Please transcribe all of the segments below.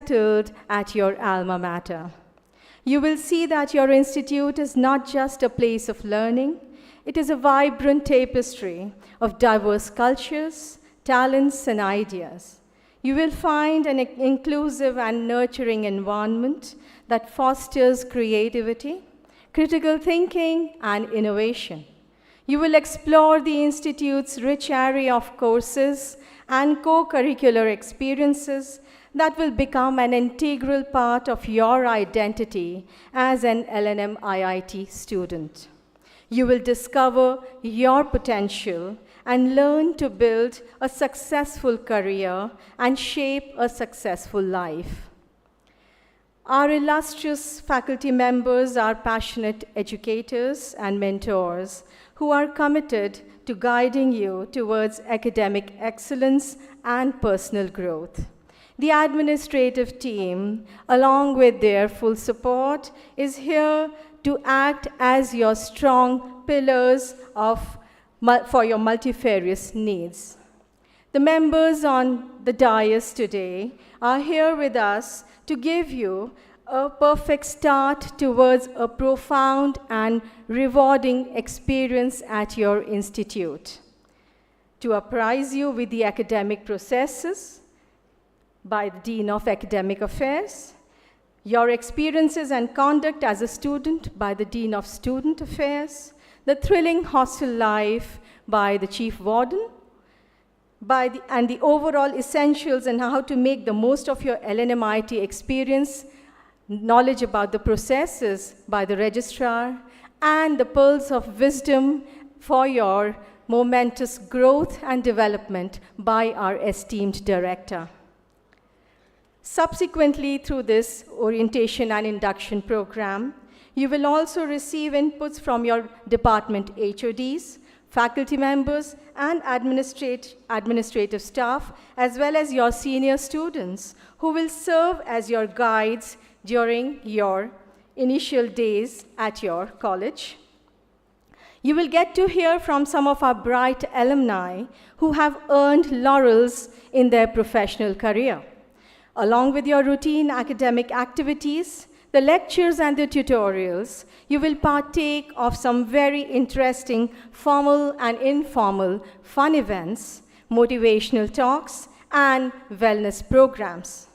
settled at your alma mater. You will see that your institute is not just a place of learning, it is a vibrant tapestry of diverse cultures, talents, and ideas. You will find an inclusive and nurturing environment that fosters creativity, critical thinking, and innovation. You will explore the Institute's rich array of courses and co-curricular experiences that will become an integral part of your identity as an LNMIIT student. You will discover your potential and learn to build a successful career and shape a successful life. Our illustrious faculty members are passionate educators and mentors who are committed to guiding you towards academic excellence and personal growth. The administrative team, along with their full support, is here to act as your strong pillars for your multifarious needs. The members on the dais today are here with us to give you a perfect start towards a profound and rewarding experience at your institute. To apprise you with the academic processes by the Dean of Academic Affairs, your experiences and conduct as a student by the Dean of Student Affairs, the thrilling hostel life by the Chief Warden, and the overall essentials and how to make the most of your LNMIIT experience, knowledge about the processes by the registrar, and the pearls of wisdom for your momentous growth and development by our esteemed director. Subsequently, through this orientation and induction program, you will also receive inputs from your department HODs, faculty members, and administrative staff, as well as your senior students, who will serve as your guides during your initial days at your college. You will get to hear from some of our bright alumni who have earned laurels in their professional career. Along with your routine academic activities, the lectures and the tutorials, you will partake of some very interesting formal and informal fun events, motivational talks, and wellness programs.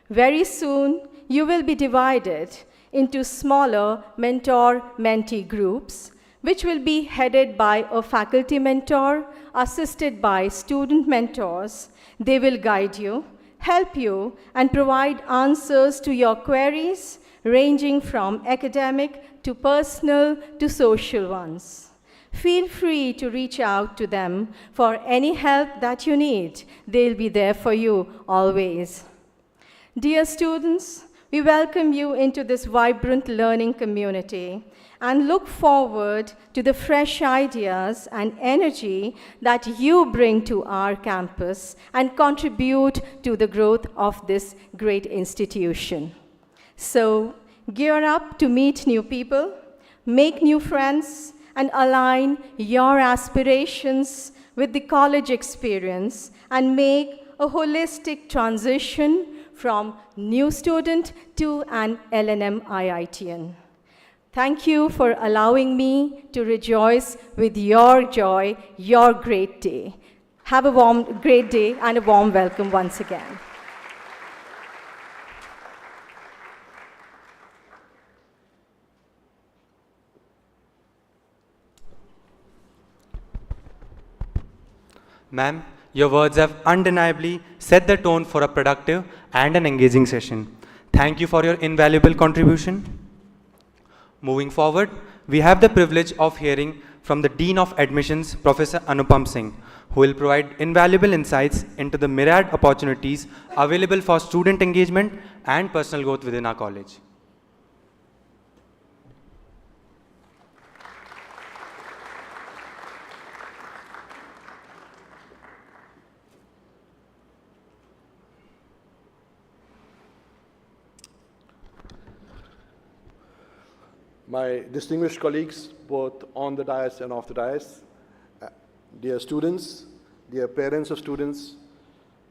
Very soon, you will be divided into smaller mentor-mentee groups, which will be headed by a faculty mentor, assisted by student mentors. They will guide you, help you, and provide answers to your queries, ranging from academic to personal to social ones. Feel free to reach out to them for any help that you need. They'll be there for you always. Dear students, we welcome you into this vibrant learning community and look forward to the fresh ideas and energy that you bring to our campus and contribute to the growth of this great institution. So, gear up to meet new people, make new friends, and align your aspirations with the college experience and make a holistic transition from new student to an LNMIITian. Thank you for allowing me to rejoice with your joy, your great day. Have a great day and a warm welcome once again. Ma'am, your words have undeniably set the tone for a productive and an engaging session. Thank you for your invaluable contribution. Moving forward, we have the privilege of hearing from the Dean of Admissions, Professor Anupam Singh, who will provide invaluable insights into the myriad opportunities available for student engagement and personal growth within our college. My distinguished colleagues, both on the dais and off the dais, dear students, dear parents of students,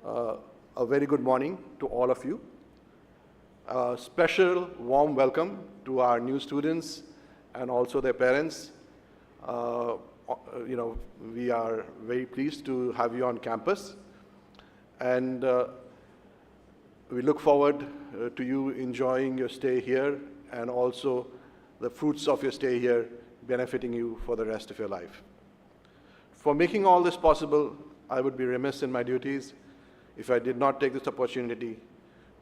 a very good morning to all of you. A special warm welcome to our new students and also their parents. We are very pleased to have you on campus, and we look forward to you enjoying your stay here and also the fruits of your stay here benefiting you for the rest of your life. For making all this possible, I would be remiss in my duties if I did not take this opportunity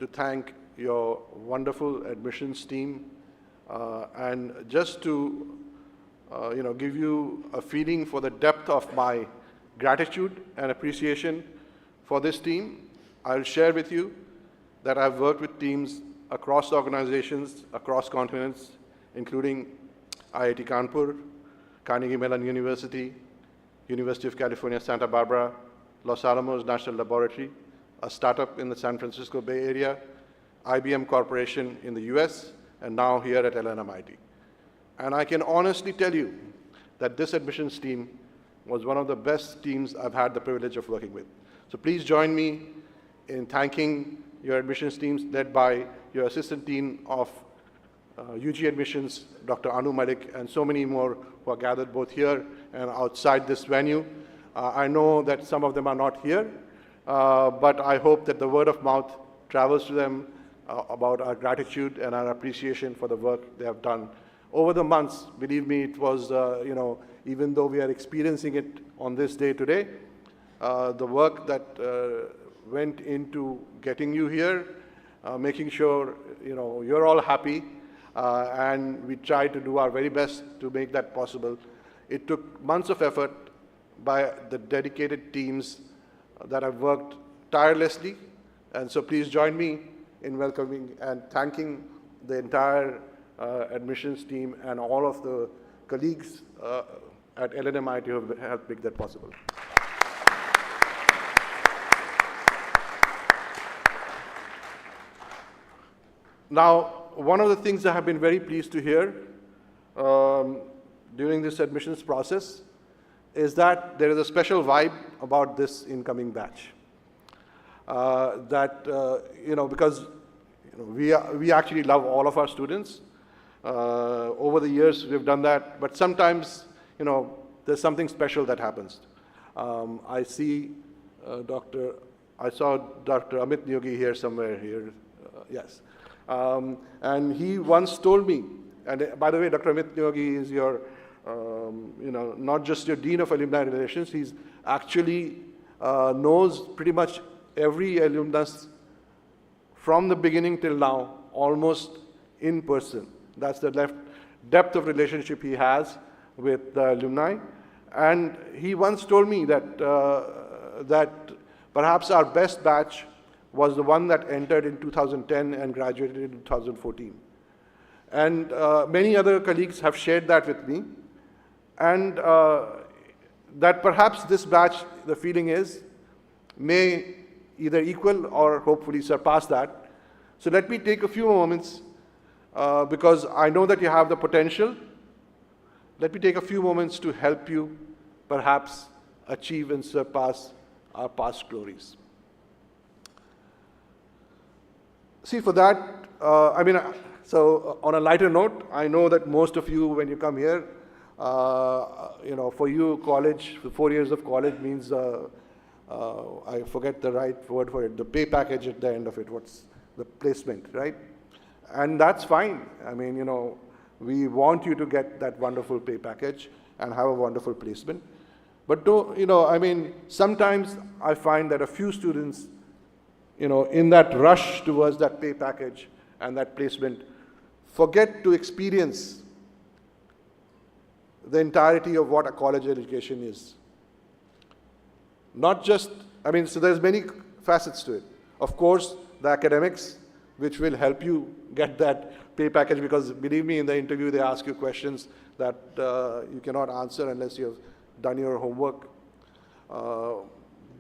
to thank your wonderful admissions team and just to give you a feeling for the depth of my gratitude and appreciation for this team. I'll share with you that I've worked with teams across organizations, across continents, including IIT Kanpur, Carnegie Mellon University, University of California, Santa Barbara, Los Alamos National Laboratory, a startup in the San Francisco Bay Area, IBM Corporation in the US, and now here at LNMIIT. And I can honestly tell you that this admissions team was one of the best teams I've had the privilege of working with. So please join me in thanking your admissions teams led by your assistant dean of UG admissions, Dr. Anu Malik, and so many more who are gathered both here and outside this venue. I know that some of them are not here, but I hope that the word of mouth travels to them about our gratitude and our appreciation for the work they have done. Over the months, believe me, it was, even though we are experiencing it on this day today, the work that went into getting you here, making sure you're all happy, and we tried to do our very best to make that possible. It took months of effort by the dedicated teams that have worked tirelessly, and so please join me in welcoming and thanking the entire admissions team and all of the colleagues at LNMIIT who have helped make that possible. Now, one of the things I have been very pleased to hear during this admissions process is that there is a special vibe about this incoming batch. Because we actually love all of our students. Over the years, we've done that, but sometimes, there's something special that happens. I saw Dr. Amit Nyogi here somewhere here, yes. And he once told me, and by the way, Dr. Amit Nyogi is your, not just your Dean of Alumni Relations, he's actually knows pretty much every alumnus from the beginning till now, almost in person. That's the depth of relationship he has with the alumni. And he once told me that, that perhaps our best batch was the one that entered in 2010 and graduated in 2014. And many other colleagues have shared that with me. And that perhaps this batch, the feeling is, may either equal or hopefully surpass that. So let me take a few moments, because I know that you have the potential. Let me take a few moments to help you perhaps achieve and surpass our past glories. See, for that, so on a lighter note, I know that most of you, when you come here, for you, college, 4 years of college means, I forget the right word for it, the pay package at the end of it, what's the placement, right? And that's fine. We want you to get that wonderful pay package and have a wonderful placement. But sometimes I find that a few students, in that rush towards that pay package and that placement, forget to experience the entirety of what a college education is. Not just, so there's many facets to it. Of course, the academics, which will help you get that pay package, because believe me, in the interview they ask you questions that you cannot answer unless you have done your homework.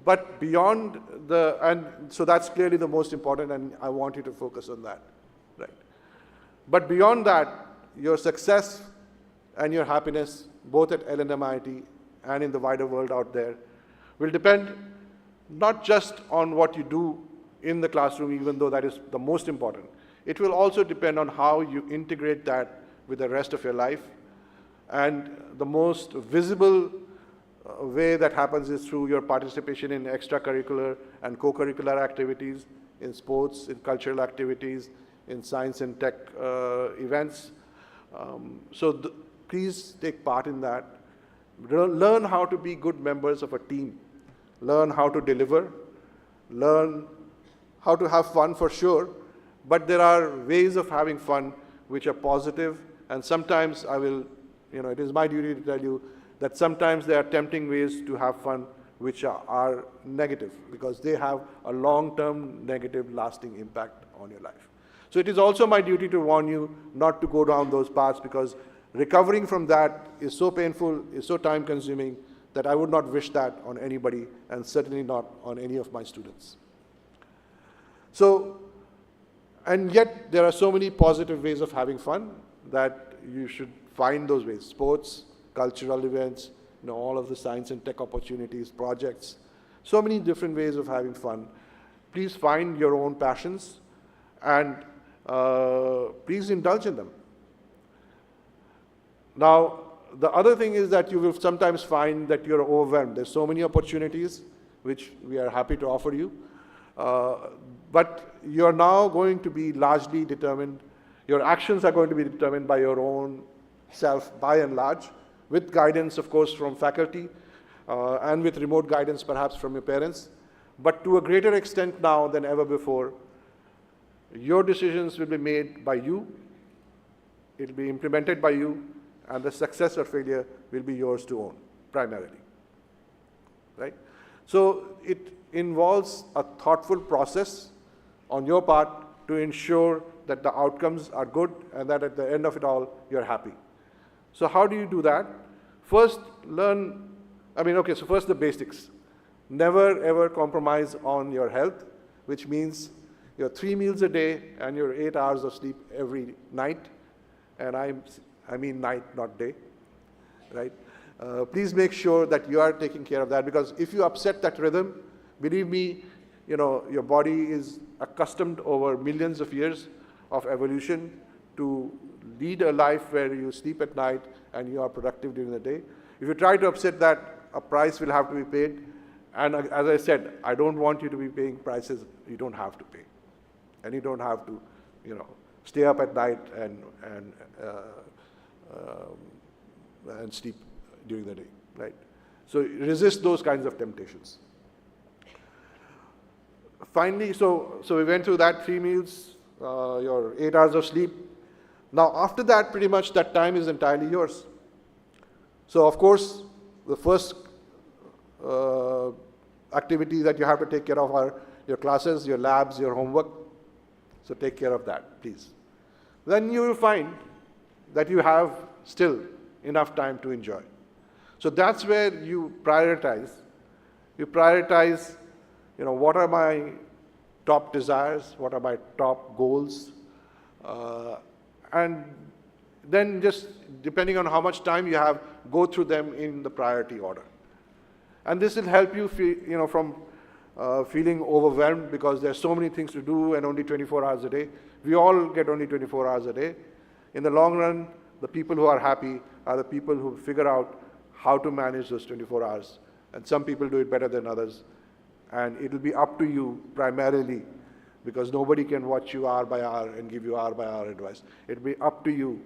But beyond so that's clearly the most important, and I want you to focus on that, right? But beyond that, your success and your happiness, both at LNMIIT and in the wider world out there, will depend not just on what you do in the classroom, even though that is the most important. It will also depend on how you integrate that with the rest of your life. And the most visible way that happens is through your participation in extracurricular and co-curricular activities, in sports, in cultural activities, in science and tech events. Please take part in that. Learn how to be good members of a team. Learn how to deliver. Learn how to have fun for sure, but there are ways of having fun which are positive, and sometimes it is my duty to tell you that sometimes there are tempting ways to have fun which are negative, because they have a long-term negative lasting impact on your life. So it is also my duty to warn you not to go down those paths, because recovering from that is so painful, is so time-consuming, that I would not wish that on anybody, and certainly not on any of my students. So, and yet there are so many positive ways of having fun that you should find those ways. Sports, cultural events, all of the science and tech opportunities, projects, so many different ways of having fun. Please find your own passions and please indulge in them. Now, the other thing is that you will sometimes find that you're overwhelmed. There's so many opportunities which we are happy to offer you. But you're now going to be largely determined, your actions are going to be determined by your own self, by and large, with guidance, of course, from faculty, and with remote guidance, perhaps, from your parents. But to a greater extent now than ever before, your decisions will be made by you, it will be implemented by you, and the success or failure will be yours to own, primarily. Right? So it involves a thoughtful process on your part to ensure that the outcomes are good and that at the end of it all, you're happy. So how do you do that? First, first the basics. Never ever compromise on your health, which means your 3 meals a day and your 8 hours of sleep every night. And I mean night, not day, right? Please make sure that you are taking care of that, because if you upset that rhythm, believe me, your body is accustomed over millions of years of evolution to lead a life where you sleep at night and you are productive during the day. If you try to upset that, a price will have to be paid. And as I said, I don't want you to be paying prices you don't have to pay. And you don't have to, stay up at night and sleep during the day, right? So resist those kinds of temptations. Finally, so we went through that, 3 meals, your 8 hours of sleep. Now, after that, pretty much that time is entirely yours. So, of course, the first activity that you have to take care of are your classes, your labs, your homework. So take care of that, please. Then you will find that you have still enough time to enjoy. So that's where you prioritize. You prioritize, what are my top desires, what are my top goals, and then just depending on how much time you have, go through them in the priority order. And this will help you feel, from feeling overwhelmed because there's so many things to do and only 24 hours a day. We all get only 24 hours a day. In the long run, the people who are happy are the people who figure out how to manage those 24 hours. And some people do it better than others. And it will be up to you primarily, because nobody can watch you hour by hour and give you hour by hour advice. It will be up to you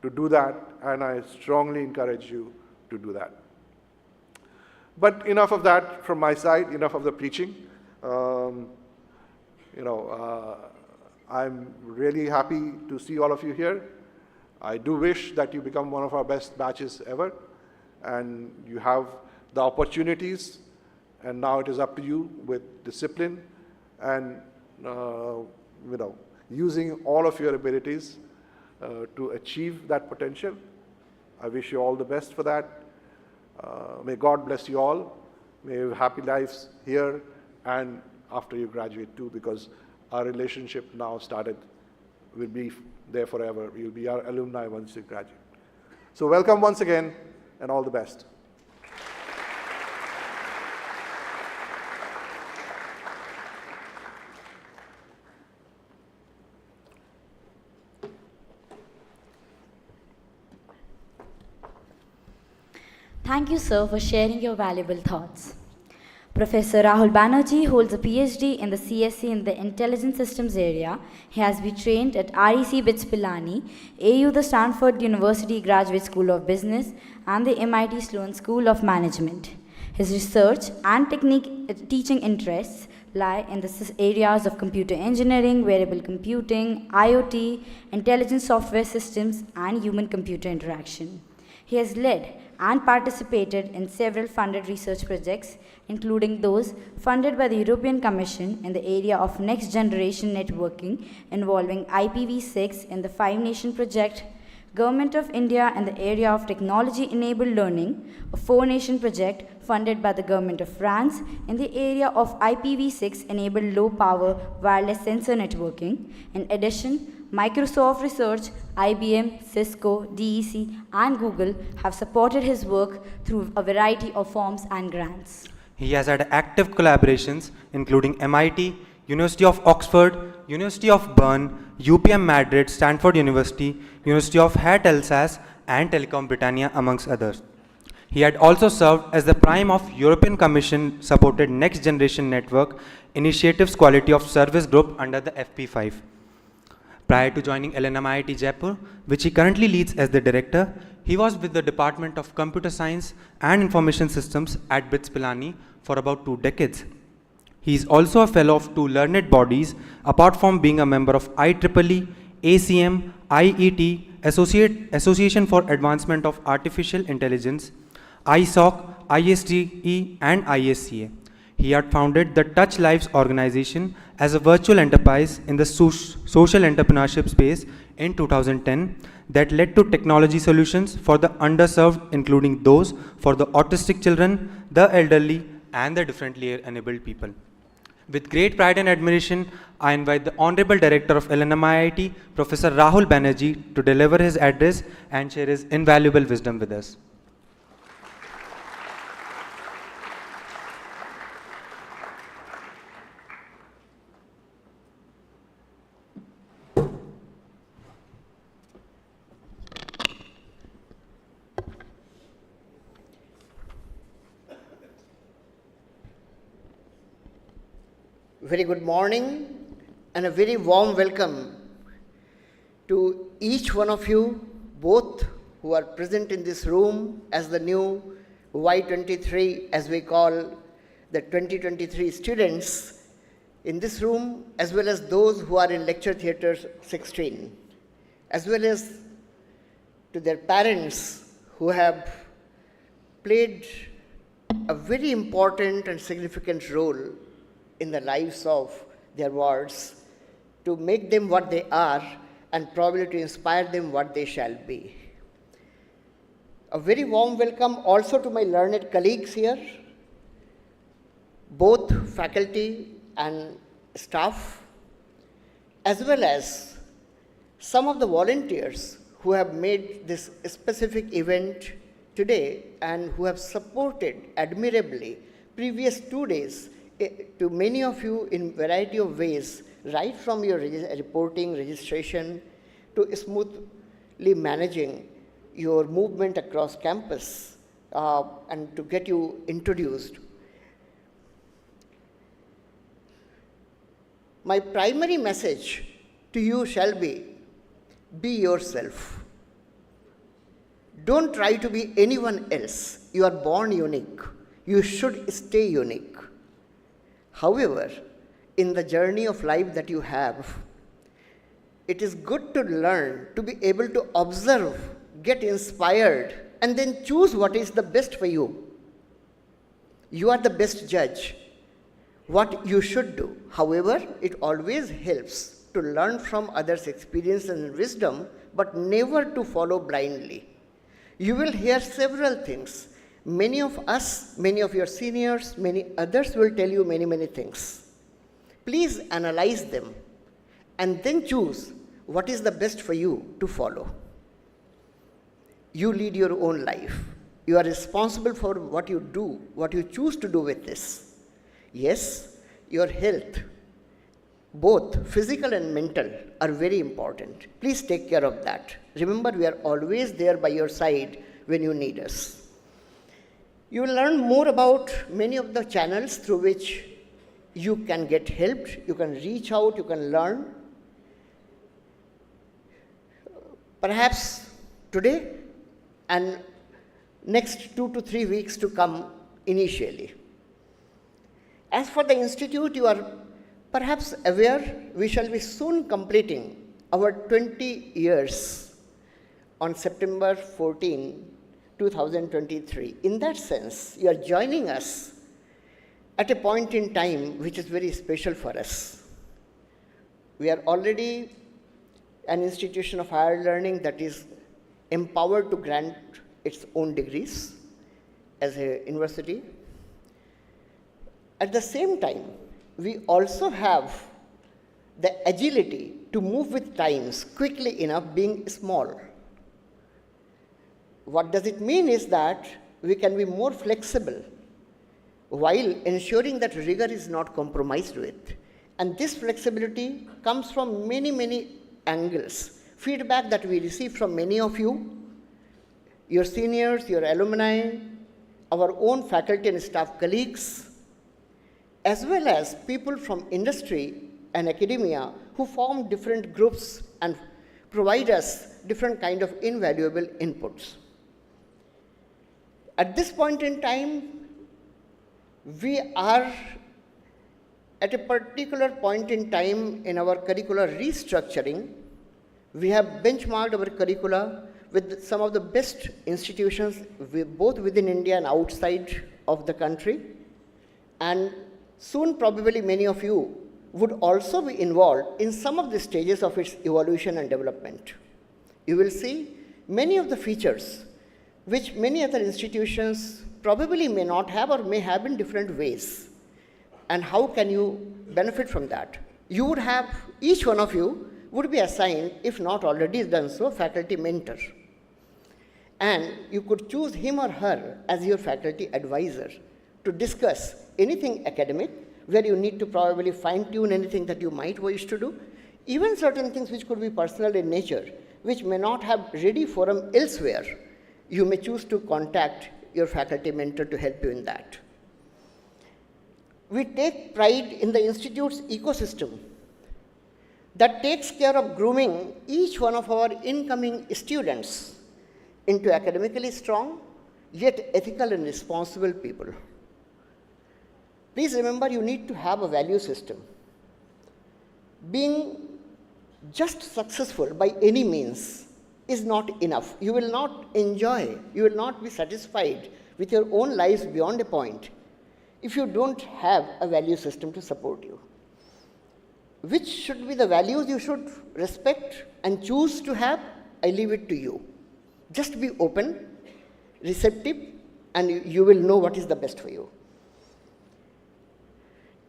to do that, and I strongly encourage you to do that. But enough of that from my side, enough of the preaching. I'm really happy to see all of you here. I do wish that you become one of our best batches ever, and you have the opportunities, and now it is up to you with discipline and using all of your abilities to achieve that potential. I wish you all the best for that. May God bless you all. May you have happy lives here and after you graduate too, because our relationship now started, will be there forever. You'll be our alumni once you graduate. So welcome once again, and all the best. Thank you, sir, for sharing your valuable thoughts. Professor Rahul Banerjee holds a PhD in the CSc in the Intelligent Systems area. He has been trained at REC BITS Pilani, AU the Stanford University Graduate School of Business, and the MIT Sloan School of Management. His research and teaching interests lie in the areas of computer engineering, wearable computing, IoT, intelligent software systems, and human-computer interaction. He has led and participated in several funded research projects, including those funded by the European Commission in the area of next-generation networking involving IPv6 in the Five Nation project, Government of India in the area of technology-enabled learning, a four-nation project funded by the Government of France in the area of IPv6-enabled low-power wireless sensor networking. In addition, Microsoft Research, IBM, Cisco, DEC, and Google have supported his work through a variety of forms and grants. He has had active collaborations including MIT, University of Oxford, University of Bern, UPM Madrid, Stanford University, University of Hat Alsace, and Telecom Britannia, amongst others. He had also served as the Prime of European Commission supported Next Generation Network Initiatives Quality of Service Group under the FP5. Prior to joining LNMIIT Jaipur, which he currently leads as the director, he was with the Department of Computer Science and Information Systems at BITS Pilani for about 2 decades. He is also a fellow of 2 learned bodies, apart from being a member of IEEE, ACM, IET, Association for Advancement of Artificial Intelligence, ISOC, ISDE, and ISCA. He had founded the Touch Lives organization as a virtual enterprise in the social entrepreneurship space in 2010 that led to technology solutions for the underserved, including those for the autistic children, the elderly, and the differently enabled people. With great pride and admiration, I invite the Honorable Director of LNMIIT, Professor Rahul Banerjee, to deliver his address and share his invaluable wisdom with us. Very good morning and a very warm welcome to each one of you, both who are present in this room as the new Y23, as we call the 2023 students in this room, as well as those who are in lecture theatre 16, as well as to their parents who have played a very important and significant role in the lives of their wards to make them what they are and probably to inspire them what they shall be. A very warm welcome also to my learned colleagues here, both faculty and staff, as well as some of the volunteers who have made this specific event today and who have supported admirably previous 2 days to many of you in variety of ways, right from your reporting, registration, to smoothly managing your movement across campus and to get you introduced. My primary message to you shall be yourself. Don't try to be anyone else. You are born unique. You should stay unique. However, in the journey of life that you have, it is good to learn, to be able to observe, get inspired, and then choose what is the best for you. You are the best judge what you should do. However, it always helps to learn from others' experience and wisdom, but never to follow blindly. You will hear several things. Many of us, many of your seniors, many others will tell you many things. Please analyze them and then choose what is the best for you to follow. You lead your own life. You are responsible for what you do, what you choose to do with this. Yes, your health, both physical and mental, are very important. Please take care of that. Remember, we are always there by your side when you need us. You will learn more about many of the channels through which you can get helped, you can reach out, you can learn. Perhaps today and next 2 to 3 weeks to come initially. As for the institute, you are perhaps aware we shall be soon completing our 20 years on September 14, 2023. In that sense, you are joining us at a point in time which is very special for us. We are already an institution of higher learning that is empowered to grant its own degrees as a university. At the same time, we also have the agility to move with times quickly enough, being small. What does it mean is that we can be more flexible while ensuring that rigor is not compromised with. And this flexibility comes from many, many angles. Feedback that we receive from many of you, your seniors, your alumni, our own faculty and staff colleagues, as well as people from industry and academia who form different groups and provide us different kind of invaluable inputs. At this point in time, we are at a particular point in time in our curricular restructuring. We have benchmarked our curricula with some of the best institutions, both within India and outside of the country. And soon, probably many of you would also be involved in some of the stages of its evolution and development. You will see many of the features which many other institutions probably may not have or may have in different ways. And how can you benefit from that? You would have, each one of you would be assigned, if not already done so, faculty mentor. And you could choose him or her as your faculty advisor to discuss anything academic, where you need to probably fine-tune anything that you might wish to do, even certain things which could be personal in nature, which may not have ready forum elsewhere. You may choose to contact your faculty mentor to help you in that. We take pride in the institute's ecosystem that takes care of grooming each one of our incoming students into academically strong, yet ethical and responsible people. Please remember, you need to have a value system. Being just successful by any means is not enough. You will not enjoy, you will not be satisfied with your own lives beyond a point if you don't have a value system to support you. Which should be the values you should respect and choose to have? I leave it to you. Just be open, receptive, and you will know what is the best for you.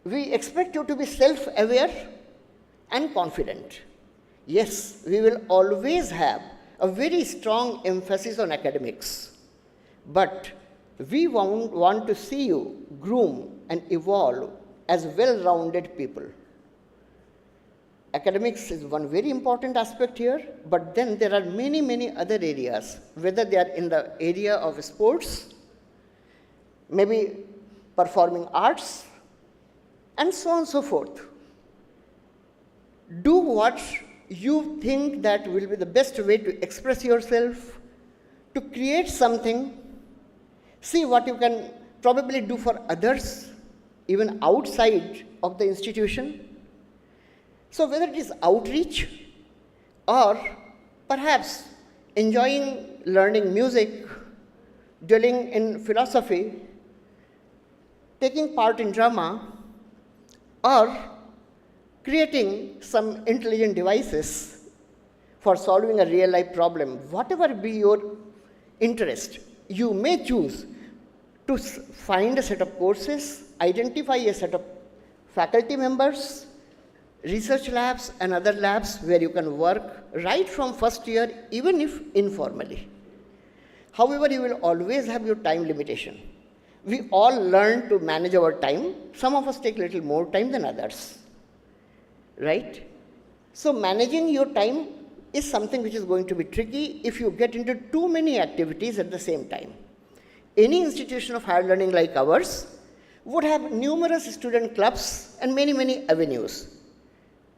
We expect you to be self-aware and confident. Yes, we will always have a very strong emphasis on academics, but we want to see you groom and evolve as well-rounded people. Academics is one very important aspect here, but then there are many, many other areas, whether they are in the area of sports, maybe performing arts, and so on and so forth. Do what you think that will be the best way to express yourself, to create something. See what you can probably do for others, even outside of the institution. So whether it is outreach or perhaps enjoying learning music, dwelling in philosophy, taking part in drama, or creating some intelligent devices for solving a real-life problem, whatever be your interest, you may choose to find a set of courses, identify a set of faculty members, research labs and other labs where you can work right from first year, even if informally. However, you will always have your time limitation. We all learn to manage our time. Some of us take a little more time than others, right? So managing your time is something which is going to be tricky if you get into too many activities at the same time. Any institution of higher learning like ours would have numerous student clubs and many, many avenues.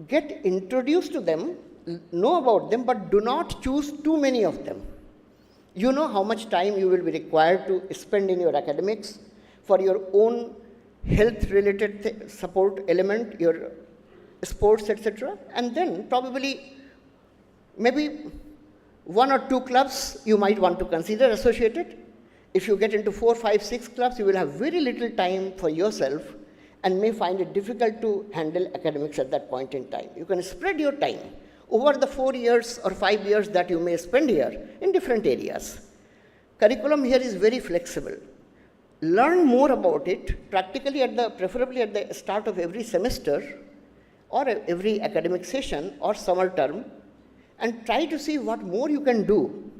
Get introduced to them, know about them, but do not choose too many of them. You know how much time you will be required to spend in your academics for your own health-related support element, your sports, etc. And then probably maybe 1 or 2 clubs you might want to consider associated. If you get into 4, 5, 6 clubs, you will have very little time for yourself and may find it difficult to handle academics at that point in time. You can spread your time over the 4 years or 5 years that you may spend here in different areas. Curriculum here is very flexible. Learn more about it practically preferably at the start of every semester or every academic session or summer term, and try to see what more you can do,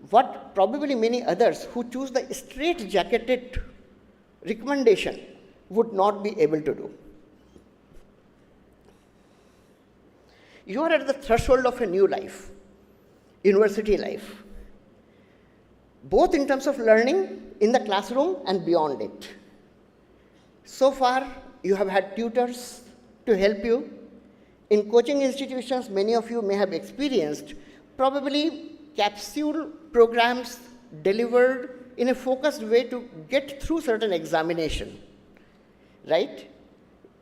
what probably many others who choose the straight-jacketed recommendation would not be able to do. You are at the threshold of a new life, university life, both in terms of learning in the classroom and beyond it. So far, you have had tutors to help you. In coaching institutions, many of you may have experienced probably capsule programs delivered in a focused way to get through certain examination, right?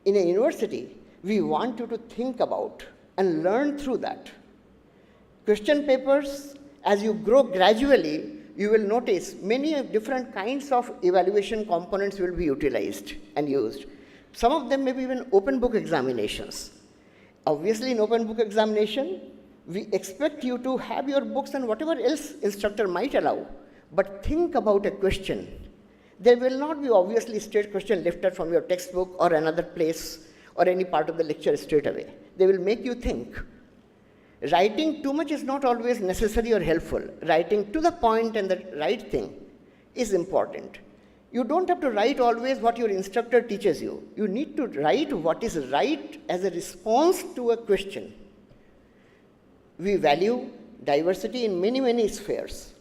In a university, we want you to think about and learn through that. Question papers, as you grow gradually, you will notice many different kinds of evaluation components will be utilized and used. Some of them may be even open book examinations. Obviously, in open book examination, we expect you to have your books and whatever else instructor might allow, but think about a question. There will not be obviously straight question lifted from your textbook or another place or any part of the lecture straight away. They will make you think. Writing too much is not always necessary or helpful. Writing to the point and the right thing is important. You don't have to write always what your instructor teaches you. You need to write what is right as a response to a question. We value diversity in many, many spheres.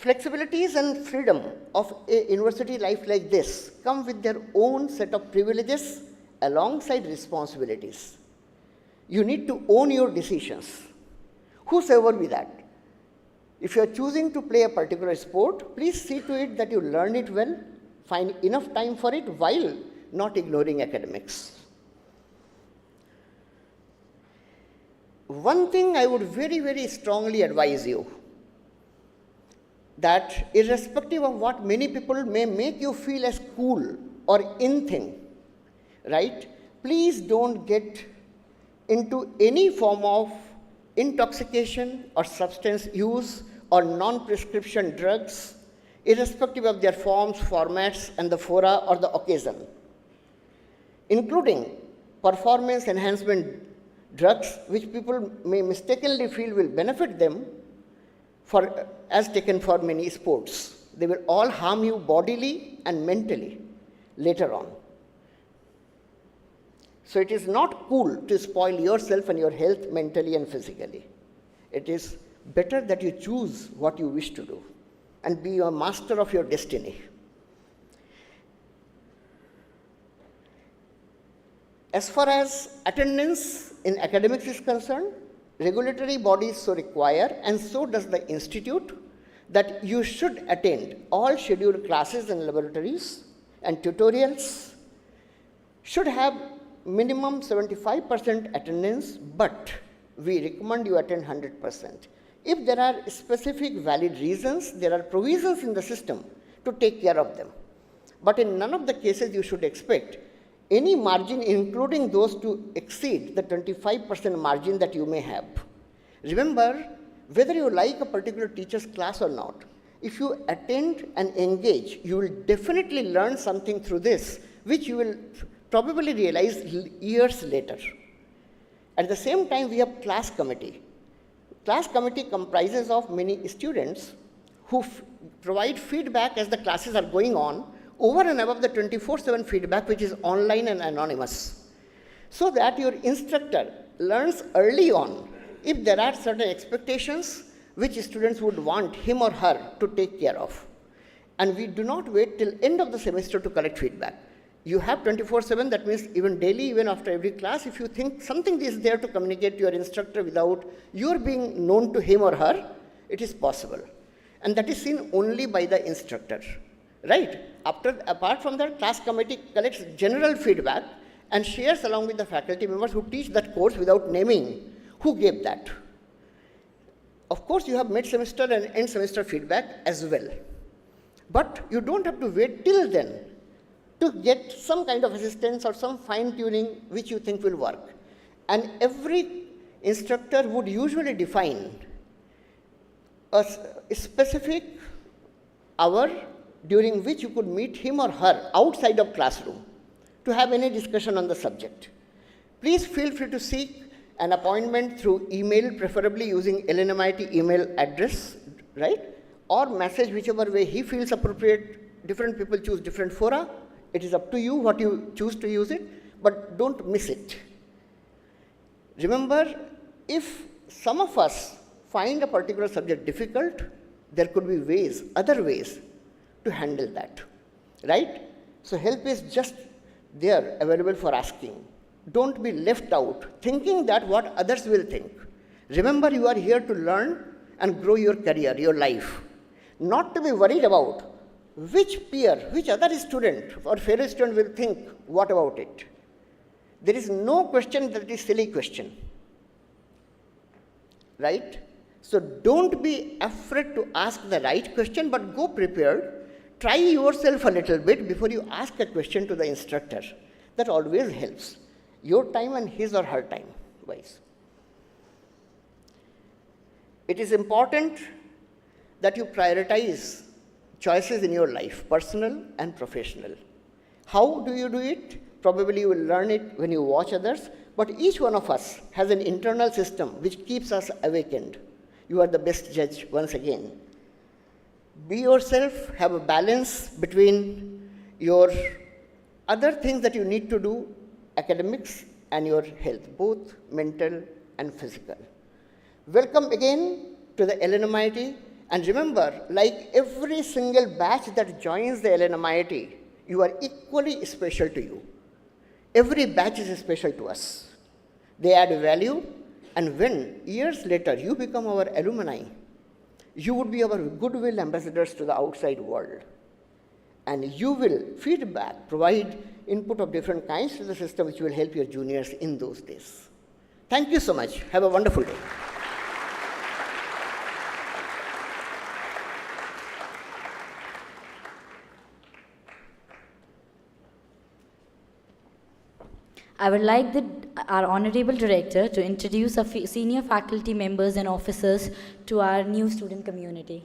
Flexibilities and freedom of a university life like this come with their own set of privileges alongside responsibilities. You need to own your decisions, whosoever be that. If you are choosing to play a particular sport, please see to it that you learn it well, find enough time for it while not ignoring academics. One thing I would very, very strongly advise you, that irrespective of what many people may make you feel as cool or in thing, right? Please don't get into any form of intoxication or substance use or non-prescription drugs, irrespective of their forms, formats, and the fora or the occasion, including performance enhancement drugs, which people may mistakenly feel will benefit them as taken for many sports. They will all harm you bodily and mentally later on. So it is not cool to spoil yourself and your health mentally and physically. It is better that you choose what you wish to do and be a master of your destiny. As far as attendance in academics is concerned, regulatory bodies so require, and so does the institute, that you should attend all scheduled classes and laboratories and tutorials, should have minimum 75% attendance, but we recommend you attend 100%. If there are specific valid reasons, there are provisions in the system to take care of them. But in none of the cases you should expect any margin, including those to exceed the 25% margin that you may have. Remember, whether you like a particular teacher's class or not, if you attend and engage, you will definitely learn something through this, which you will probably realize years later. At the same time, we have class committee. Class committee comprises of many students who provide feedback as the classes are going on, over and above the 24/7 feedback, which is online and anonymous, so that your instructor learns early on if there are certain expectations which students would want him or her to take care of. And we do not wait till end of the semester to collect feedback. You have 24/7, that means even daily, even after every class, if you think something is there to communicate to your instructor without your being known to him or her, it is possible. And that is seen only by the instructor, right? Apart from that, class committee collects general feedback and shares along with the faculty members who teach that course without naming who gave that. Of course, you have mid-semester and end-semester feedback as well. But you don't have to wait till then to get some kind of assistance or some fine-tuning which you think will work. And every instructor would usually define a specific hour during which you could meet him or her outside of classroom to have any discussion on the subject. Please feel free to seek an appointment through email, preferably using LNMIIT email address, right? Or message, whichever way he feels appropriate. Different people choose different fora. It is up to you what you choose to use it, but don't miss it. Remember, if some of us find a particular subject difficult, there could be ways, other ways to handle that, right? So help is just there, available for asking. Don't be left out, thinking that what others will think. Remember, you are here to learn and grow your career, your life. Not to be worried about which peer, which other student or fellow student will think, what about it? There is no question that is silly question, right? So don't be afraid to ask the right question, but go prepared. Try yourself a little bit before you ask a question to the instructor. That always helps. Your time and his or her time wise. It is important that you prioritize choices in your life, personal and professional. How do you do it? Probably you will learn it when you watch others, but each one of us has an internal system which keeps us awakened. You are the best judge once again. Be yourself, have a balance between your other things that you need to do, academics and your health, both mental and physical. Welcome again to the LNMIIT. And remember, like every single batch that joins the LNMIIT, you are equally special to you. Every batch is special to us. They add value, and when years later you become our alumni, you would be our goodwill ambassadors to the outside world. And you will feedback, provide input of different kinds to the system which will help your juniors in those days. Thank you so much. Have a wonderful day. I would like our Honorable Director to introduce our senior faculty members and officers to our new student community.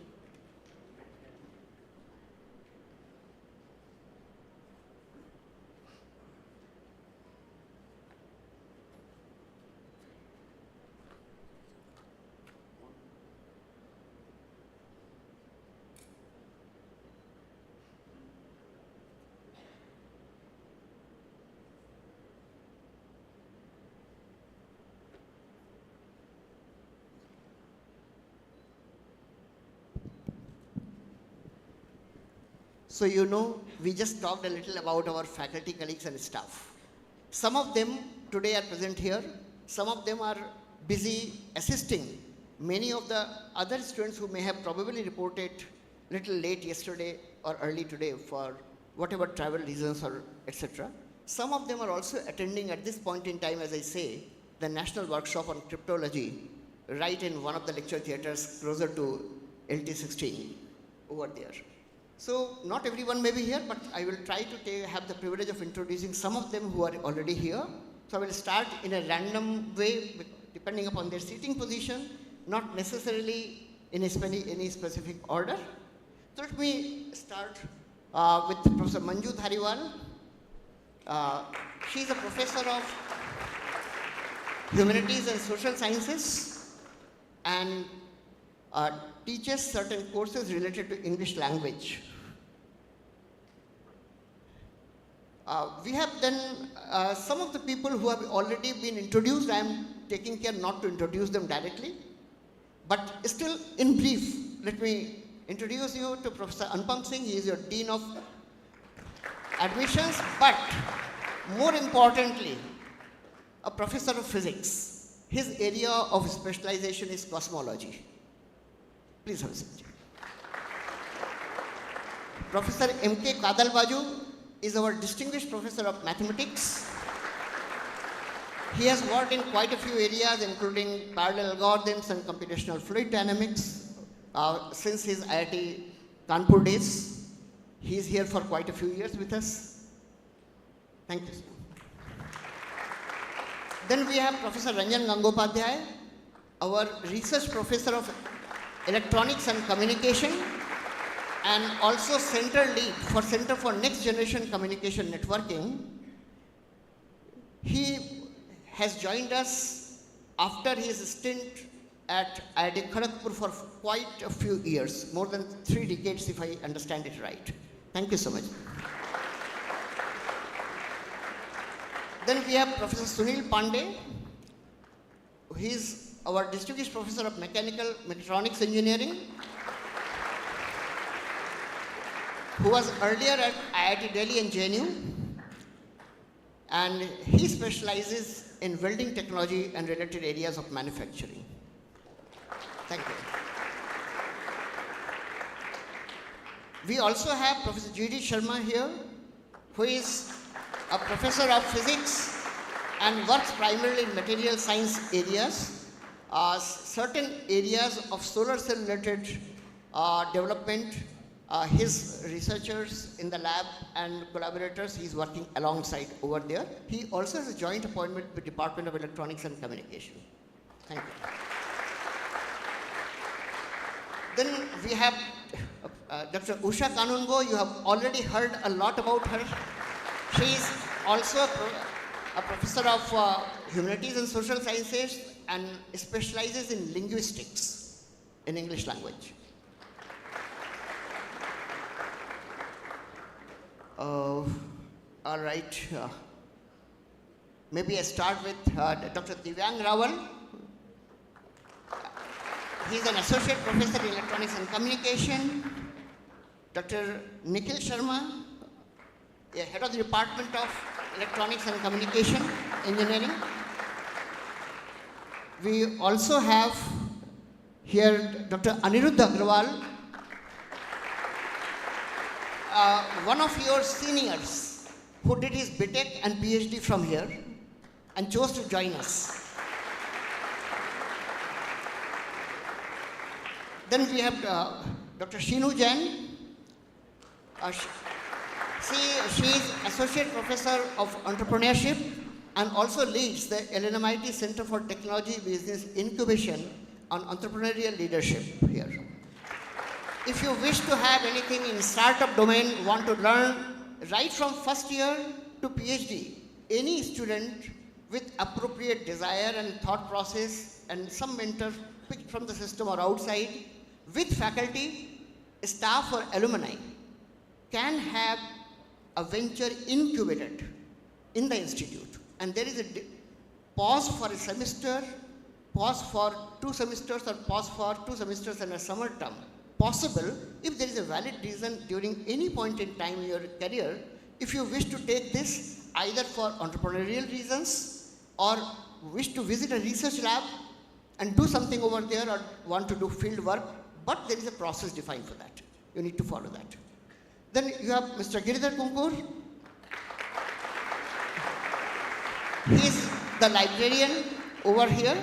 So you know, we just talked a little about our faculty colleagues and staff. Some of them today are present here. Some of them are busy assisting many of the other students who may have probably reported little late yesterday or early today for whatever travel reasons or etc. Some of them are also attending at this point in time, as I say, the national workshop on cryptology right in one of the lecture theaters closer to LT16 over there. So not everyone may be here, but I will try to have the privilege of introducing some of them who are already here. So I will start in a random way, depending upon their seating position, not necessarily in any specific order. So let me start with Professor Manju Dhariwal. She is a professor of Humanities and Social Sciences and teaches certain courses related to English language. We have then some of the people who have already been introduced. I am taking care not to introduce them directly. But still, in brief, let me introduce you to Professor Anupam Singh. He is your Dean of Admissions, but more importantly, a professor of physics. His area of specialization is cosmology. Please have a seat. Professor M.K. Kadalbaju is our distinguished professor of mathematics. He has worked in quite a few areas, including parallel algorithms and computational fluid dynamics since his IIT Kanpur days. He is here for quite a few years with us. Thank you, sir. Then we have Professor Ranjan Gangopadhyay, our research professor of electronics and communication, and also center lead for Center for Next Generation Communication Networking. He has joined us after his stint at IIT Kharagpur for quite a few years, more than 3 decades if I understand it right. Thank you so much. Then we have Professor Sunil Pandey. He is our distinguished professor of mechanical mechatronics engineering, who was earlier at IIT Delhi and JNU, and he specializes in welding technology and related areas of manufacturing. Thank you. We also have Professor G.D. Sharma here, who is a professor of physics and works primarily in material science areas. Certain areas of solar cell related development, his researchers in the lab and collaborators, he's working alongside over there. He also has a joint appointment with Department of Electronics and Communication. Thank you. Then we have Dr. Usha Kanungo. You have already heard a lot about her. She is also a professor of humanities and social sciences and specializes in linguistics in English language. All right. Maybe I start with Dr. Divyang Rawal. He's an associate professor in electronics and communication. Dr. Nikhil Sharma, head of the Department of Electronics and Communication Engineering. We also have here Dr. Aniruddha Agrawal, one of your seniors who did his BTech and PhD from here and chose to join us. Then we have Dr. Sheenu Jain. She is Associate Professor of Entrepreneurship and also leads the LNMIIT Center for Technology Business Incubation on Entrepreneurial Leadership here. If you wish to have anything in startup domain, want to learn right from first year to PhD, any student with appropriate desire and thought process and some mentor picked from the system or outside, with faculty, staff or alumni, can have a venture incubated in the institute. And there is a pause for a semester, pause for 2 semesters, or pause for 2 semesters and a summer term. Possible if there is a valid reason during any point in time in your career, if you wish to take this either for entrepreneurial reasons or wish to visit a research lab and do something over there or want to do field work, but there is a process defined for that. You need to follow that. Then you have Mr. Giridhar Kunkur. He is the librarian over here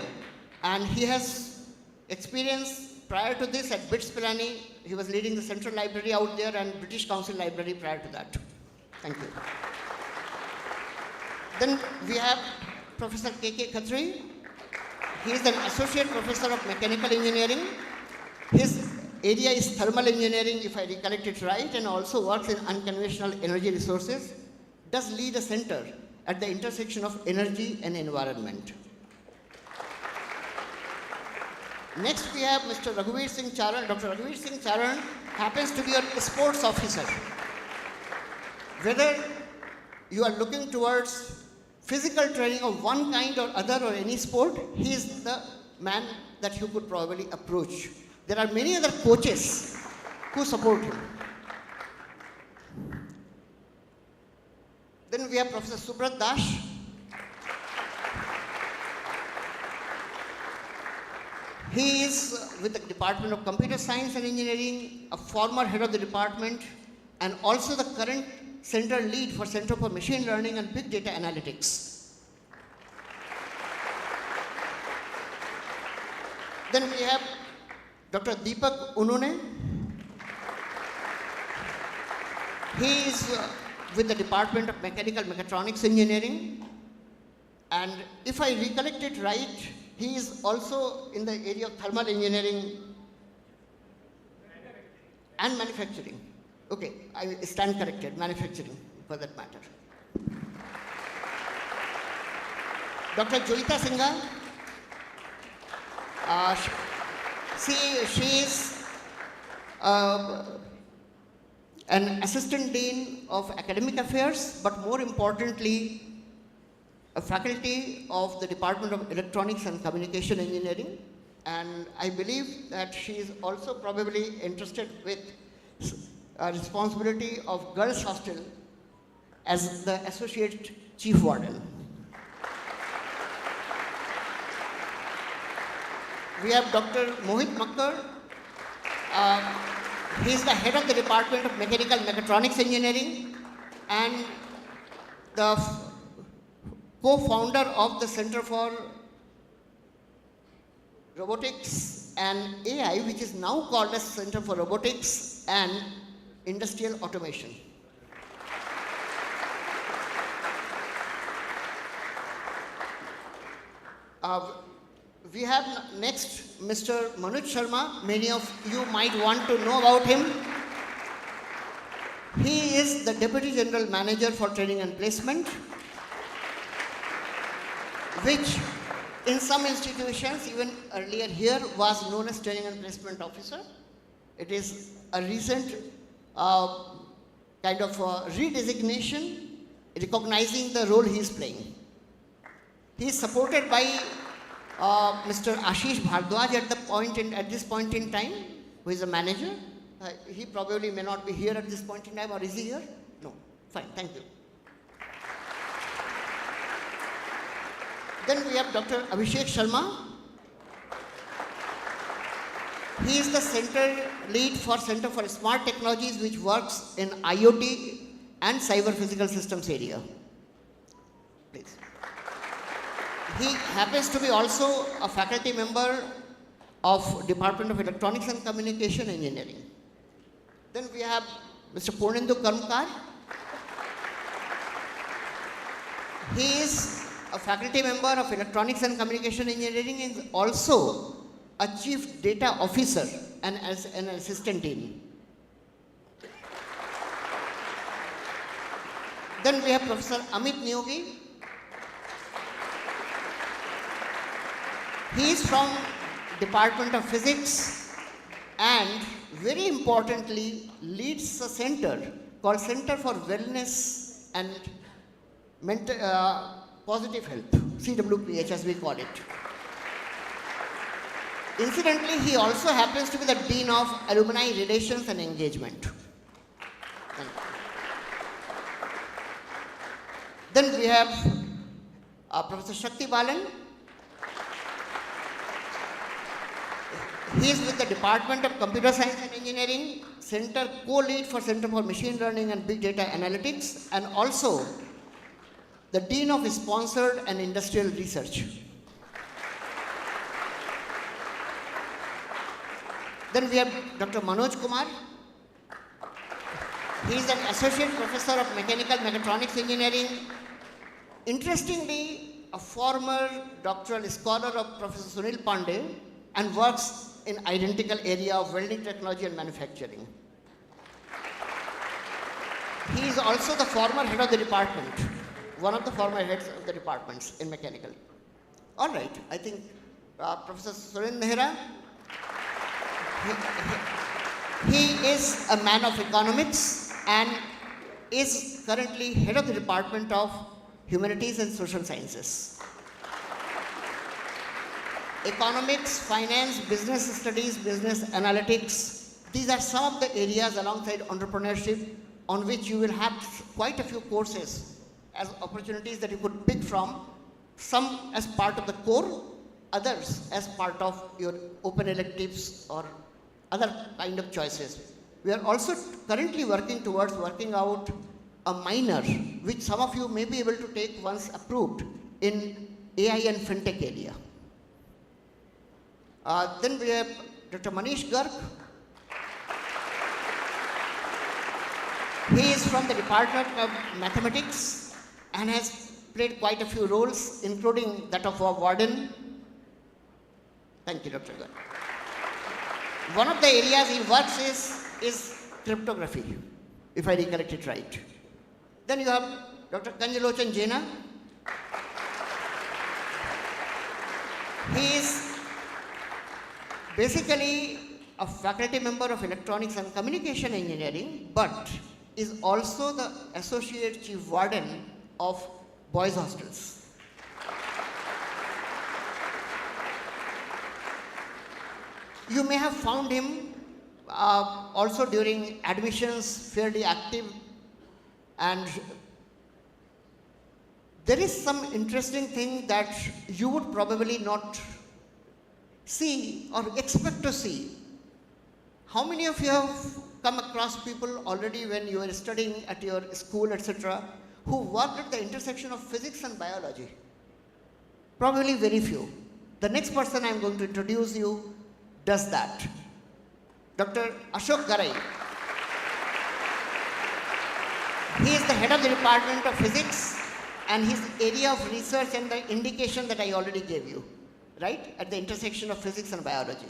and he has experience. Prior to this at BITS Pilani, he was leading the Central Library out there and British Council Library prior to that. Thank you. Then we have Professor K.K. Khatri. He is an Associate Professor of Mechanical Engineering. His area is thermal engineering, if I recollect it right, and also works in unconventional energy resources. Does lead a center at the intersection of energy and environment. Next we have Mr. Raghuveer Singh Charan. Dr. Raghuveer Singh Charan happens to be a sports officer. Whether you are looking towards physical training of one kind or other or any sport, he is the man that you could probably approach. There are many other coaches who support him. Then we have Professor Subrat Dash. He is with the Department of Computer Science and Engineering, a former head of the department, and also the current center lead for Center for Machine Learning and Big Data Analytics. Then we have Dr. Deepak Unune. He is with the Department of Mechanical Mechatronics Engineering, and if I recollect it right, he is also in the area of thermal engineering and manufacturing. Okay, I stand corrected, manufacturing for that matter. Dr. Joyita Singha, she is an assistant dean of academic affairs, but more importantly, a faculty of the Department of Electronics and Communication Engineering, and I believe that she is also probably interested with responsibility of Girls' Hostel as the Associate Chief Warden. We have Dr. Mohit Makkar. He is the head of the Department of Mechanical Mechatronics Engineering and the co-founder of the Center for Robotics and AI, which is now called as Center for Robotics and Industrial Automation. We have next Mr. Manoj Sharma. Many of you might want to know about him. He is the Deputy General Manager for Training and Placement, which in some institutions, even earlier here, was known as Training and Placement Officer. It is a recent kind of redesignation, recognizing the role he is playing. He is supported by Mr. Ashish Bhardwaj at this point in time, who is a manager. He probably may not be here at this point in time, or is he here? No. Fine, thank you. Then we have Dr. Abhishek Sharma. He is the center lead for Center for Smart Technologies, which works in IoT and cyber physical systems area. Please. He happens to be also a faculty member of Department of Electronics and Communication Engineering. Then we have Mr. Purnendu Karmkar. He is a faculty member of Electronics and Communication Engineering and is also a Chief Data Officer and as an Assistant Dean. Then we have Professor Amit Neogi. He is from Department of Physics and very importantly leads a center called Center for Wellness and Positive Health, CWPH as we call it. Incidentally, he also happens to be the Dean of Alumni Relations and Engagement. Then we have Professor Shakti Balan. He is with the Department of Computer Science and Engineering, Center co-lead for Center for Machine Learning and Big Data Analytics, and also the Dean of Sponsored and Industrial Research. Then we have Dr. Manoj Kumar. He is an Associate Professor of Mechanical Mechatronics Engineering. Interestingly, a former doctoral scholar of Professor Sunil Pandey and works in identical area of welding technology and manufacturing. He is also the former head of the department, one of the former heads of the departments in mechanical. All right, I think Professor Suren Mehra, he is a man of economics and is currently head of the Department of Humanities and Social Sciences. economics, finance, business studies, business analytics. These are some of the areas alongside entrepreneurship on which you will have quite a few courses as opportunities that you could pick from, some as part of the core, others as part of your open electives or other kind of choices. We are also currently working towards working out a minor, which some of you may be able to take once approved in AI and FinTech area. Then we have Dr. Manish Garg. He is from the Department of Mathematics and has played quite a few roles, including that of a warden. Thank you, Dr. Garg. One of the areas he works is cryptography, if I recollect it right. Then you have Dr. Kanjalochan Jaina. He is basically a faculty member of Electronics and Communication Engineering, but is also the Associate Chief Warden of boys' hostels. You may have found him also during admissions fairly active, and there is some interesting thing that you would probably not see or expect to see. How many of you have come across people already when you were studying at your school, etc., who worked at the intersection of physics and biology? Probably very few. The next person I'm going to introduce you does that. Dr. Ashok Garai. He is the head of the Department of Physics, and his area of research and the indication that I already gave you, right? At the intersection of physics and biology.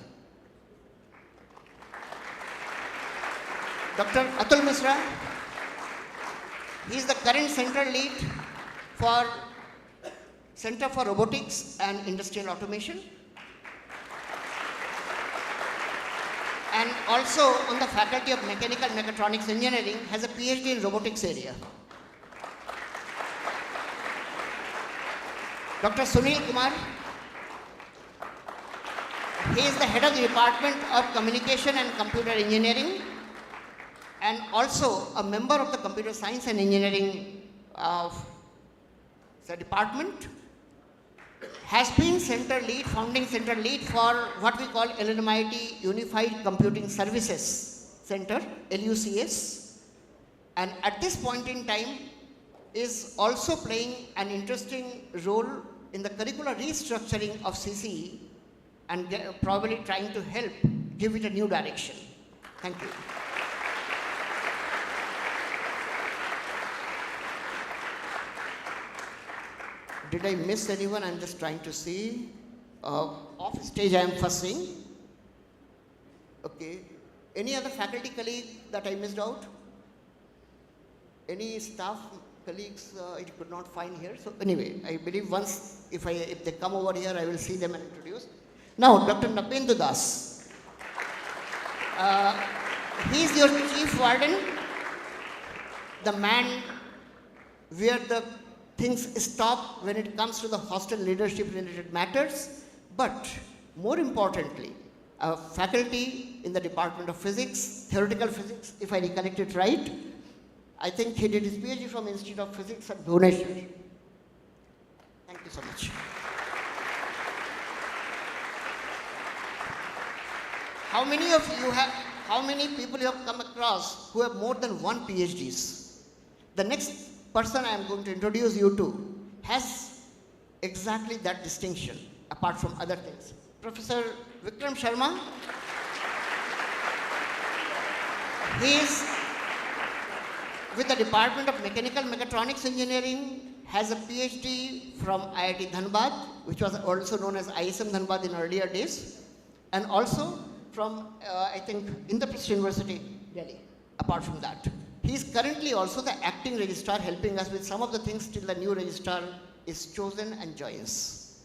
Dr. Atul Misra. He is the current center lead for Center for Robotics and Industrial Automation, and also on the Faculty of Mechanical Mechatronics Engineering, has a PhD in robotics area. Dr. Sunil Kumar. He is the head of the Department of Communication and Computer Engineering, and also a member of the Computer Science and Engineering the department. Has been center lead, founding center lead for what we call LNMIIT Unified Computing Services Center, LUCS. And at this point in time is also playing an interesting role in the curricular restructuring of CCE and probably trying to help give it a new direction. Thank you. Did I miss anyone? I'm just trying to see. Off stage, I am first seeing. Okay. Any other faculty colleague that I missed out? Any staff colleagues I could not find here? So anyway, I believe once, if they come over here, I will see them and introduce. Now, Dr. Napendu Das. He is your chief warden, the man where the things stop when it comes to the hostel leadership related matters, but more importantly, a faculty in the Department of Physics, Theoretical Physics, if I recollect it right. I think he did his PhD from Institute of Physics at Bhubaneswar. Thank you so much. How many people you have come across who have more than one PhDs? The next person I am going to introduce you to has exactly that distinction, apart from other things. Professor Vikram Sharma. He is with the Department of Mechanical Mechatronics Engineering, has a PhD from IIT Dhanbad, which was also known as ISM Dhanbad in earlier days, and also from, I think, Indraprastha University, Delhi, apart from that. He is currently also the acting registrar, helping us with some of the things till the new registrar is chosen and joins.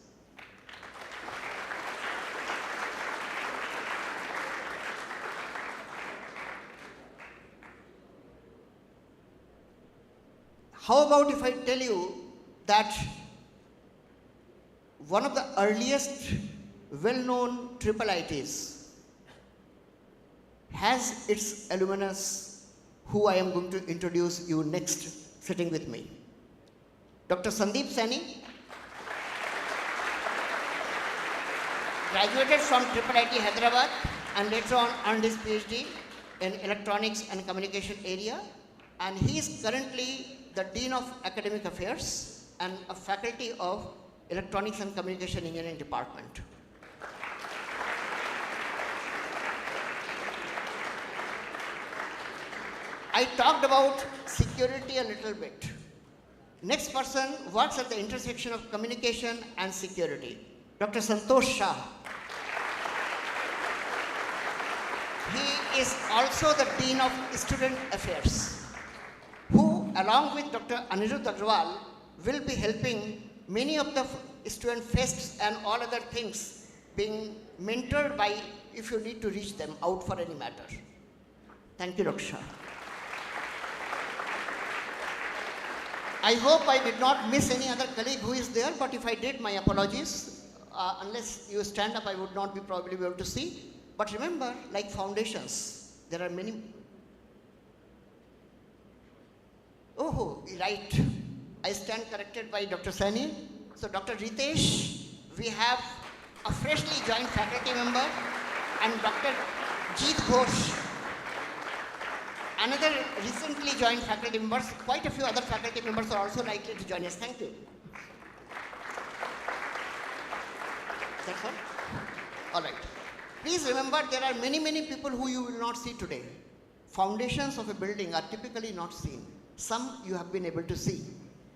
How about if I tell you that one of the earliest well-known IIITs has its alumnus who I am going to introduce you next, sitting with me. Dr. Sandeep Saini graduated from IIIT Hyderabad and later on earned his PhD in Electronics and Communication area, and he is currently the Dean of Academic Affairs and a faculty of Electronics and Communication Engineering Department. I talked about security a little bit. Next person works at the intersection of communication and security, Dr. Santosh Shah. He is also the Dean of Student Affairs, who along with Dr. Anirudh Agrawal will be helping many of the student fests and all other things, being mentored by if you need to reach them out for any matter. Thank you, Dr. Shah. I hope I did not miss any other colleague who is there, but if I did, my apologies. Unless you stand up, I would not probably be able to see. But remember, like foundations, there are many. Oh, right. I stand corrected by Dr. Saini. So Dr. Ritesh, we have a freshly joined faculty member, and Dr. Jeet Ghosh, another recently joined faculty members. Quite a few other faculty members are also likely to join us. Thank you. That's all? All right. Please remember, there are many, many people who you will not see today. Foundations of a building are typically not seen. Some you have been able to see.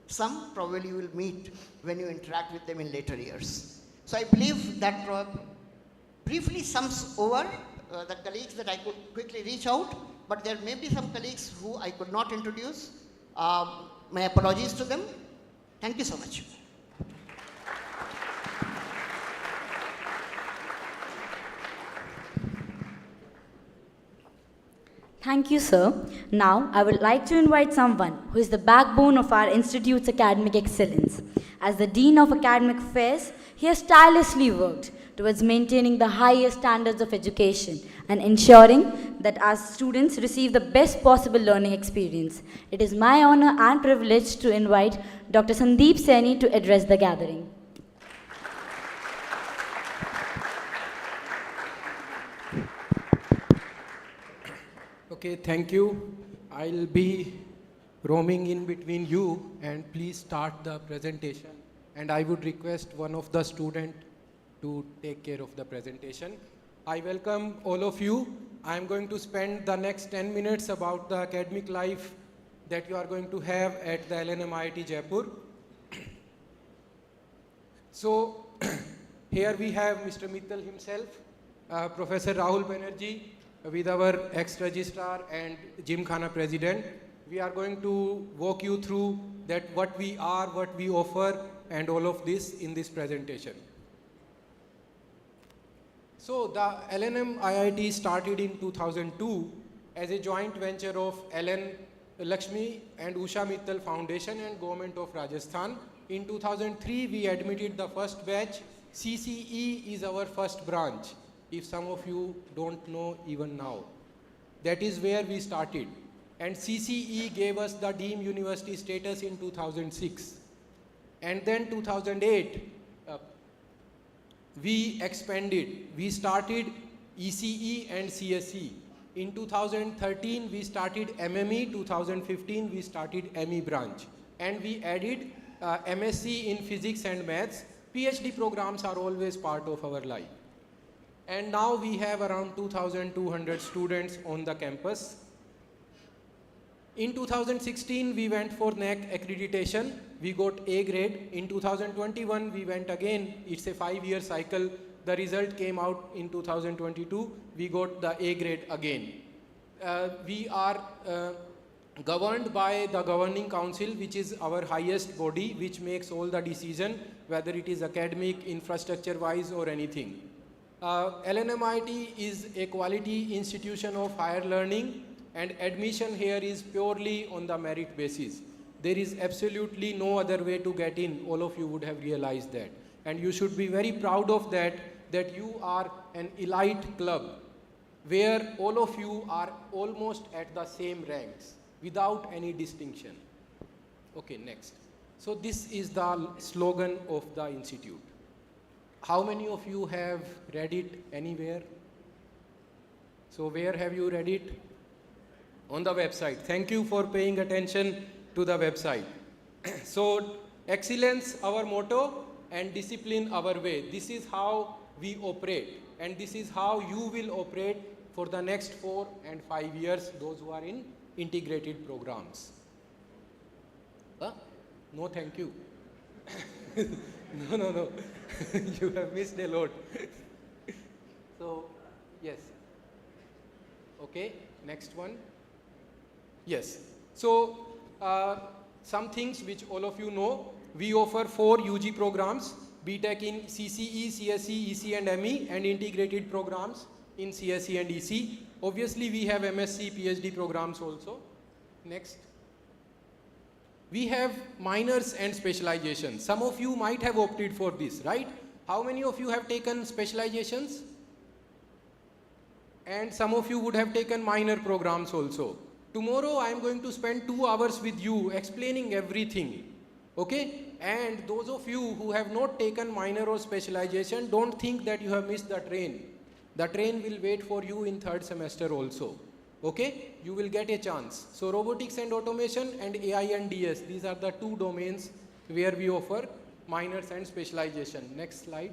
Some probably you will meet when you interact with them in later years. So I believe that briefly sums over the colleagues that I could quickly reach out, but there may be some colleagues who I could not introduce. My apologies to them. Thank you so much. Thank you, sir. Now, I would like to invite someone who is the backbone of our institute's academic excellence. As the Dean of Academic Affairs, he has tirelessly worked towards maintaining the highest standards of education and ensuring that our students receive the best possible learning experience. It is my honor and privilege to invite Dr. Sandeep Saini to address the gathering. Okay, thank you. I'll be roaming in between you, and please start the presentation. And I would request one of the students to take care of the presentation. I welcome all of you. I'm going to spend the next 10 minutes about the academic life that you are going to have at the LNMIIT Jaipur. So here we have Mr. Mittal himself, Professor Rahul Banerjee, with our ex-registrar and Gymkhana president. We are going to walk you through that what we are, what we offer, and all of this in this presentation. So the LNMIIT started in 2002 as a joint venture of LN Lakshmi and Usha Mittal Foundation and Government of Rajasthan. In 2003, we admitted the first batch. CCE is our first branch, if some of you don't know even now. That is where we started. And CCE gave us the deemed university status in 2006. And then 2008, we expanded. We started ECE and CSE. In 2013, we started MME. 2015, we started ME branch. And we added MSc in physics and maths. PhD programs are always part of our life. And now we have around 2,200 students on the campus. In 2016, we went for NAAC accreditation. We got A grade. In 2021, we went again. It's a 5-year cycle. The result came out in 2022. We got the A grade again. We are governed by the governing council, which is our highest body, which makes all the decision, whether it is academic, infrastructure-wise, or anything. LNMIIT is a quality institution of higher learning, and admission here is purely on the merit basis. There is absolutely no other way to get in. All of you would have realized that. And you should be very proud of that, that you are an elite club where all of you are almost at the same ranks without any distinction. Okay, next. So this is the slogan of the institute. How many of you have read it anywhere? So where have you read it? On the website. Thank you for paying attention to the website. So excellence our motto and discipline our way. This is how we operate, and this is how you will operate for the next 4 and 5 years, those who are in integrated programs. No, thank you. No. You have missed a lot. So, yes. Okay, next one. Yes. So, some things which all of you know, we offer 4 UG programs, BTech in CCE, CSE, EC and ME, and integrated programs in CSE and EC. Obviously, we have MSc, PhD programs also. Next. We have minors and specializations. Some of you might have opted for this, right? How many of you have taken specializations? And some of you would have taken minor programs also. Tomorrow I am going to spend 2 hours with you explaining everything. Okay? And those of you who have not taken minor or specialization, don't think that you have missed the train. The train will wait for you in 3rd semester also. Okay? You will get a chance. So robotics and automation and AI and DS, these are the 2 domains where we offer minors and specialization. Next slide.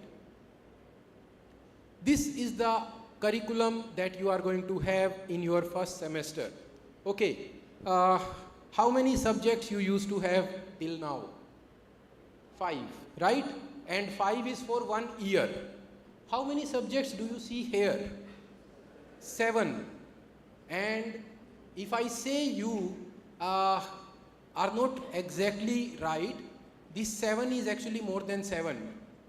This is the curriculum that you are going to have in your 1st semester. Okay, how many subjects you used to have till now? 5, right? And 5 is for 1 year. How many subjects do you see here? 7. And if I say you are not exactly right, this 7 is actually more than 7.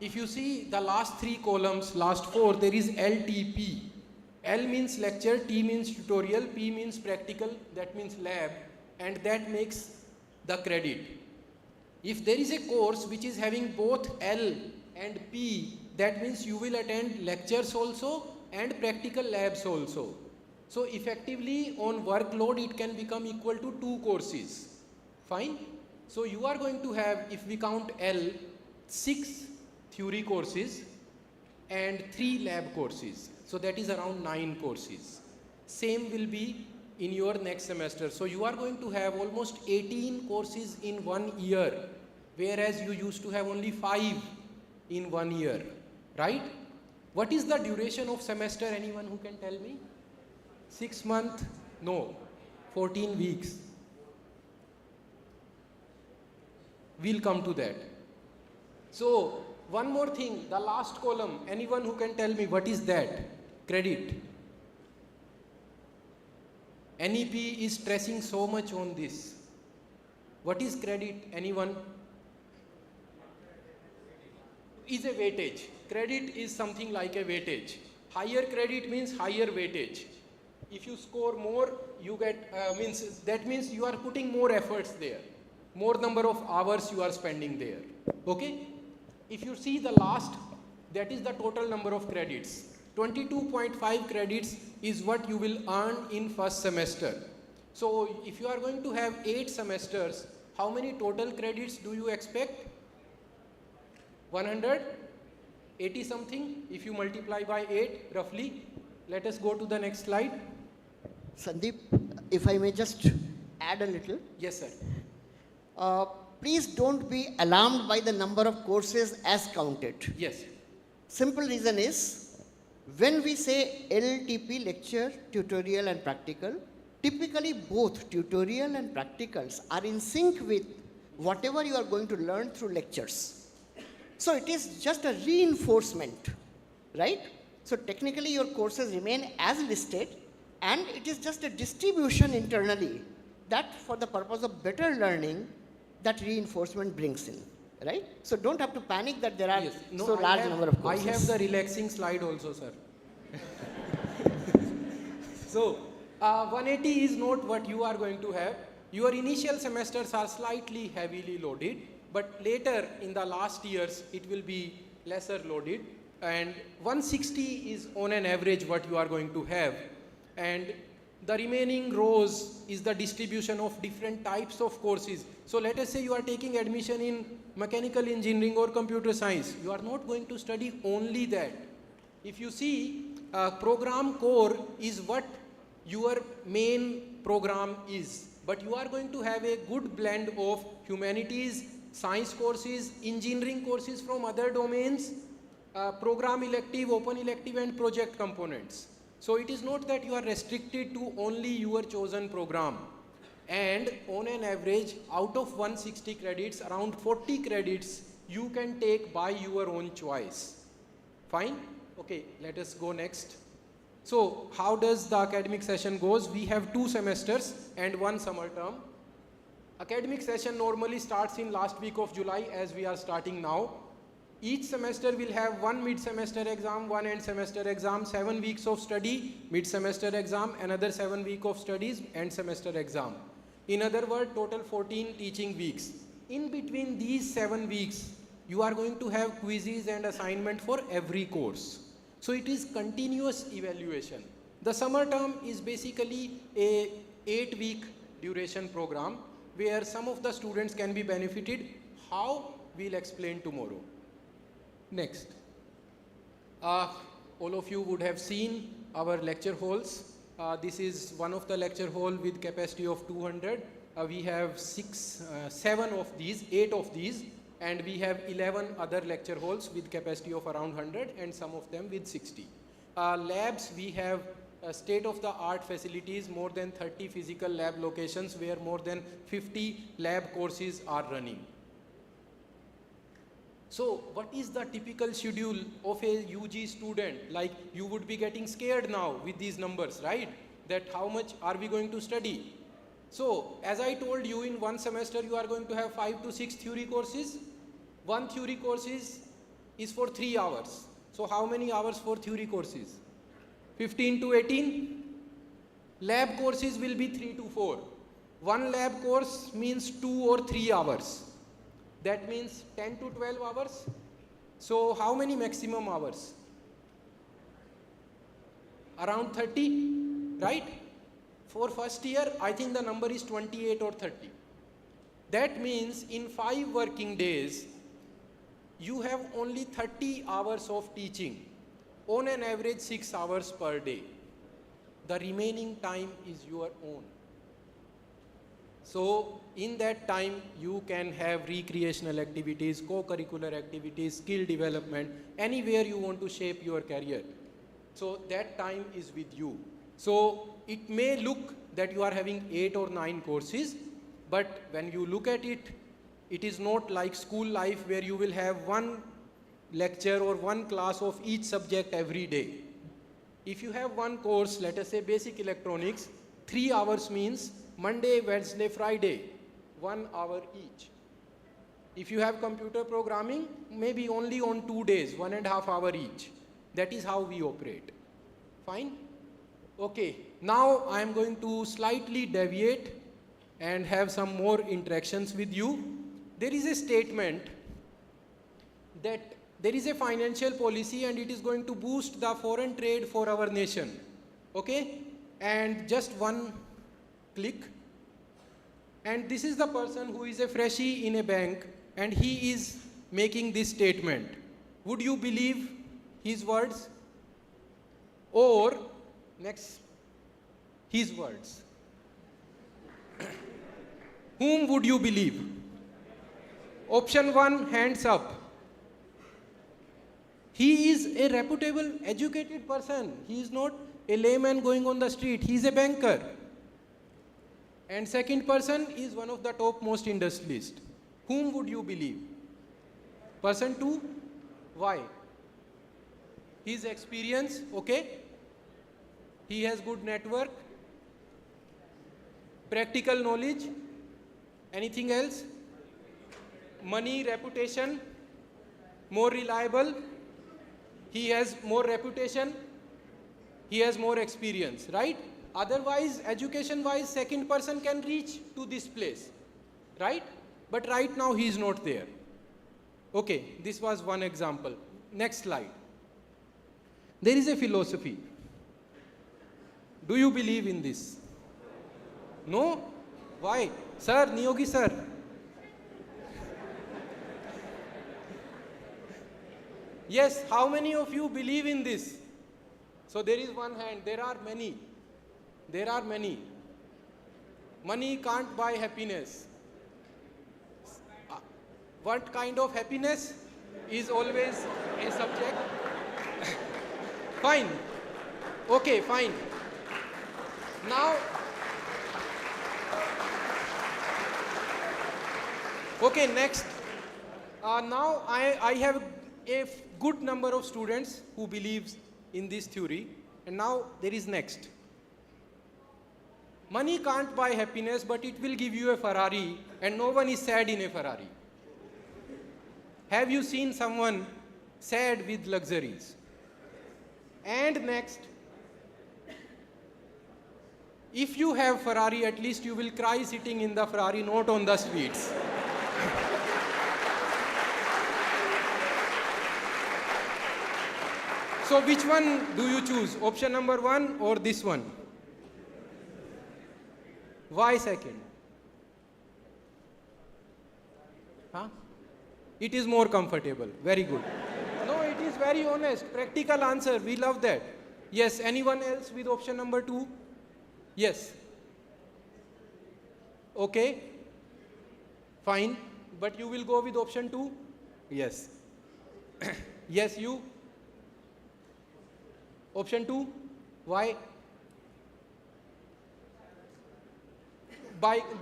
If you see the last 3 columns, last 4, there is LTP. L means lecture, T means tutorial, P means practical, that means lab, and that makes the credit. If there is a course which is having both L and P, that means you will attend lectures also and practical labs also. So effectively on workload it can become equal to 2 courses. Fine? So you are going to have, if we count L, 6 theory courses and 3 lab courses. So that is around 9 courses. Same will be in your next semester. So you are going to have almost 18 courses in 1 year, whereas you used to have only 5 in 1 year, right? What is the duration of semester? Anyone who can tell me? 6 months? No, 14 weeks. We'll come to that. So one more thing, the last column, anyone who can tell me what is that? Credit. NEP is stressing so much on this. What is credit? Anyone? Is a weightage. Credit is something like a weightage. Higher credit means higher weightage. If you score more, you get, that means you are putting more efforts there. More number of hours you are spending there. Okay? If you see the last, that is the total number of credits. 22.5 credits is what you will earn in 1st semester. So if you are going to have 8 semesters, how many total credits do you expect? 180 something, if you multiply by 8 roughly. Let us go to the next slide. Sandeep, if I may just add a little. Yes, sir. Please don't be alarmed by the number of courses as counted. Yes. Simple reason is, when we say LTP, lecture, tutorial and practical, typically both tutorial and practicals are in sync with whatever you are going to learn through lectures. So it is just a reinforcement, right? So technically your courses remain as listed, and it is just a distribution internally that for the purpose of better learning, that reinforcement brings in, right? So don't have to panic that there are so large number of courses. I have the relaxing slide also, sir. So 180 is not what you are going to have. Your initial semesters are slightly heavily loaded, but later in the last years it will be lesser loaded. and 160 is on an average what you are going to have, and the remaining rows is the distribution of different types of courses. So let us say you are taking admission in mechanical engineering or computer science. You are not going to study only that. If you see, program core is what your main program is, but you are going to have a good blend of humanities, science courses, engineering courses from other domains, program elective, open elective and project components. So it is not that you are restricted to only your chosen program. And on an average, out of 160 credits, around 40 credits you can take by your own choice. Fine? Okay, let us go next. So how does the academic session goes? We have 2 semesters and 1 summer term. Academic session normally starts in last week of July as we are starting now. Each semester will have 1 mid-semester exam, 1 end semester exam, 7 weeks of study, mid-semester exam, another 7 weeks of studies, end semester exam. In other words, total 14 teaching weeks. In between these 7 weeks, you are going to have quizzes and assignment for every course. So it is continuous evaluation. The summer term is basically a 8-week duration program where some of the students can be benefited. How? We'll explain tomorrow. Next. All of you would have seen our lecture halls. This is one of the lecture hall with capacity of 200. We have 8 of these, and we have 11 other lecture halls with capacity of around 100 and some of them with 60. Labs, we have state-of-the-art facilities, more than 30 physical lab locations where more than 50 lab courses are running. So what is the typical schedule of a UG student? Like, you would be getting scared now with these numbers, right? That how much are we going to study? So as I told you, in 1 semester you are going to have 5 to 6 theory courses. 1 theory course is for 3 hours. So how many hours for theory courses? 15 to 18. Lab courses will be 3 to 4. 1 lab course means 2 or 3 hours. That means 10 to 12 hours. So how many maximum hours? Around 30, right? For first year, I think the number is 28 or 30. That means in 5 working days, you have only 30 hours of teaching, on an average 6 hours per day. The remaining time is your own. So in that time, you can have recreational activities, co-curricular activities, skill development, anywhere you want to shape your career. So that time is with you. So it may look that you are having 8 or 9 courses, but when you look at it, it is not like school life where you will have 1 lecture or 1 class of each subject every day. If you have 1 course, let us say basic electronics, 3 hours means Monday, Wednesday, Friday, 1 hour each. If you have computer programming, maybe only on 2 days, 1.5 hours each. That is how we operate. Fine? Okay, now I am going to slightly deviate and have some more interactions with you. There is a statement that there is a financial policy and it is going to boost the foreign trade for our nation. Okay? And just 1 click. And this is the person who is a freshie in a bank and he is making this statement. Would you believe his words? Or, next, his words. Whom would you believe? Option 1, hands up. He is a reputable, educated person. He is not a layman going on the street. He is a banker. And second person is one of the topmost industrialists. Whom would you believe? Person 2, why? His experience, okay. He has good network, practical knowledge, anything else? Money, reputation, more reliable. He has more reputation, he has more experience, right? Otherwise, education-wise, second person can reach to this place, right? But right now, he is not there. Okay, this was one example. Next slide. There is a philosophy. Do you believe in this? No? Why? Sir, Niyogi sir. Yes, how many of you believe in this? So there is one hand, there are many. There are many. Money can't buy happiness. What kind of happiness is always a subject? Fine. Okay, fine. Now, okay, next. Now I have a good number of students who believes in this theory, and now there is next. Money can't buy happiness, but it will give you a Ferrari, and no one is sad in a Ferrari. Have you seen someone sad with luxuries? And next, if you have Ferrari, at least you will cry sitting in the Ferrari, not on the streets. So which one do you choose? Option number 1 or this one? Why second? Huh? It is more comfortable. Very good. No, it is very honest. Practical answer. We love that. Yes. Anyone else with option number 2? Yes. Okay. Fine. But you will go with option 2? Yes. Yes, you? Option 2? Why?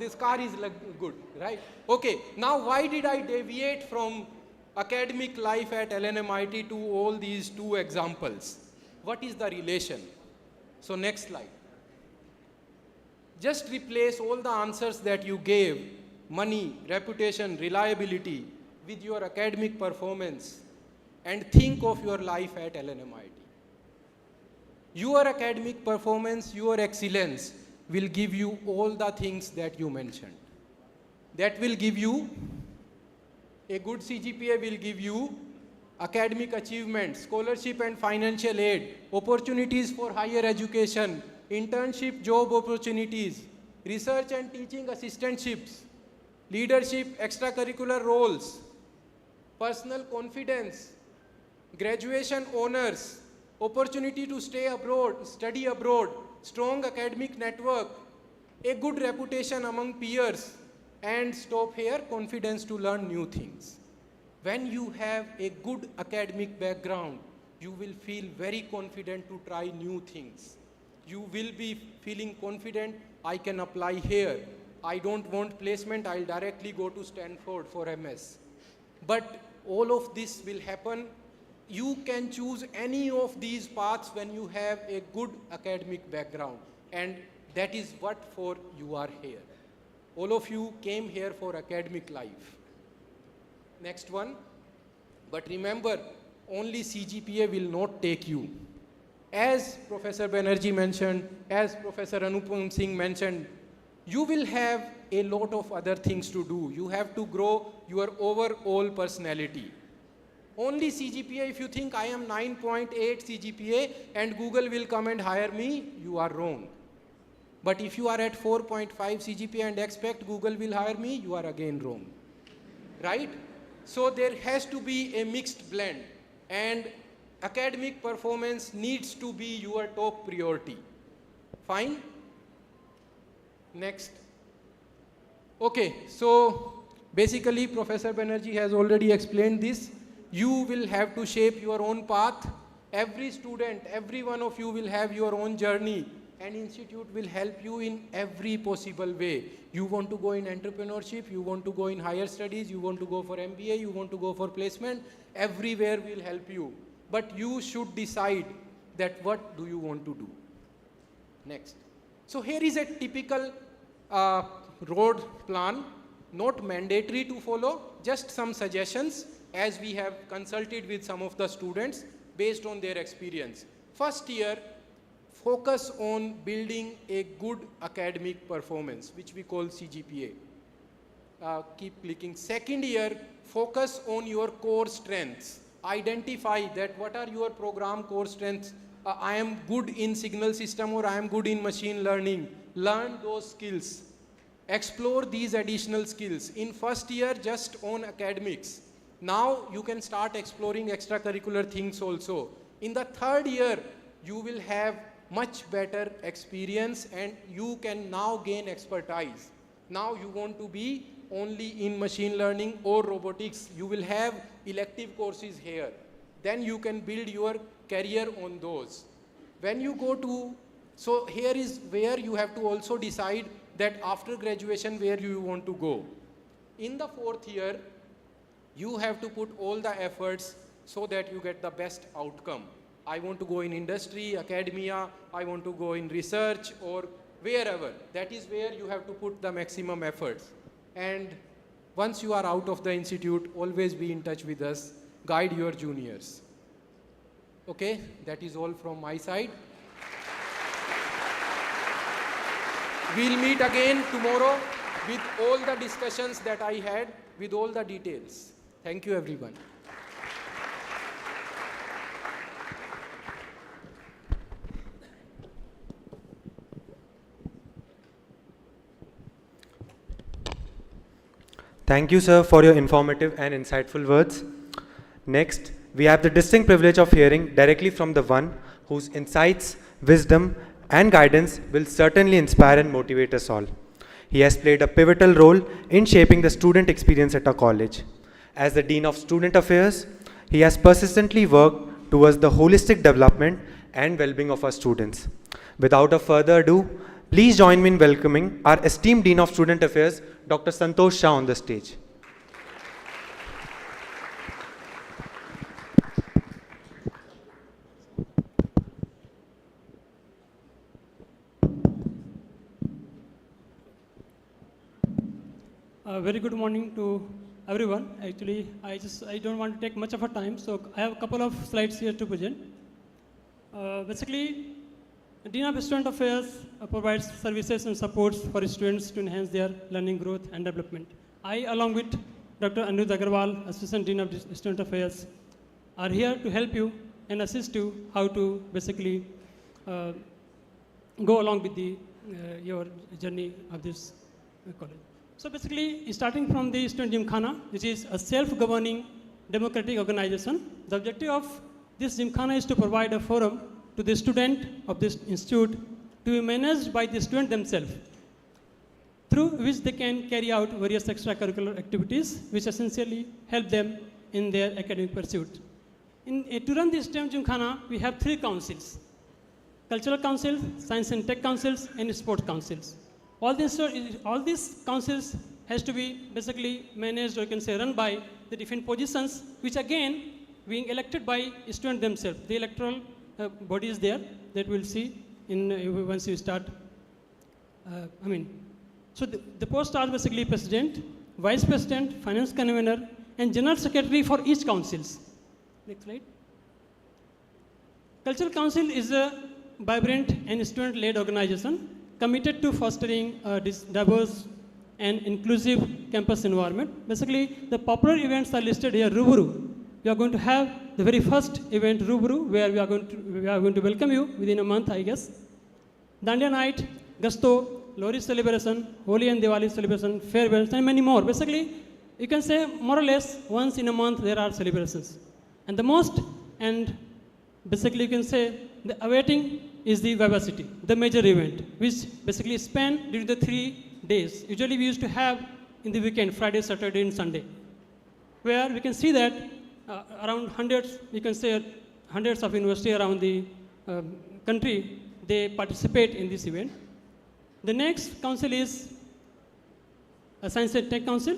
This car is good, right? Okay, now why did I deviate from academic life at LNMIIT to all these 2 examples? What is the relation? So next slide. Just replace all the answers that you gave, money, reputation, reliability, with your academic performance, and think of your life at LNMIIT. Your academic performance, your excellence will give you all the things that you mentioned. That will give you a good CGPA, will give you academic achievement, scholarship and financial aid, opportunities for higher education, internship job opportunities, research and teaching assistantships, leadership, extracurricular roles, personal confidence, graduation honors, opportunity to stay abroad, study abroad, strong academic network, a good reputation among peers, and stop here, confidence to learn new things. When you have a good academic background, you will feel very confident to try new things. You will be feeling confident, I can apply here. I don't want placement, I'll directly go to Stanford for MS. But all of this will happen. You can choose any of these paths when you have a good academic background, and that is what for you are here. All of you came here for academic life. Next one. But remember, only CGPA will not take you. As Professor Banerjee mentioned, as Professor Anupam Singh mentioned, you will have a lot of other things to do. You have to grow your overall personality. Only CGPA, if you think I am 9.8 CGPA and Google will come and hire me, you are wrong. But if you are at 4.5 CGPA and expect Google will hire me, you are again wrong. Right? So there has to be a mixed blend, and academic performance needs to be your top priority. Fine? Next. Okay, so basically Professor Banerjee has already explained this. You will have to shape your own path. Every student, every one of you will have your own journey, and institute will help you in every possible way. You want to go in entrepreneurship, you want to go in higher studies, you want to go for MBA, you want to go for placement, everywhere will help you. But you should decide that what do you want to do. Next. So here is a typical road plan, not mandatory to follow, just some suggestions as we have consulted with some of the students based on their experience. First year, focus on building a good academic performance, which we call CGPA. Keep clicking. Second year, focus on your core strengths. identify that what are your program core strengths. I am good in signal system or I am good in machine learning. Learn those skills. Explore these additional skills. In first year, just on academics. Now you can start exploring extracurricular things also. In the third year, you will have much better experience and you can now gain expertise. Now you want to be only in machine learning or robotics. You will have elective courses here. Then you can build your career on those. When you go to, so here is where you have to also decide that after graduation where you want to go. In the fourth year, you have to put all the efforts so that you get the best outcome. I want to go in industry, academia, I want to go in research or wherever. That is where you have to put the maximum efforts. And once you are out of the institute, always be in touch with us, guide your juniors. Okay, that is all from my side. We'll meet again tomorrow with all the discussions that I had, with all the details. Thank you, everyone. Thank you, sir, for your informative and insightful words. Next, we have the distinct privilege of hearing directly from the one whose insights, wisdom, and guidance will certainly inspire and motivate us all. He has played a pivotal role in shaping the student experience at our college. As the Dean of Student Affairs, he has persistently worked towards the holistic development and well-being of our students. Without a further ado, please join me in welcoming our esteemed Dean of Student Affairs, Dr. Santosh Shah, on the stage. Very good morning to everyone. Actually, I don't want to take much of a time, so I have a couple of slides here to present. Basically, Dean of Student Affairs provides services and supports for students to enhance their learning growth and development. I, along with Dr. Anirudh Agarwal, Assistant Dean of Student Affairs, are here to help you and assist you how to basically go along with your journey of this college. So basically, starting from the Student Gymkhana, which is a self-governing democratic organization, the objective of this Gymkhana is to provide a forum to the student of this institute to be managed by the student themselves, through which they can carry out various extracurricular activities which essentially help them in their academic pursuit. To run this STEM Gymkhana, we have 3 councils: Cultural Council, Science and Tech Councils, and Sports Councils. All these councils has to be basically managed, or you can say run by the different positions, which again being elected by students themselves. The electoral body is there that we'll see in once you start. So the posts are basically president, vice president, finance convener, and general secretary for each councils. Next slide. Cultural Council is a vibrant and student-led organization committed to fostering a diverse and inclusive campus environment. Basically, the popular events are listed here. Ruburu. We are going to have the very first event, Ruburu, where we are going to welcome you within a month, I guess. Dandiya Night, Gasto, Lori celebration, Holi and Diwali celebration, farewells, and many more. Basically, you can say more or less once in a month there are celebrations. And the most, and basically you can say the awaiting is the Vivacity, the major event, which basically span during the 3 days. Usually we used to have in the weekend, Friday, Saturday, and Sunday, where we can see that around hundreds, we can say hundreds of universities around the country, they participate in this event. The next council is a Science and Tech Council.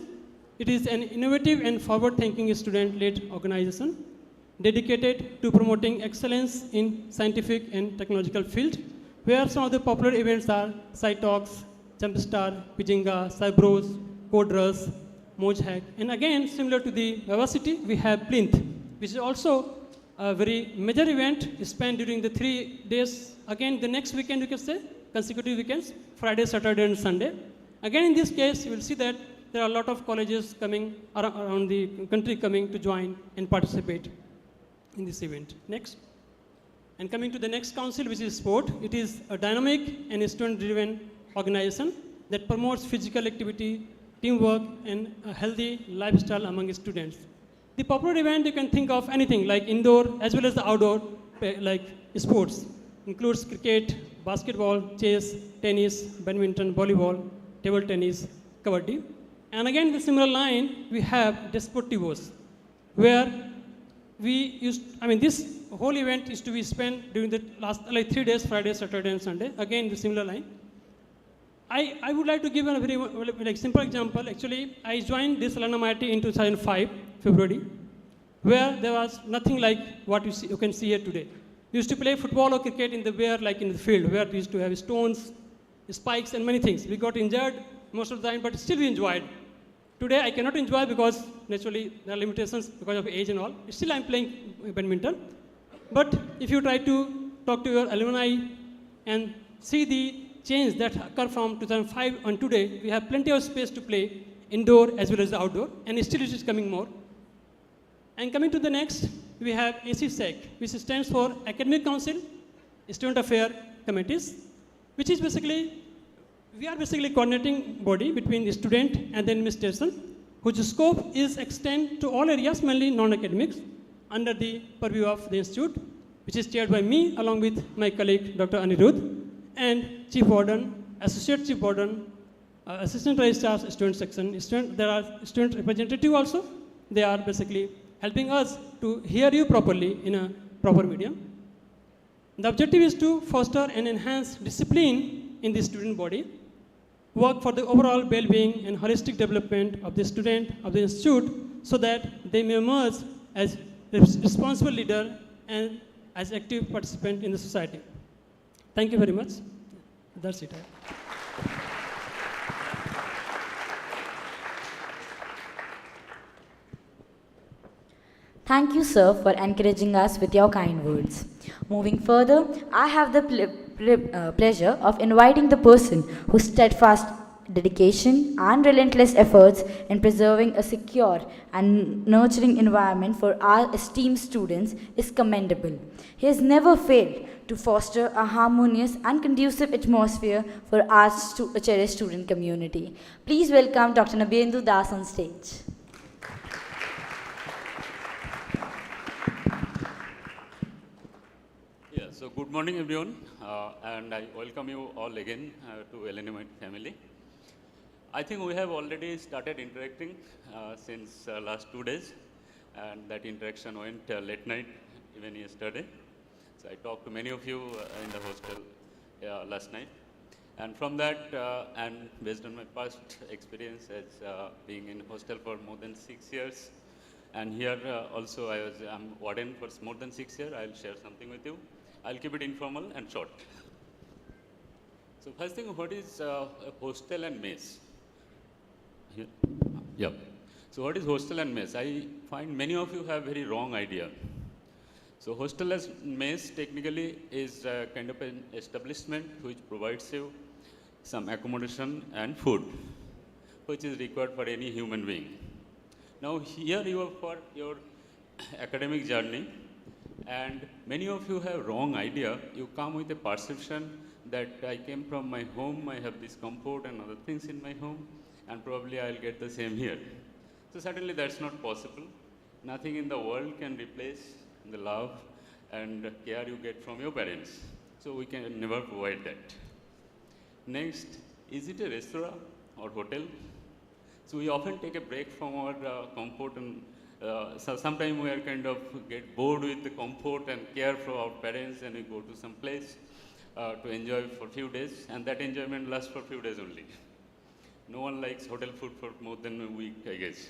It is an innovative and forward-thinking student-led organization dedicated to promoting excellence in scientific and technological field, where some of the popular events are SciTalks, Jumpstar, Pijinga, Cybros, Coders, Mojhack. And again, similar to the Vivacity, we have Plinth, which is also a very major event spent during the 3 days. Again, the next weekend, you can say, consecutive weekends, Friday, Saturday, and Sunday. Again, in this case, you will see that there are a lot of colleges coming around the country coming to join and participate. in this event. Next. And coming to the next council, which is sport, it is a dynamic and student-driven organization that promotes physical activity, teamwork, and a healthy lifestyle among students. The popular event, you can think of anything like indoor as well as the outdoor, like sports. Includes cricket, basketball, chess, tennis, badminton, volleyball, table tennis, kabaddi. And again, the similar line, we have Desportivos, where this whole event is to be spent during the last 3 days, Friday, Saturday, and Sunday. Again, the similar line. I would like to give a very simple example. Actually, I joined this LNMIIT in 2005, February, where there was nothing like what you can see here today. We used to play football or cricket in the field, where we used to have stones, spikes, and many things. We got injured most of the time, but still we enjoyed. Today, I cannot enjoy because naturally there are limitations because of age and all. Still, I'm playing badminton. But if you try to talk to your alumni and see the change that occurred from 2005 and today, we have plenty of space to play indoor as well as outdoor, and still it is coming more. And coming to the next, we have ACSEC, which stands for Academic Council, Student Affair Committees, which is we are basically coordinating body between the student and the administration, whose scope is extend to all areas, mainly non-academics, under the purview of the institute, which is chaired by me along with my colleague Dr. Anirudh, and Chief Warden, Associate Chief Warden, Assistant Registrar, Student Section. There are student representative also. They are basically helping us to hear you properly in a proper medium. The objective is to foster and enhance discipline in the student body, work for the overall well-being and holistic development of the student of the institute so that they may emerge as responsible leader and as active participant in the society. Thank you very much. That's it. Thank you, sir, for encouraging us with your kind words. Moving further, I have the pleasure of inviting the person whose steadfast dedication and relentless efforts in preserving a secure and nurturing environment for our esteemed students is commendable. He has never failed to foster a harmonious and conducive atmosphere for our cherished student community. Please welcome Dr. Nabendu Das on stage. So good morning, everyone, and I welcome you all again to LNMIIT family. I think we have already started interacting since last 2 days, and that interaction went late night, even yesterday. So I talked to many of you in the hostel last night, and from that, and based on my past experience as being in hostel for more than 6 years, and here also I'm warden for more than 6 years. I'll share something with you. I'll keep it informal and short. So first thing, what is a hostel and mess? Here? Yeah. So what is hostel and mess? I find many of you have very wrong idea. So hostel as mess technically is kind of an establishment which provides you some accommodation and food, which is required for any human being. Now here you are for your academic journey, and many of you have wrong idea. You come with a perception that I came from my home, I have this comfort and other things in my home, and probably I'll get the same here. So certainly that's not possible. Nothing in the world can replace the love and care you get from your parents. So we can never provide that. Next, is it a restaurant or hotel? So we often take a break from our comfort, and so sometimes we are kind of get bored with the comfort and care from our parents, and we go to some place to enjoy for a few days, and that enjoyment lasts for a few days only. No one likes hotel food for more than a week, I guess.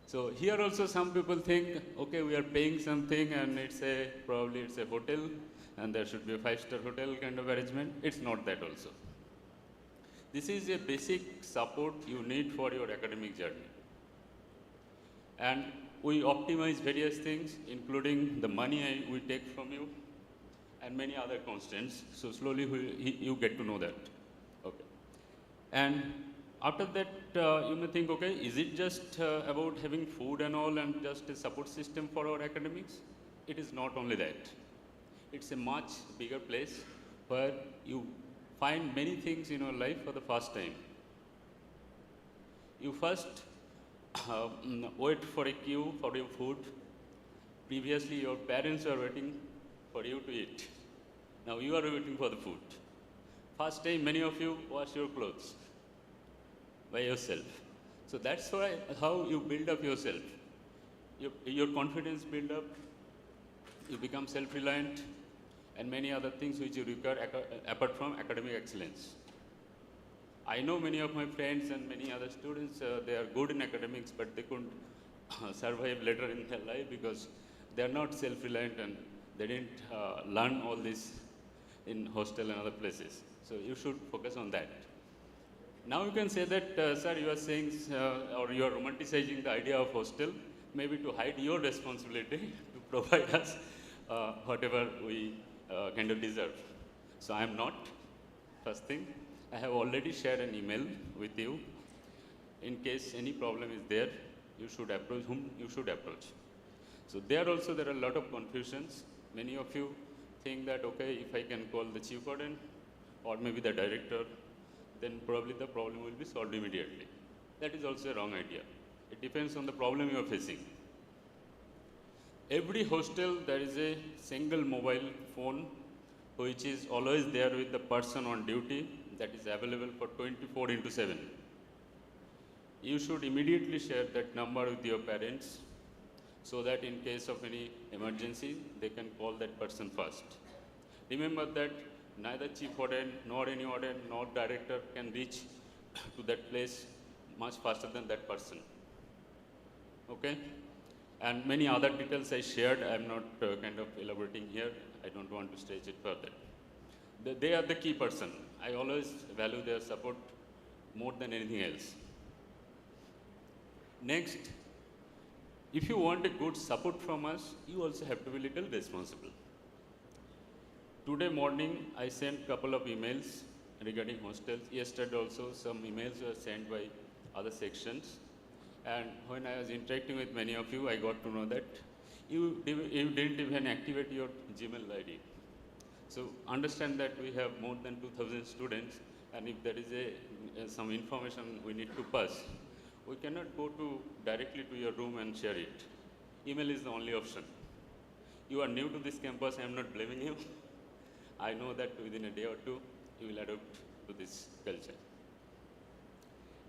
So here also some people think, okay, we are paying something and probably it's a hotel and there should be a 5-star hotel kind of arrangement. It's not that also. This is a basic support you need for your academic journey. And we optimize various things, including the money we take from you and many other constants. So slowly you get to know that. Okay. And after that, you may think, okay, is it just about having food and all and just a support system for our academics? it is not only that. It's a much bigger place where you find many things in your life for the first time. You first wait for a queue for your food. Previously, your parents were waiting for you to eat. Now you are waiting for the food. First time, many of you wash your clothes by yourself. So that's why how you build up yourself. Your confidence build up, you become self-reliant, and many other things which you require apart from academic excellence. I know many of my friends and many other students, they are good in academics, but they couldn't survive later in their life because they are not self-reliant and they didn't learn all this in hostel and other places. So you should focus on that. Now you can say that, sir, you are saying, or you are romanticizing the idea of hostel, maybe to hide your responsibility to provide us whatever we kind of deserve. So I am not. First thing, I have already shared an email with you. In case any problem is there, you should approach whom you should approach. So there also there are a lot of confusions. Many of you think that, okay, if I can call the chief warden or maybe the director, then probably the problem will be solved immediately. That is also a wrong idea. It depends on the problem you are facing. Every hostel, there is a single mobile phone which is always there with the person on duty that is available for 24/7. You should immediately share that number with your parents so that in case of any emergency, they can call that person first. Remember that neither chief warden, nor any warden, nor director can reach to that place much faster than that person. Okay? And many other details I shared, I'm not kind of elaborating here. I don't want to stretch it further. They are the key person. I always value their support more than anything else. Next, if you want a good support from us, you also have to be a little responsible. Today morning, I sent a couple of emails regarding hostels. Yesterday also, some emails were sent by other sections. And when I was interacting with many of you, I got to know that you didn't even activate your Gmail ID. So understand that we have more than 2,000 students, and if there is some information we need to pass, we cannot go directly to your room and share it. Email is the only option. You are new to this campus, I am not blaming you. I know that within a day or two, you will adapt to this culture.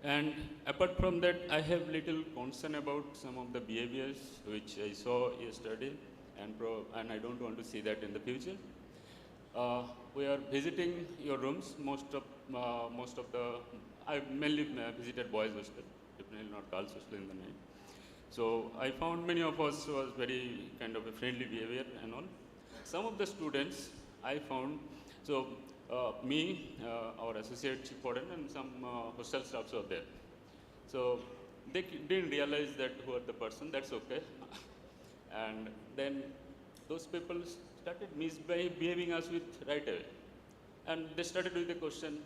And apart from that, I have little concern about some of the behaviors which I saw yesterday, and I don't want to see that in the future. We are visiting your rooms. Most of I mainly visited boys' hostel, definitely not girls' hostel in the night. So I found many of us was very kind of a friendly behavior and all. Some of the students I found, so our associate chief warden and some hostel staffs were there. So they didn't realize that who are the person, that's okay. And then those people started misbehaving us with right away. And they started with the question,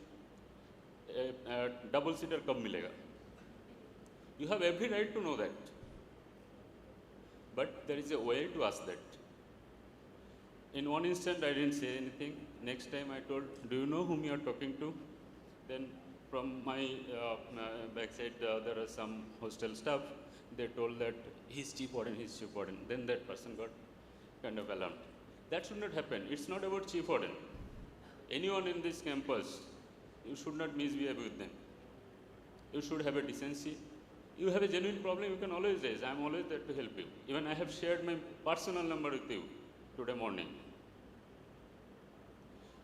double seater kab milega? You have every right to know that. But there is a way to ask that. In one instant, I didn't say anything. Next time I told, do you know whom you are talking to? Then from my backside, there are some hostel staff. They told that he's chief warden, he's chief warden. Then that person got kind of alarmed. That should not happen. It's not about chief warden. Anyone in this campus, you should not misbehave with them. You should have a decency. You have a genuine problem, you can always raise. I'm always there to help you. Even I have shared my personal number with you today morning.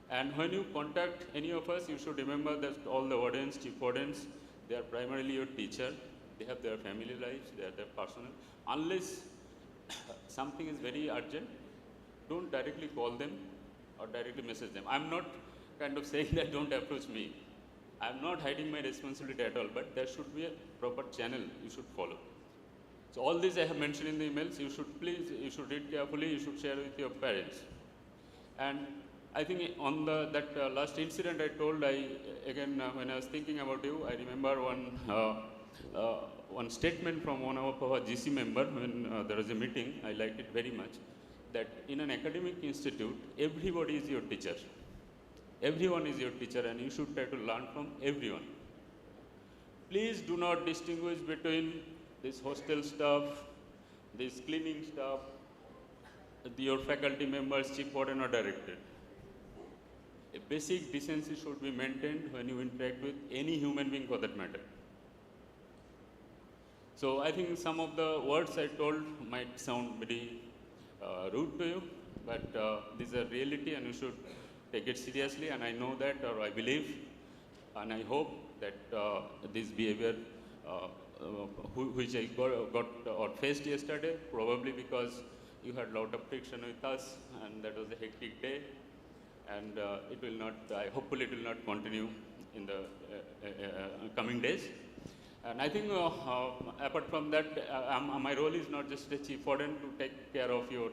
And when you contact any of us, you should remember that all the wardens, chief wardens, they are primarily your teacher. They have their family lives, they have their personal. Unless something is very urgent, don't directly call them or directly message them. I'm not kind of saying that don't approach me. I'm not hiding my responsibility at all, but there should be a proper channel you should follow. So all this I have mentioned in the emails. You should read carefully, you should share with your parents. And I think on that last incident I told, when I was thinking about you, I remember one statement from one of our GC member when there was a meeting. I liked it very much. that in an academic institute, everybody is your teacher. Everyone is your teacher, and you should try to learn from everyone. Please do not distinguish between this hostel staff, this cleaning staff, your faculty members, chief warden or director. A basic decency should be maintained when you interact with any human being for that matter. So I think some of the words I told might sound very rude to you, but these are reality and you should take it seriously, and I know that, or I believe, and I hope that this behavior which I got or faced yesterday, probably because you had a lot of friction with us and that was a hectic day, and it will not, hopefully it will not continue in the coming days. And I think apart from that, my role is not just a chief warden to take care of your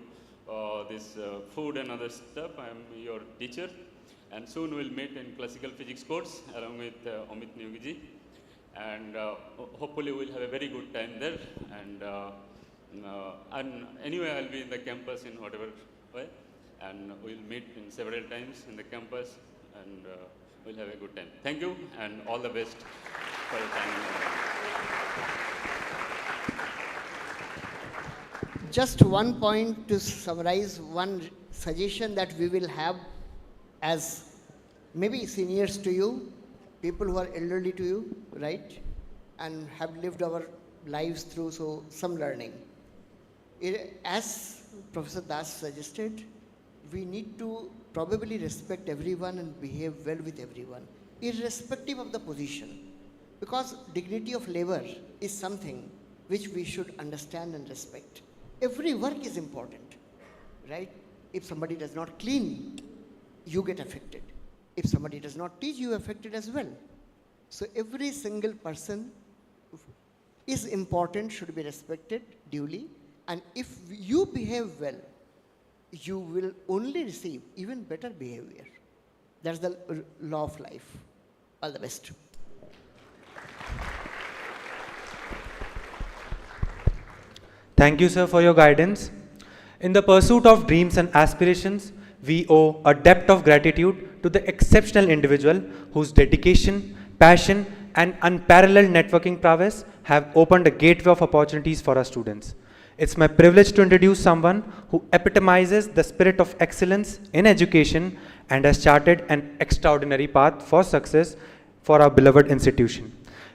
this food and other stuff. I am your teacher, and soon we'll meet in classical physics course along with Amit Niyogiji, and hopefully we'll have a very good time there. And anyway, I'll be in the campus in whatever way, and we'll meet in several times in the campus, and we'll have a good time. Thank you, and all the best for your time. Just one point to summarize, one suggestion that we will have as maybe seniors to you, people who are elderly to you, right, and have lived our lives through some learning. As Professor Das suggested, we need to probably respect everyone and behave well with everyone, irrespective of the position, because dignity of labor is something which we should understand and respect. Every work is important, right? If somebody does not clean, you get affected. If somebody does not teach, you are affected as well. So every single person is important, should be respected duly, and if you behave well, you will only receive even better behavior. That's the law of life. All the best. Thank you, sir, for your guidance. In the pursuit of dreams and aspirations, we owe a debt of gratitude to the exceptional individual whose dedication, passion, and unparalleled networking prowess have opened a gateway of opportunities for our students. It's my privilege to introduce someone who epitomizes the spirit of excellence in education and has charted an extraordinary path for success for our beloved institution.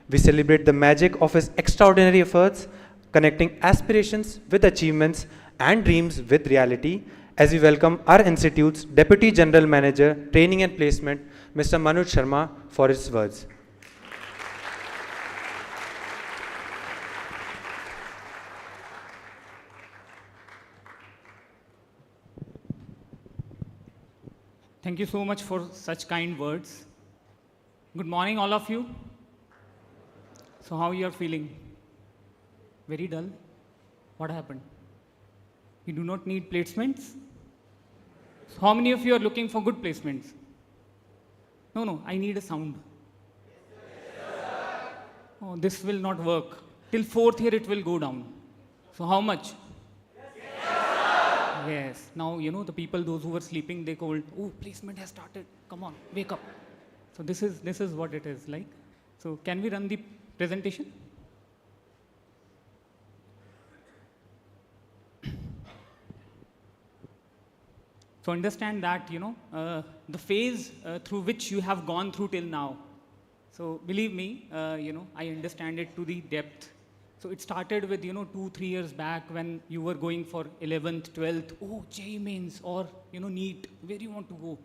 We celebrate the magic of his extraordinary efforts, connecting aspirations with achievements and dreams with reality, as we welcome our institute's Deputy General Manager, Training and Placement, Mr. Manoj Sharma, for his words. Thank you so much for such kind words. Good morning, all of you. So how you are feeling? Very dull? What happened? You do not need placements? So how many of you are looking for good placements? No, I need a sound. Oh, this will not work. Till 4th year it will go down. So how much? Yes. Now, you know, the people, those who were sleeping, they called, oh, placement has started. Come on, wake up. So this is what it is like. So can we run the presentation? So understand that, you know, the phase through which you have gone through till now. So believe me, you know, I understand it to the depth. So it started with, you know, 2-3 years back when you were going for 11th, 12th, oh, JEE mains or, you know, NEET, where do you want to go?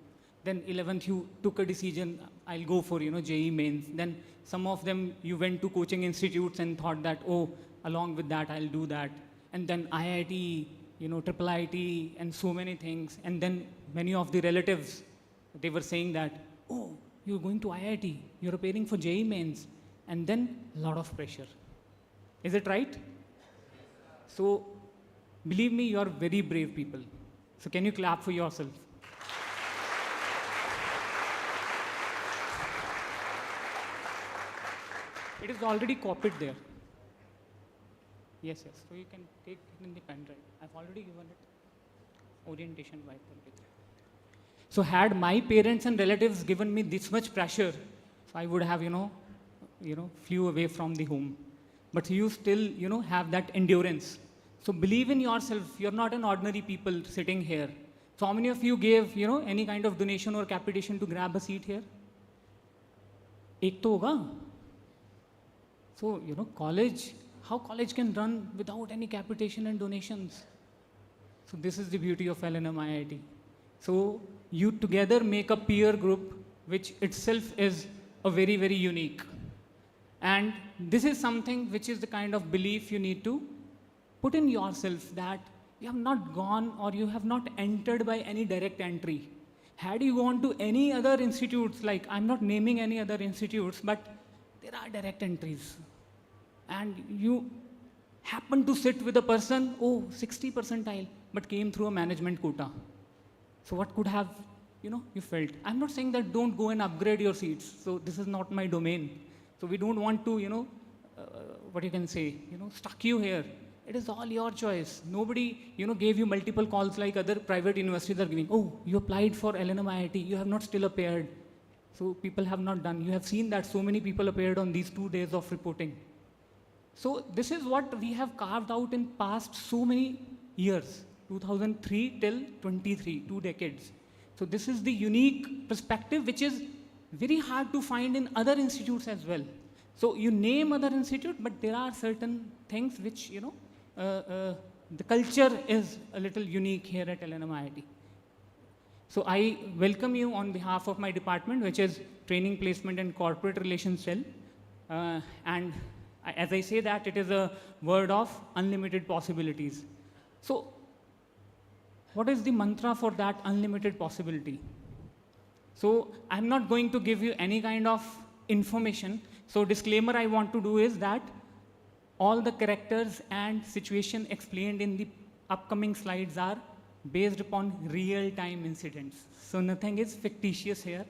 Then 11th, you took a decision, I'll go for, you know, JEE mains. Then some of them, you went to coaching institutes and thought that, oh, along with that, I'll do that. And then IIT, you know, IIIT and so many things. And then many of the relatives, they were saying that, oh, you're going to IIT, you're preparing for JEE mains. And then a lot of pressure. Is it right? So, believe me, you are very brave people. So can you clap for yourself? It is already copied there. Yes. So you can take it in the pen drive. I've already given it. orientation by 23. So had my parents and relatives given me this much pressure, so I would have, flew away from the home. But you still, have that endurance. So believe in yourself. You're not an ordinary people sitting here. So how many of you gave, any kind of donation or capitation to grab a seat here? Ek to hoga. So, college, how college can run without any capitation and donations? So this is the beauty of LNMIIT. So you together make a peer group, which itself is a very, very unique. And this is something which is the kind of belief you need to put in yourself, that you have not gone or you have not entered by any direct entry. Had you gone to any other institutes, like I'm not naming any other institutes, but there are direct entries. And you happen to sit with a person, 60 percentile, but came through a management quota. So what could have, you felt? I'm not saying that don't go and upgrade your seats. So this is not my domain. So we don't want to, what you can say, stuck you here. It is all your choice. Nobody, gave you multiple calls like other private universities are giving. Oh, you applied for LNMIIT. You have not still appeared. So people have not done. You have seen that so many people appeared on these 2 days of reporting. So this is what we have carved out in past so many years, 2003 till 23, 2 decades. So this is the unique perspective which is very hard to find in other institutes as well. So you name other institute, but there are certain things which, the culture is a little unique here at LNMIIT. So I welcome you on behalf of my department, which is Training, Placement and Corporate Relations Cell. And as I say that, it is a word of unlimited possibilities. So what is the mantra for that unlimited possibility? So I'm not going to give you any kind of information. So disclaimer I want to do is that all the characters and situation explained in the upcoming slides are based upon real-time incidents. So nothing is fictitious here.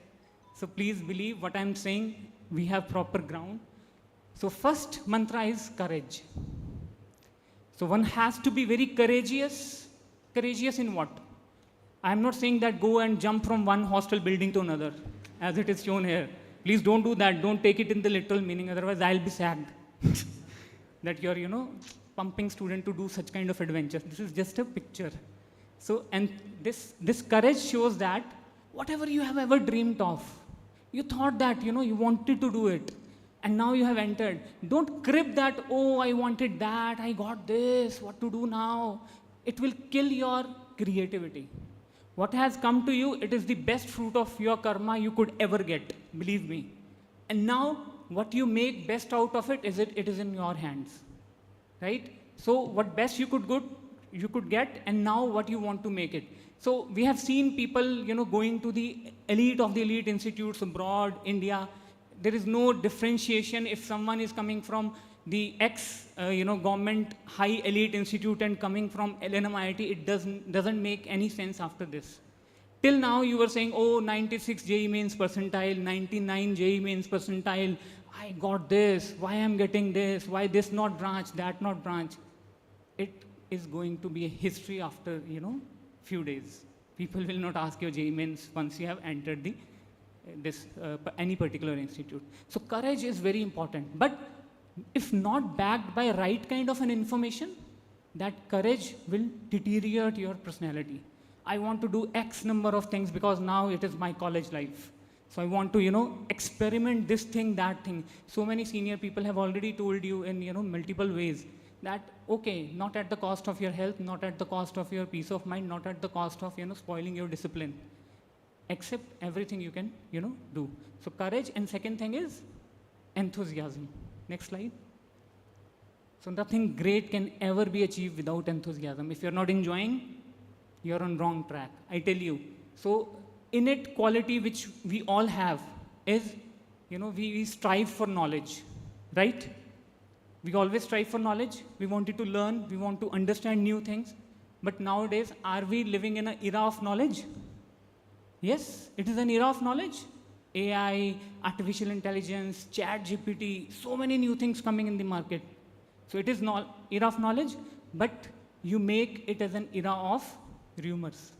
So please believe what I'm saying. We have proper ground. So first mantra is courage. So one has to be very courageous. Courageous in what? I'm not saying that go and jump from one hostel building to another, as it is shown here. Please don't do that. Don't take it in the literal meaning, otherwise I'll be sacked. That you're, pumping student to do such kind of adventures. This is just a picture. So, and this courage shows that whatever you have ever dreamed of, you thought that, you wanted to do it. And now you have entered. Don't crib that, I wanted that, I got this, what to do now? It will kill your creativity. What has come to you, it is the best fruit of your karma you could ever get, believe me. And now, what you make best out of it is in your hands, right? So what best you could get, and now what you want to make it. So we have seen people, going to the elite of the elite institutes abroad, India. There is no differentiation if someone is coming from the government high elite institute and coming from LNMIIT. It doesn't make any sense after this. Till now you were saying, 96 JEE mains percentile, 99 JEE mains percentile. I got this. Why I'm getting this? Why this not branch, that not branch? It is going to be a history after few days. People will not ask your JEE mains once you have entered any particular institute. So courage is very important. But if not backed by right kind of an information, that courage will deteriorate your personality. I want to do X number of things because now it is my college life. So I want to, experiment this thing, that thing. So many senior people have already told you in, multiple ways that, okay, not at the cost of your health, not at the cost of your peace of mind, not at the cost of, spoiling your discipline. Accept everything you can, do. So courage, and second thing is enthusiasm. Next slide. So nothing great can ever be achieved without enthusiasm. If you're not enjoying, you're on wrong track, I tell you. So innate quality which we all have is, we strive for knowledge, right? We always strive for knowledge. We wanted to learn. We want to understand new things. But nowadays, are we living in an era of knowledge? Yes, it is an era of knowledge. AI, artificial intelligence, chat GPT, so many new things coming in the market. So it is not era of knowledge, but you make it as an era of rumors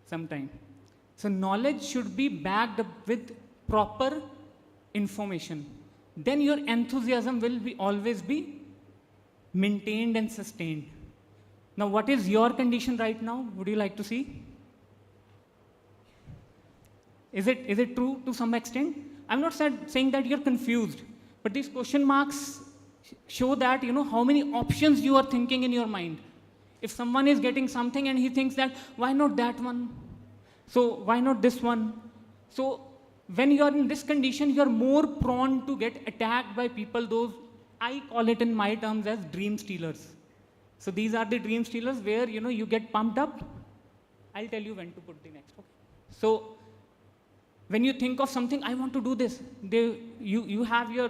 sometime. So knowledge should be backed up with proper information. Then your enthusiasm will always be maintained and sustained. Now, what is your condition right now? Would you like to see? Is it true to some extent? I'm not saying that you're confused, but these question marks show that how many options you are thinking in your mind. If someone is getting something and he thinks that, why not that one? So why not this one? So when you are in this condition, you are more prone to get attacked by people, those, I call it in my terms as dream stealers. So these are the dream stealers where you get pumped up. I'll tell you when to put the next. Okay. So when you think of something, I want to do this, you have your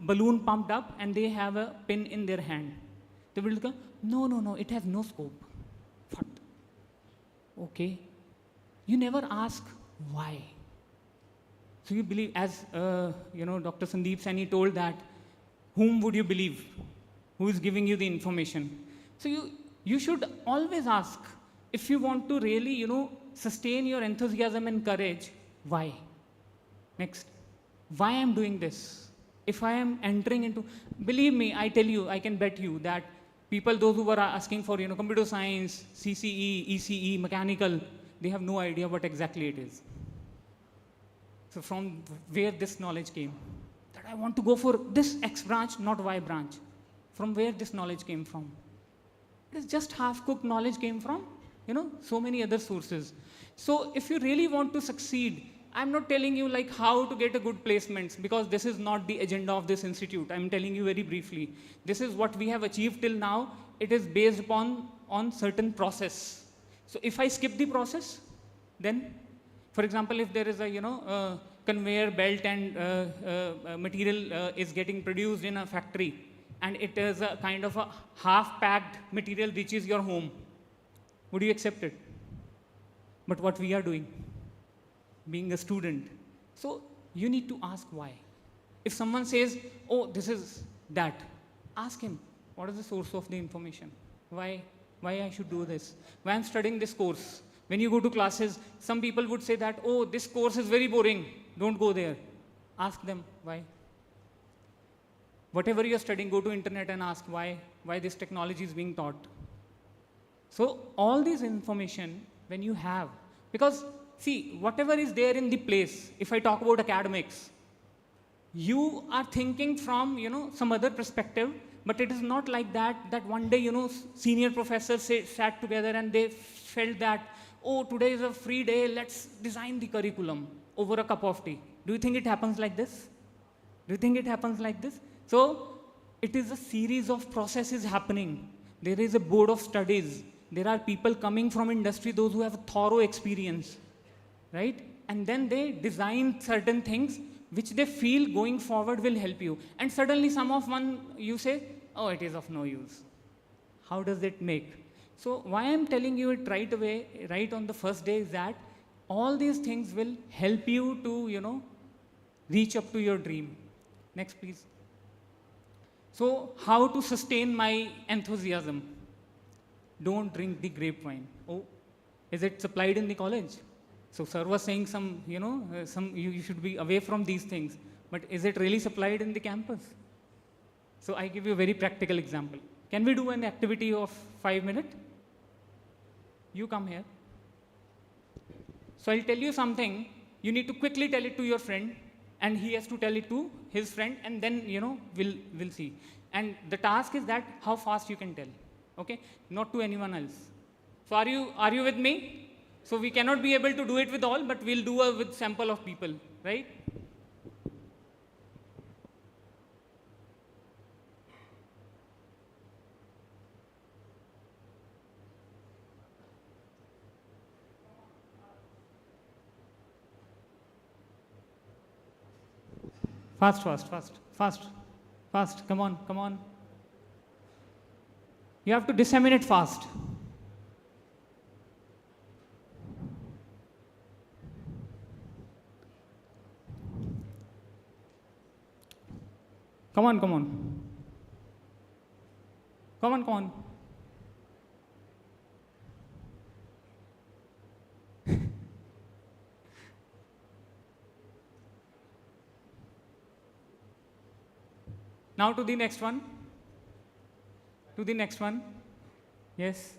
balloon pumped up and they have a pin in their hand. They will go, no, it has no scope. What? Okay. You never ask why. So you believe, as Dr. Sandeep Saini told that, whom would you believe? Who is giving you the information? So you should always ask, if you want to really sustain your enthusiasm and courage, why? Next, why I'm doing this? If I am entering into, believe me, I tell you, I can bet you that people, those who were asking for computer science, CCE, ECE, mechanical, they have no idea what exactly it is. So from where this knowledge came, that I want to go for this X branch, not Y branch. From where this knowledge came from? It is just half-cooked knowledge came from, so many other sources. So if you really want to succeed, I'm not telling you like how to get a good placements, because this is not the agenda of this institute. I'm telling you very briefly. This is what we have achieved till now. It is based upon certain process. So if I skip the process, then, for example, if there is a conveyor belt and material is getting produced in a factory, and it is a kind of a half-packed material reaches your home, would you accept it? But what we are doing, being a student, so you need to ask why. If someone says, oh, this is that, ask him, what is the source of the information? Why I should do this? Why I'm studying this course? When you go to classes, some people would say that, oh, this course is very boring, don't go there. Ask them, why? Whatever you're studying, go to internet and ask why this technology is being taught. So all this information, when you have, because see, whatever is there in the place, if I talk about academics, you are thinking from, some other perspective, but it is not like that one day, senior professors sat together and they felt that, oh, today is a free day, let's design the curriculum over a cup of tea. Do you think it happens like this? Do you think it happens like this? So it is a series of processes happening. There is a board of studies. There are people coming from industry, those who have a thorough experience, right? And then they design certain things which they feel going forward will help you. And suddenly you say, oh, it is of no use. How does it make? So why I'm telling you it right away, right on the first day, is that all these things will help you to, reach up to your dream. Next, please. So how to sustain my enthusiasm? Don't drink the grapevine. Oh, is it supplied in the college? So sir was saying you should be away from these things, but is it really supplied in the campus? So I give you a very practical example. Can we do an activity of 5 minutes? You come here. So I'll tell you something. You need to quickly tell it to your friend, and he has to tell it to his friend, and then we'll see. And the task is that how fast you can tell. Okay? Not to anyone else. So are you with me? So we cannot be able to do it with all, but we'll do it with sample of people, right? Fast. Come on. You have to disseminate fast. Come on. Now to the next one. To the next one. Yes.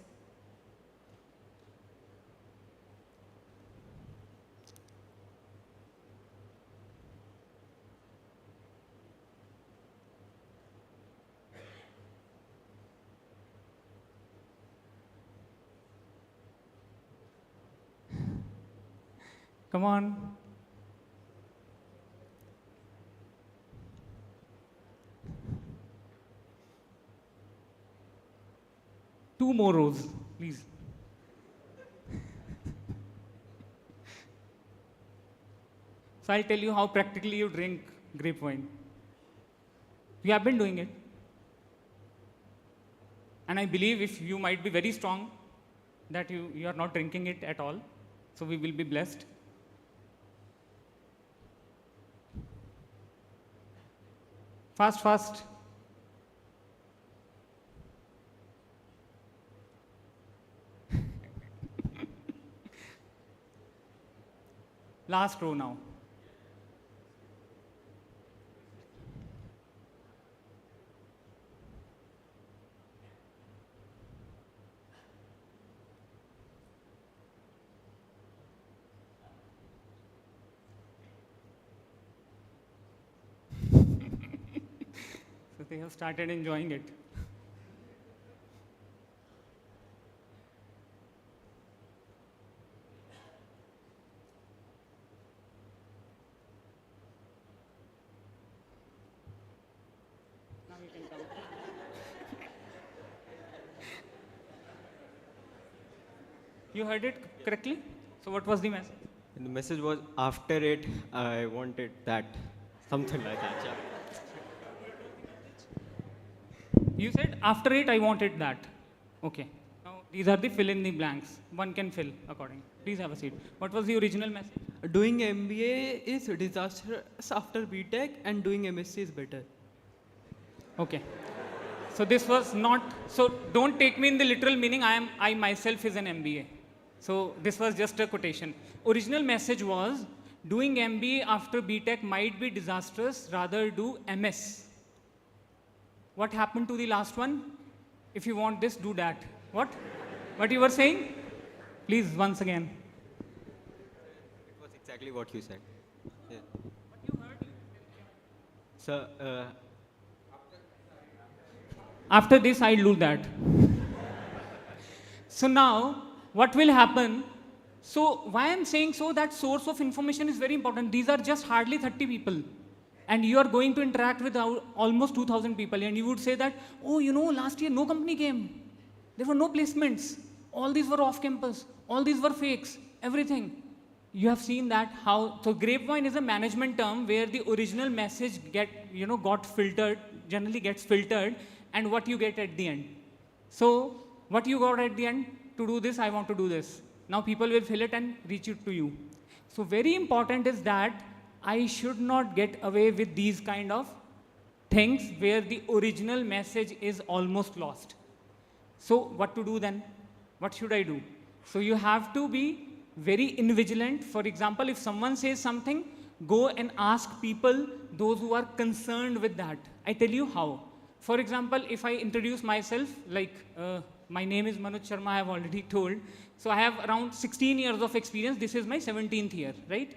Come on. Two more rows, please. So I'll tell you how practically you drink grape wine. We have been doing it. And I believe if you might be very strong, that you are not drinking it at all. So we will be blessed. Fast, fast. Last row now. So they have started enjoying it. Now you can come. You heard it correctly? So what was the message? And the message was, after it, I wanted that. Something like that, yeah. You said, after it, I wanted that. Okay. Now, these are the fill in the blanks. One can fill according. Please have a seat. What was the original message? Doing MBA is disastrous after BTech, and doing MSc is better. Okay. So this was not, so don't take me in the literal meaning, I myself is an MBA. So this was just a quotation. Original message was, doing MBA after BTech might be disastrous, rather do MS. What happened to the last one? If you want this, do that. What? What you were saying? Please, once again. It was exactly what you said. Yeah. What you heard? So, After this, I'll do that. So now, what will happen? So why I'm saying so, that source of information is very important. These are just hardly 30 people. And you are going to interact with almost 2,000 people. And you would say that, oh, you know, last year no company came. There were no placements. All these were off campus. All these were fakes. Everything. You have seen that how, so grapevine is a management term where the original message got filtered, generally gets filtered, and what you get at the end. So what you got at the end, to do this, I want to do this. Now people will fill it and reach it to you. So very important is that I should not get away with these kind of things where the original message is almost lost. So what to do then? What should I do? So you have to be very vigilant. For example, if someone says something, go and ask people, those who are concerned with that. I tell you how. For example, if I introduce myself, like my name is Manoj Sharma, I have already told. So I have around 16 years of experience. This is my 17th year, right?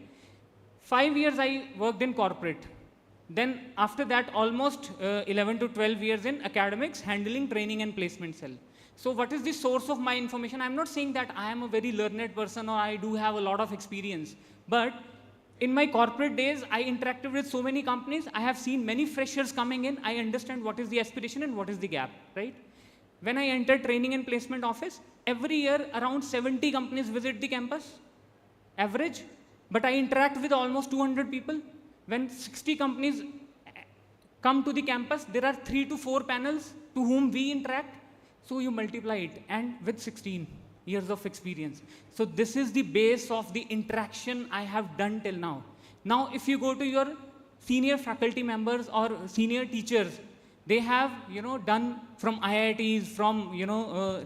5 years I worked in corporate. Then after that, almost 11 to 12 years in academics, handling training and placement cell. So what is the source of my information? I'm not saying that I am a very learned person or I do have a lot of experience. But in my corporate days, I interacted with so many companies. I have seen many freshers coming in. I understand what is the aspiration and what is the gap, right? When I enter training and placement office, every year around 70 companies visit the campus, average. But I interact with almost 200 people. When 60 companies come to the campus, there are 3 to 4 panels to whom we interact. So you multiply it, and with 16 years of experience. So this is the base of the interaction I have done till now. Now, if you go to your senior faculty members or senior teachers, they have, done from IITs, from,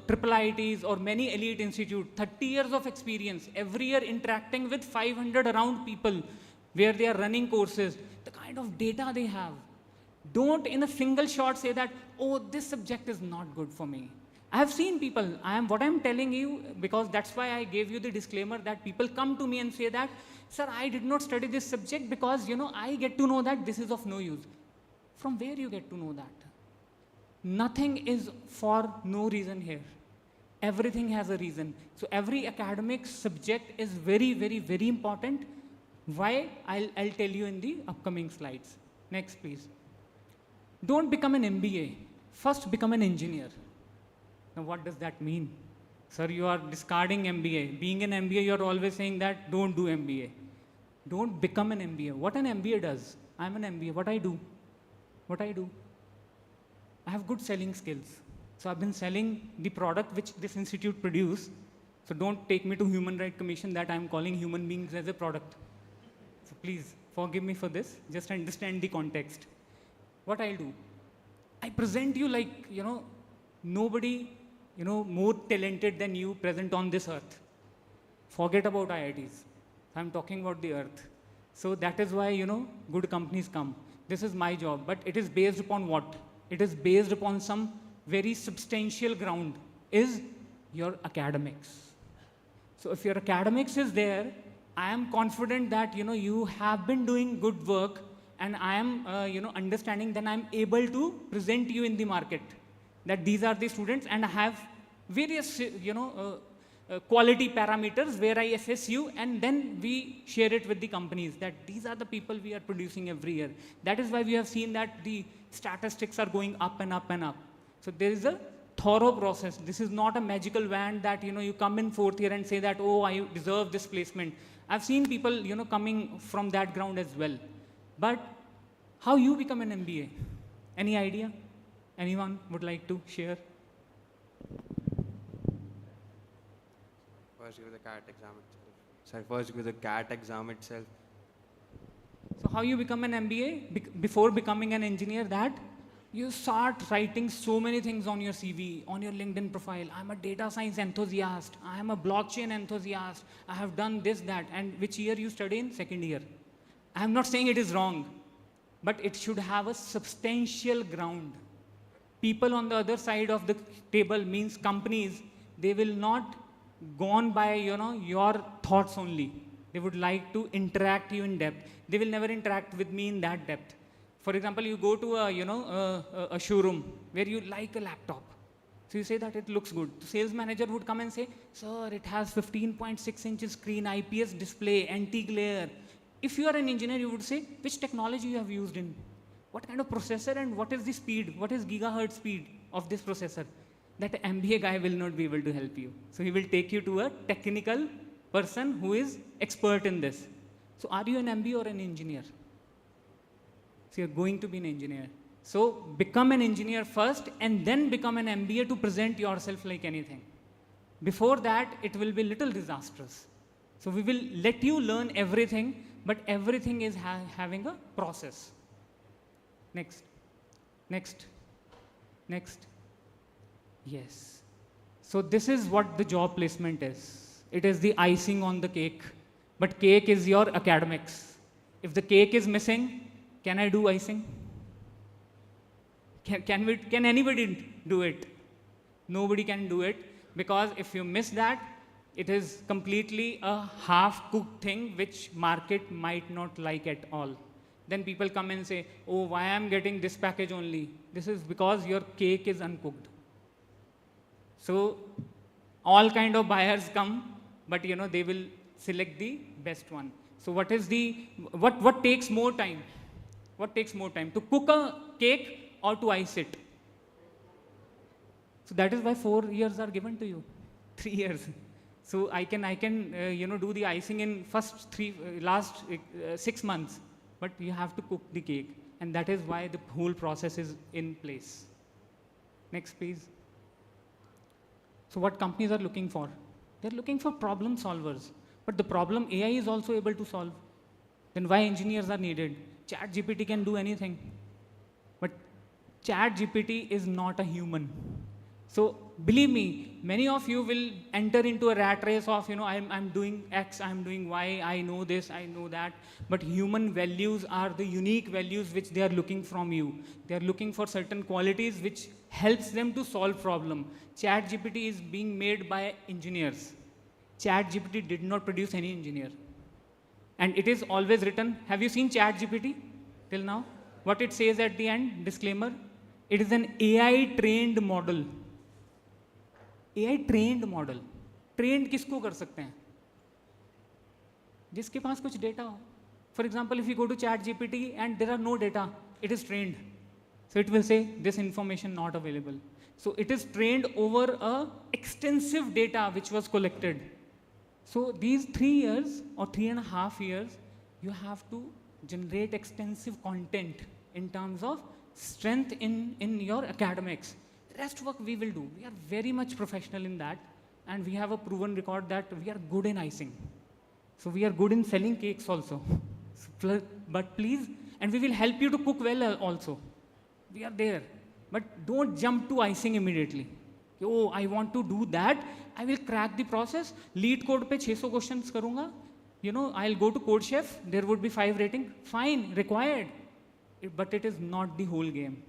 triple IITs or many elite institutes, 30 years of experience, every year interacting with 500 around people where they are running courses, the kind of data they have. Don't in a single shot say that, oh, this subject is not good for me. I have seen people, what I'm telling you, because that's why I gave you the disclaimer that people come to me and say that, sir, I did not study this subject because, I get to know that this is of no use. From where you get to know that? Nothing is for no reason here. Everything has a reason. So every academic subject is very, very, very important. Why? I'll tell you in the upcoming slides. Next, please. Don't become an MBA. First, become an engineer. Now, what does that mean? Sir, you are discarding MBA. Being an MBA, you're always saying that don't do MBA. Don't become an MBA. What an MBA does? I'm an MBA. What I do? What I do? I have good selling skills. So I've been selling the product which this institute produce. So don't take me to Human Rights Commission that I'm calling human beings as a product. So please forgive me for this. Just understand the context. What I'll do? I present you like, nobody, more talented than you present on this earth. Forget about IITs. I'm talking about the earth. So that is why, good companies come. This is my job, but it is based upon what? It is based upon some very substantial ground, is your academics. So if your academics is there, I am confident that, you have been doing good work, and I am, understanding, then I'm able to present you in the market that these are the students, and I have various, quality parameters where I assess you, and then we share it with the companies that these are the people we are producing every year. That is why we have seen that the statistics are going up and up and up. So there is a thorough process. This is not a magical wand that, you come in fourth year and say that, oh, I deserve this placement. I've seen people, coming from that ground as well. But how you become an MBA? Any idea? Anyone would like to share? First give the CAT exam itself. Sorry, first give the CAT exam itself. So how you become an MBA? Before becoming an engineer, that you start writing so many things on your CV, on your LinkedIn profile. I'm a data science enthusiast. I am a blockchain enthusiast. I have done this, that. And which year you study in? Second year. I'm not saying it is wrong, but it should have a substantial ground. People on the other side of the table, means companies, they will not go on by, your thoughts only. They would like to interact you in depth. They will never interact with me in that depth. For example, you go to a showroom where you like a laptop. So you say that it looks good. The sales manager would come and say, sir, it has 15.6 inches screen, IPS display, anti-glare. If you are an engineer, you would say, which technology you have used in? What kind of processor and what is the speed? What is gigahertz speed of this processor? That MBA guy will not be able to help you. So he will take you to a technical person who is expert in this. So are you an MBA or an engineer? So you're going to be an engineer. So become an engineer first and then become an MBA to present yourself like anything. Before that, it will be little disastrous. So we will let you learn everything, but everything is having a process. Next, next, next. Yes. So this is what the job placement is. It is the icing on the cake, but cake is your academics. If the cake is missing, can I do icing? Can anybody do it? Nobody can do it, because if you miss that, it is completely a half-cooked thing which market might not like at all. Then people come and say, oh, why I'm getting this package only? This is because your cake is uncooked. So all kind of buyers come, but they will select the best one. So what takes more time? What takes more time? To cook a cake or to ice it? So that is why 4 years are given to you, 3 years. So I can do the icing in last 6 months, but you have to cook the cake, and that is why the whole process is in place. Next, please. So what companies are looking for? They're looking for problem solvers, but the problem AI is also able to solve. Then why engineers are needed? ChatGPT can do anything, but ChatGPT is not a human. So believe me, many of you will enter into a rat race of, I'm doing X, I'm doing Y, I know this, I know that. But human values are the unique values which they are looking from you. They are looking for certain qualities which helps them to solve problem. ChatGPT is being made by engineers. ChatGPT did not produce any engineer. And it is always written, have you seen ChatGPT till now? What it says at the end, disclaimer, it is an AI trained model. AI trained model. Trained किसको कर सकते हैं? जिसके पास कुछ data हो. For example, if you go to ChatGPT and there are no data, it is trained. So it will say this information not available. So it is trained over a extensive data which was collected. So these 3 years or 3.5 years, you have to generate extensive content in terms of strength in your academics. The rest work we will do. We are very much professional in that, and we have a proven record that we are good in icing. So we are good in selling cakes also. But please, and we will help you to cook well also. We are there. But don't jump to icing immediately. Oh, I want to do that. I will crack the process. Lead code pe 600 questions karunga. I'll go to Code Chef. There would be 5 rating. Fine, required. But it is not the whole game.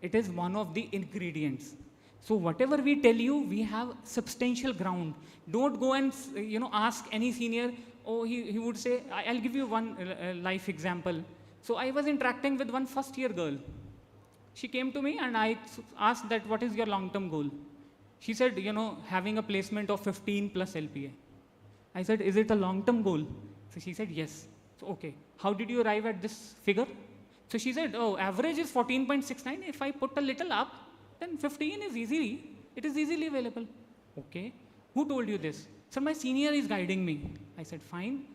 It is one of the ingredients. So whatever we tell you, we have substantial ground. Don't go and ask any senior. Oh, he would say, I'll give you one life example. So I was interacting with one first-year girl. She came to me and I asked that, what is your long-term goal? She said, having a placement of 15 plus LPA. I said, is it a long-term goal? So she said, yes. So, okay. How did you arrive at this figure? So she said, oh, average is 14.69. If I put a little up, then 15 is it is easily available. Okay. Who told you this? Sir, my senior is guiding me. I said, fine.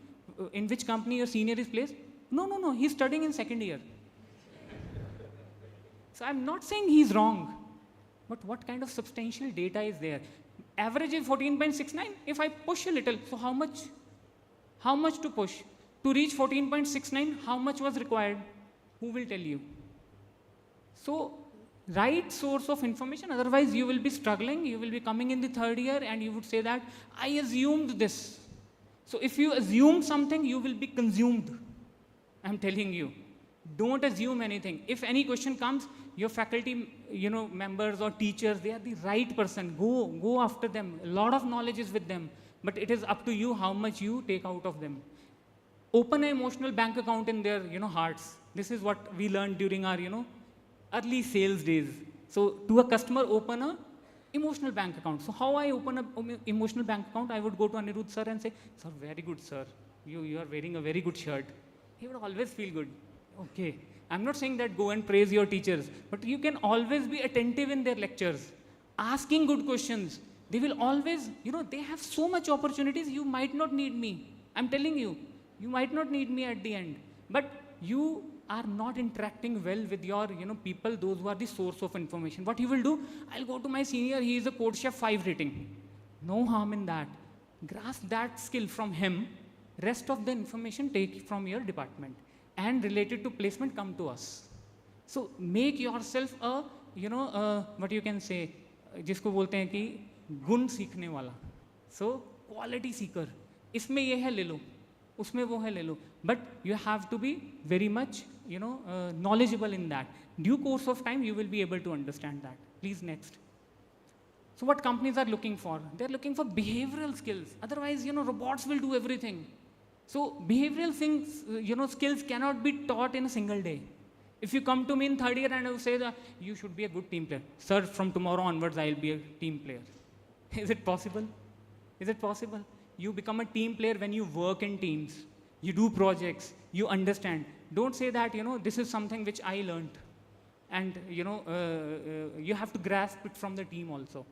In which company your senior is placed? No. He's studying in 2nd year. So I'm not saying he's wrong. But what kind of substantial data is there? Average is 14.69. If I push a little, so how much? How much to push? To reach 14.69, how much was required? Who will tell you? So, right source of information, otherwise you will be struggling, you will be coming in the 3rd year and you would say that, I assumed this. So if you assume something, you will be consumed. I'm telling you. Don't assume anything. If any question comes, your faculty, members or teachers, they are the right person. Go after them. A lot of knowledge is with them. But it is up to you how much you take out of them. Open an emotional bank account in their, hearts. This is what we learned during our, early sales days. So to a customer, open a emotional bank account. So how I open an emotional bank account, I would go to Anirudh sir and say, sir, very good, sir. You are wearing a very good shirt. He would always feel good. Okay. I'm not saying that go and praise your teachers, but you can always be attentive in their lectures, asking good questions. They will always, they have so much opportunities, you might not need me. I'm telling you, you might not need me at the end. But you are not interacting well with your, people, those who are the source of information. What you will do, I'll go to my senior, he is a Code Chef 5 rating. No harm in that. Grasp that skill from him. Rest of the information take from your department. And related to placement, come to us. So make yourself a, what you can say, जिसको बोलते हैं कि गुण सीखने वाला. So quality seeker. इसमें ये है ले लो, उसमें वो है ले लो. But you have to be very much, knowledgeable in that. Due course of time, you will be able to understand that. Please next. So what companies are looking for? They're looking for behavioral skills. Otherwise, robots will do everything. So behavioral things, skills cannot be taught in a single day. If you come to me in 3rd year and I will say that you should be a good team player. Sir, from tomorrow onwards, I'll be a team player. Is it possible? Is it possible? You become a team player when you work in teams. You do projects. You understand. Don't say that, this is something which I learned. And, you have to grasp it from the team also.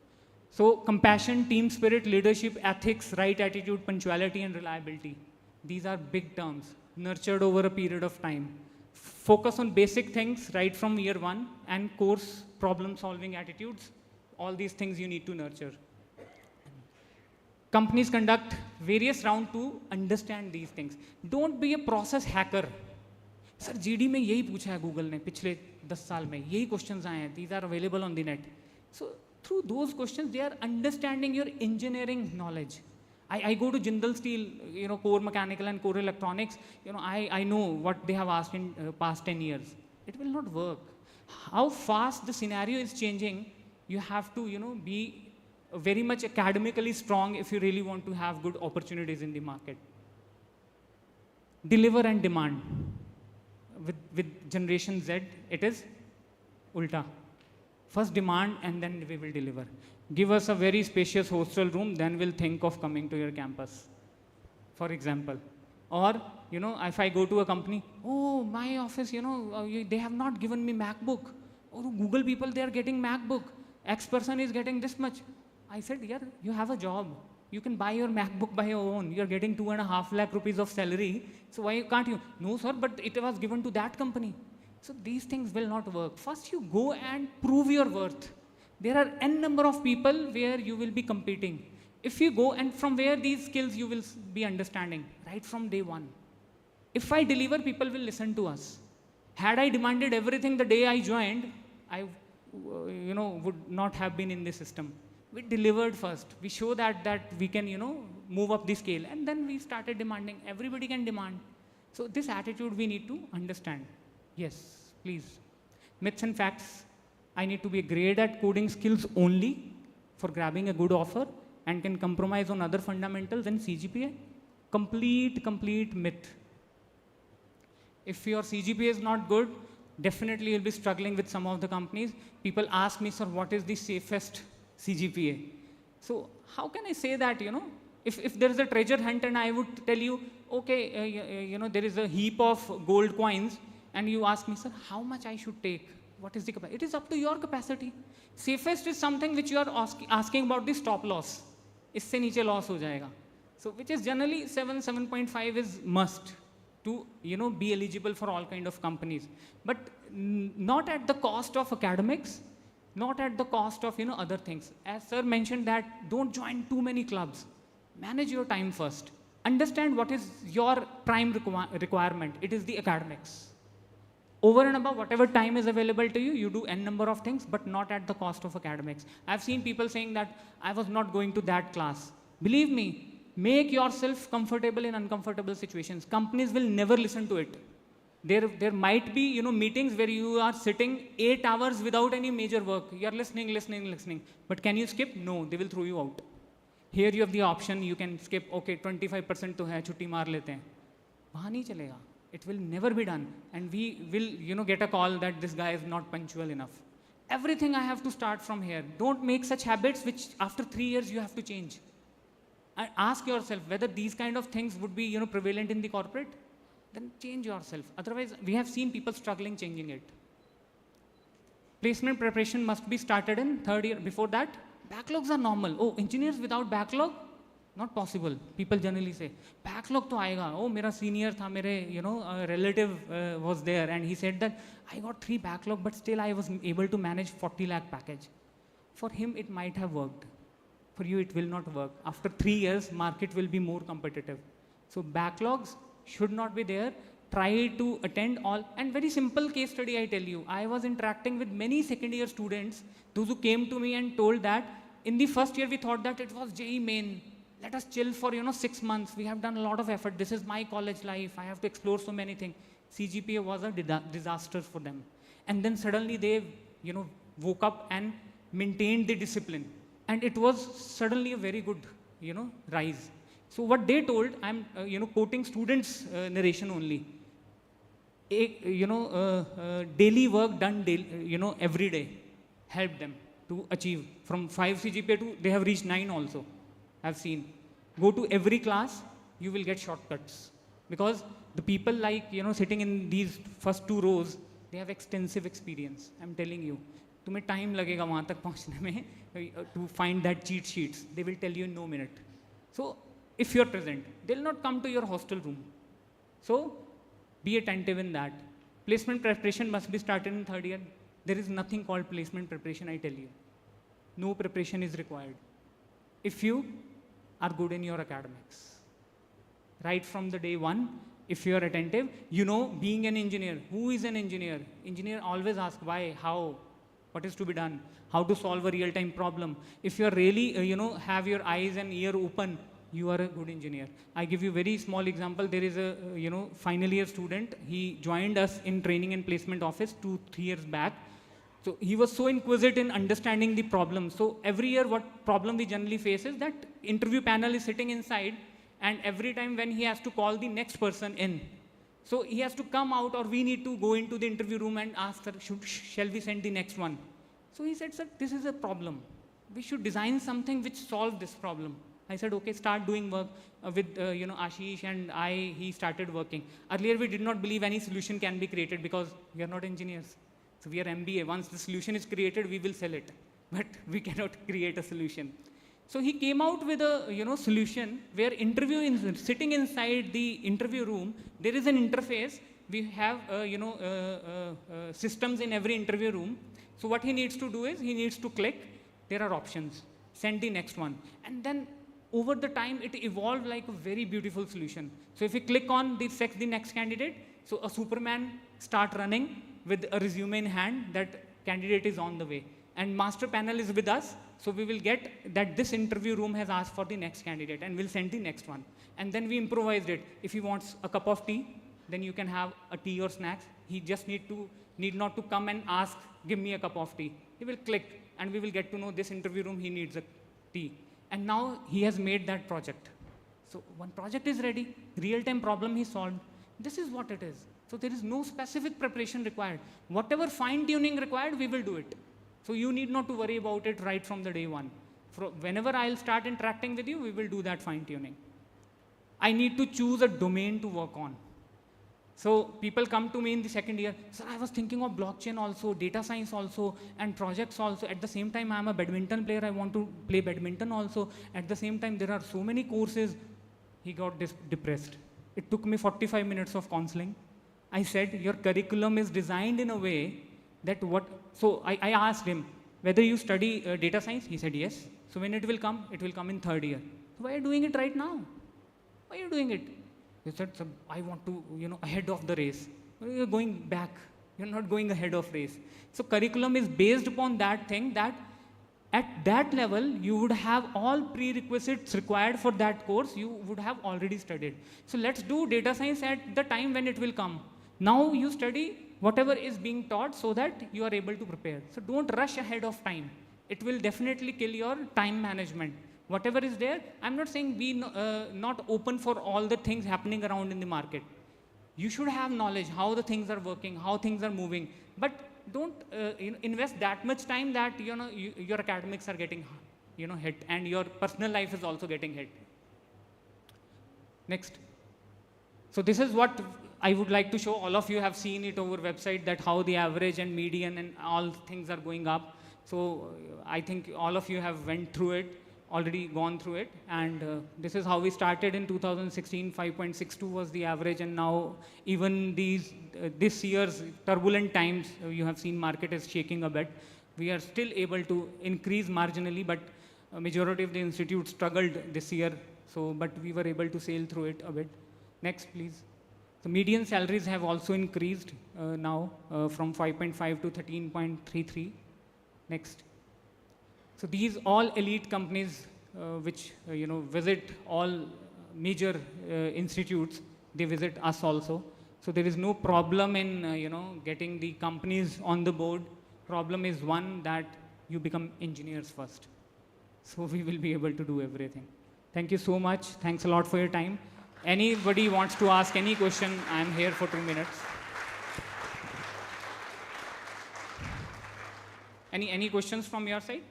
So compassion, team spirit, leadership, ethics, right attitude, punctuality, and reliability. These are big terms, nurtured over a period of time. Focus on basic things right from year 1 and course problem-solving attitudes. All these things you need to nurture. Companies conduct various rounds to understand these things. Don't be a process hacker. Sir, GD में यही पूछा है Google ने पिछले 10 साल में, यही questions आए हैं. These are available on the net. So through those questions, they are understanding your engineering knowledge. I go to Jindal Steel, core mechanical and core electronics, I know what they have asked in past 10 years. It will not work. How fast the scenario is changing, you have to, be very much academically strong if you really want to have good opportunities in the market. Deliver and demand. With Generation Z, it is ulta. First demand and then we will deliver. Give us a very spacious hostel room, then we'll think of coming to your campus, for example. Or, if I go to a company, oh, my office, they have not given me MacBook. Oh, Google people, they are getting MacBook. X person is getting this much. I said, yeah, you have a job. You can buy your MacBook by your own. You're getting 2.5 lakh rupees of salary. So why can't you? No, sir, but it was given to that company. So these things will not work. First, you go and prove your worth. There are n number of people where you will be competing. If you go and from where these skills you will be understanding, right from day one. If I deliver, people will listen to us. Had I demanded everything the day I joined, I would not have been in this system. We delivered first. We show that we can, move up the scale. And then we started demanding. Everybody can demand. So this attitude we need to understand. Yes, please. Myths and facts. I need to be great at coding skills only for grabbing a good offer and can compromise on other fundamentals and CGPA. Complete myth. If your CGPA is not good, definitely you'll be struggling with some of the companies. People ask me, sir, what is the safest CGPA? So how can I say that, if there is a treasure hunt and I would tell you, okay, there is a heap of gold coins and you ask me, sir, how much I should take? What is the capacity? It is up to your capacity. Safest is something which you are asking about the stop loss. Isse niche loss ho jayega. So which is generally 7.5 is must to, be eligible for all kind of companies. But not at the cost of academics, not at the cost of, other things. As sir mentioned that don't join too many clubs. Manage your time first. Understand what is your prime requirement. It is the academics. Over and above whatever time is available to you, you do n number of things, but not at the cost of academics. I've seen people saying that I was not going to that class. Believe me, make yourself comfortable in uncomfortable situations. Companies will never listen to it. There might be, meetings where you are sitting 8 hours without any major work. You are listening. But can you skip? No, they will throw you out. Here you have the option, you can skip, okay, 25% to hai, chutti maar lete hain. Wahan nahi chalega. It will never be done. And we will, get a call that this guy is not punctual enough. Everything I have to start from here. Don't make such habits which after 3 years you have to change. And ask yourself whether these kind of things would be, prevalent in the corporate. Then change yourself. Otherwise, we have seen people struggling changing it. Placement preparation must be started in 3rd year. Before that, backlogs are normal. Oh, engineers without backlog? Not possible. People generally say, backlog to aayega. Oh, mera senior tha, mere, relative was there and he said that I got 3 backlog, but still I was able to manage 40 lakh package. For him, it might have worked. For you, it will not work. After 3 years, market will be more competitive. So backlogs should not be there. Try to attend all. And very simple case study, I tell you. I was interacting with many second year students, those who came to me and told that in the first year, we thought that it was JEE main. Let us chill for, 6 months. We have done a lot of effort. This is my college life. I have to explore so many things. CGPA was a disaster for them. And then suddenly they, woke up and maintained the discipline. And it was suddenly a very good, rise. So what they told, I'm, quoting students' narration only. Daily work done, every day helped them to achieve. From 5 CGPA to, they have reached 9 also. I've seen. Go to every class, you will get shortcuts. Because the people like, sitting in these first 2 rows, they have extensive experience. I'm telling you. तुम्हें time लगेगा वहाँ तक पहुँचने में to find that cheat sheets. They will tell you in no minute. So, if you're present, they'll not come to your hostel room. So, be attentive in that. Placement preparation must be started in 3rd year. There is nothing called placement preparation, I tell you. No preparation is required. If you are good in your academics. Right from the day one, if you are attentive, being an engineer, who is an engineer? Engineer always asks why, how. what is to be done, how to solve a real-time problem. If you are really, have your eyes and ear open, you are a good engineer. I give you a very small example. There is a, final year student. He joined us in training and placement office 2-3 years back. So he was so inquisitive in understanding the problem. So every year what problem we generally face is that interview panel is sitting inside, and every time when he has to call the next person in, so he has to come out, or we need to go into the interview room and ask, sir, shall we send the next one? So he said, sir, this is a problem. We should design something which solves this problem. I said, okay, start doing work with, Ashish and he started working. Earlier, we did not believe any solution can be created because we are not engineers. So we are MBA. Once the solution is created, we will sell it. But we cannot create a solution. So he came out with a, solution where sitting inside the interview room, there is an interface. We have, systems in every interview room. So what he needs to do is he needs to click. There are options. Send the next one. And then over the time, it evolved like a very beautiful solution. So if you click on the next candidate, so a Superman start running with a resume in hand, that candidate is on the way. And master panel is with us, so we will get that this interview room has asked for the next candidate, and we'll send the next one. And then we improvised it. If he wants a cup of tea, then you can have a tea or snacks. He just need not to come and ask, give me a cup of tea. He will click, and we will get to know this interview room, he needs a tea. And now he has made that project. So one project is ready, real-time problem he solved. This is what it is. So there is no specific preparation required. Whatever fine-tuning required, we will do it. So you need not to worry about it right from the day one. Whenever I'll start interacting with you, we will do that fine-tuning. I need to choose a domain to work on. So people come to me in the second year, sir, I was thinking of blockchain also, data science also, and projects also. At the same time, I'm a badminton player. I want to play badminton also. At the same time, there are so many courses. He got depressed. It took me 45 minutes of counseling. I said, your curriculum is designed in a way that so I asked him, whether you study data science? He said, yes. So when it will come in third year. So why are you doing it right now? Why are you doing it? He said, I want to, ahead of the race. Well, you're going back. You're not going ahead of race. So curriculum is based upon that thing, that at that level, you would have all prerequisites required for that course you would have already studied. So let's do data science at the time when it will come. Now you study whatever is being taught so that you are able to prepare. So don't rush ahead of time. It will definitely kill your time management. Whatever is there, I'm not saying be not open for all the things happening around in the market. You should have knowledge how the things are working, how things are moving, but don't invest that much time that your academics are getting hit, and your personal life is also getting hit. Next. So this is what I would like to show. All of you have seen it over website, that how the average and median and all things are going up. So I think all of you have went through it, already gone through it, and this is how we started in 2016. 5.62 was the average, and now even this year's turbulent times, you have seen market is shaking a bit. We are still able to increase marginally, but majority of the institutes struggled this year. So, but we were able to sail through it a bit. Next, please. So median salaries have also increased now from 5.5 to 13.33. Next. So these all elite companies which visit all major institutes, they visit us also. So there is no problem in getting the companies on the board. Problem is one, that you become engineers first. So we will be able to do everything. Thank you so much. Thanks a lot for your time. Anybody wants to ask any question, I'm here for 2 minutes. Any questions from your side?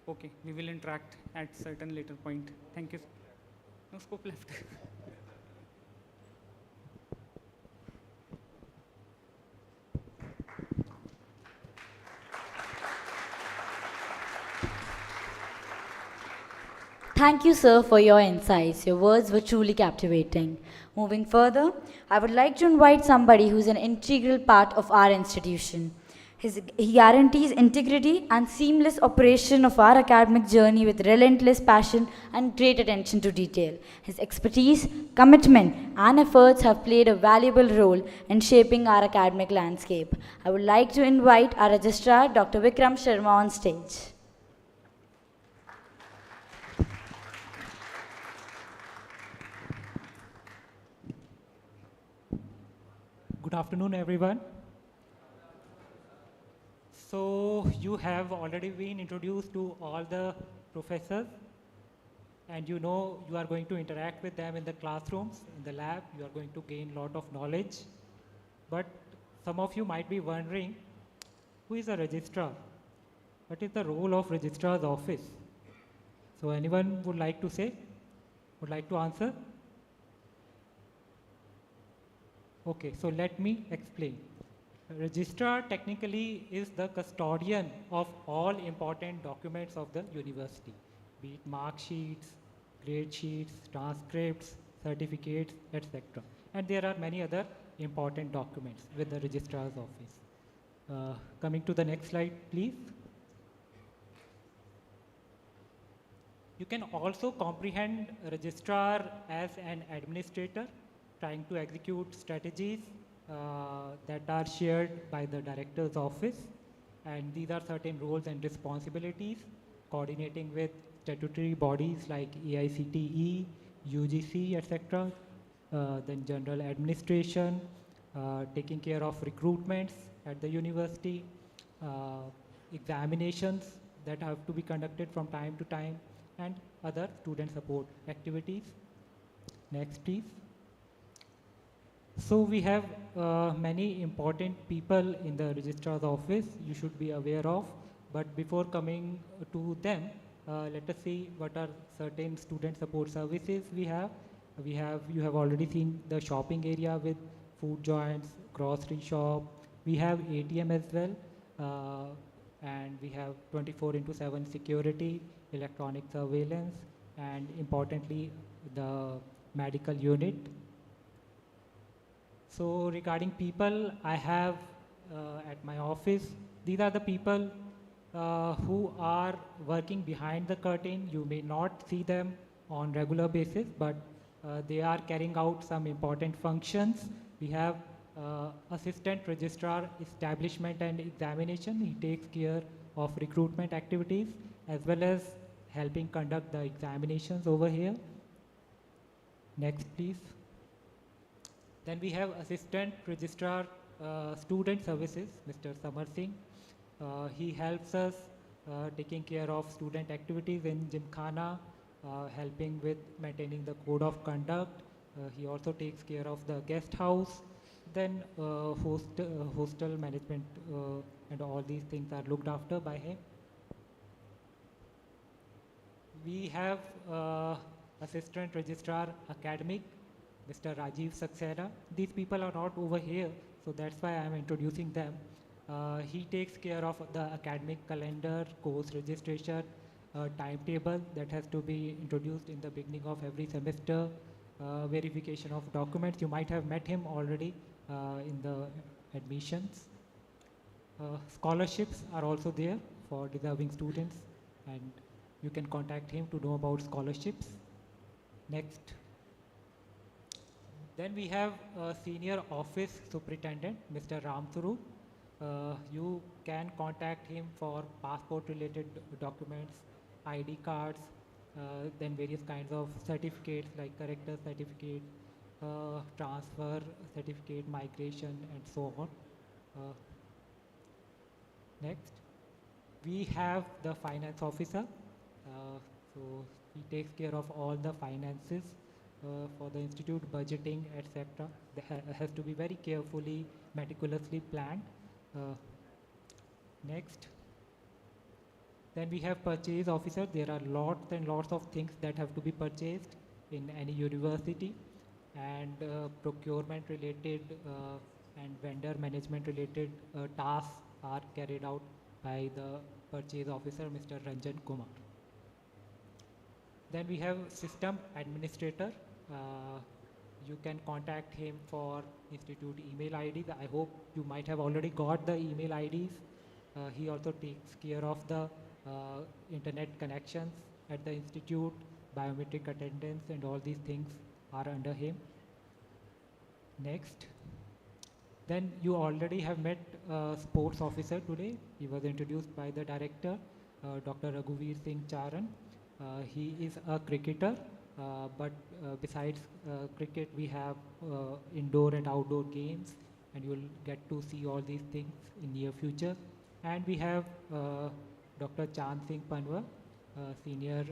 Okay, we will interact at certain later point. Thank you. No scope left. Thank you, sir, for your insights. Your words were truly captivating. Moving further, I would like to invite somebody who's an integral part of our institution. He guarantees integrity and seamless operation of our academic journey with relentless passion and great attention to detail. His expertise, commitment, and efforts have played a valuable role in shaping our academic landscape. I would like to invite our registrar, Dr. Vikram Sharma, on stage. Good afternoon, everyone. So you have already been introduced to all the professors, and you know you are going to interact with them in the classrooms, in the lab. You are going to gain a lot of knowledge. But some of you might be wondering, who is a registrar? What is the role of registrar's office? So anyone would like to say? Would like to answer? Okay, so let me explain. Registrar technically is the custodian of all important documents of the university, be it mark sheets, grade sheets, transcripts, certificates, etc. And there are many other important documents with the registrar's office. Coming to the next slide, please. You can also comprehend a registrar as an administrator trying to execute strategies that are shared by the director's office, and these are certain roles and responsibilities, coordinating with statutory bodies like AICTE, UGC, etc., then general administration, taking care of recruitments at the university, examinations that have to be conducted from time to time, and other student support activities. Next, please. So we have many important people in the registrar's office you should be aware of, but before coming to them, let us see what are certain student support services we have. You have already seen the shopping area with food joints, grocery shop. We have ATM as well, and we have 24/7 security, electronic surveillance, and importantly, the medical unit. So regarding people I have at my office, these are the people who are working behind the curtain. You may not see them on regular basis, but they are carrying out some important functions. We have assistant registrar establishment and examination. He takes care of recruitment activities as well as helping conduct the examinations over here. Next, please. Then we have Assistant Registrar Student Services, Mr. Samar Singh. He helps us taking care of student activities in Gymkhana, helping with maintaining the code of conduct. He also takes care of the guest house. Then hostel management and all these things are looked after by him. We have Assistant Registrar Academic, Mr. Rajiv Saxena. These people are not over here, so that's why I am introducing them. He takes care of the academic calendar, course registration, timetable that has to be introduced in the beginning of every semester, verification of documents. You might have met him already in the admissions. Scholarships are also there for deserving students, and you can contact him to know about scholarships. Next. Then we have Senior Office Superintendent, Mr. Ram Swaroop. You can contact him for passport related documents, ID cards, then various kinds of certificates like character certificate, transfer certificate, migration, and so on. Next, we have the finance officer. So he takes care of all the finances for the institute, budgeting, etc. That has to be very carefully, meticulously planned. Next. Then we have purchase officer. There are lots and lots of things that have to be purchased in any university, and procurement related and vendor management related tasks are carried out by the purchase officer, Mr. Ranjan Kumar. Then we have system administrator. You can contact him for institute email IDs. I hope you might have already got the email IDs He also takes care of the internet connections at the institute, biometric attendance, and all these things are under him. Next. Then you already have met sports officer today. He was introduced by the director, Dr. Raghuveer Singh Charan. He is a cricketer, but besides cricket, we have indoor and outdoor games, and you'll get to see all these things in near future. And we have Dr. Chand Singh Panwar, senior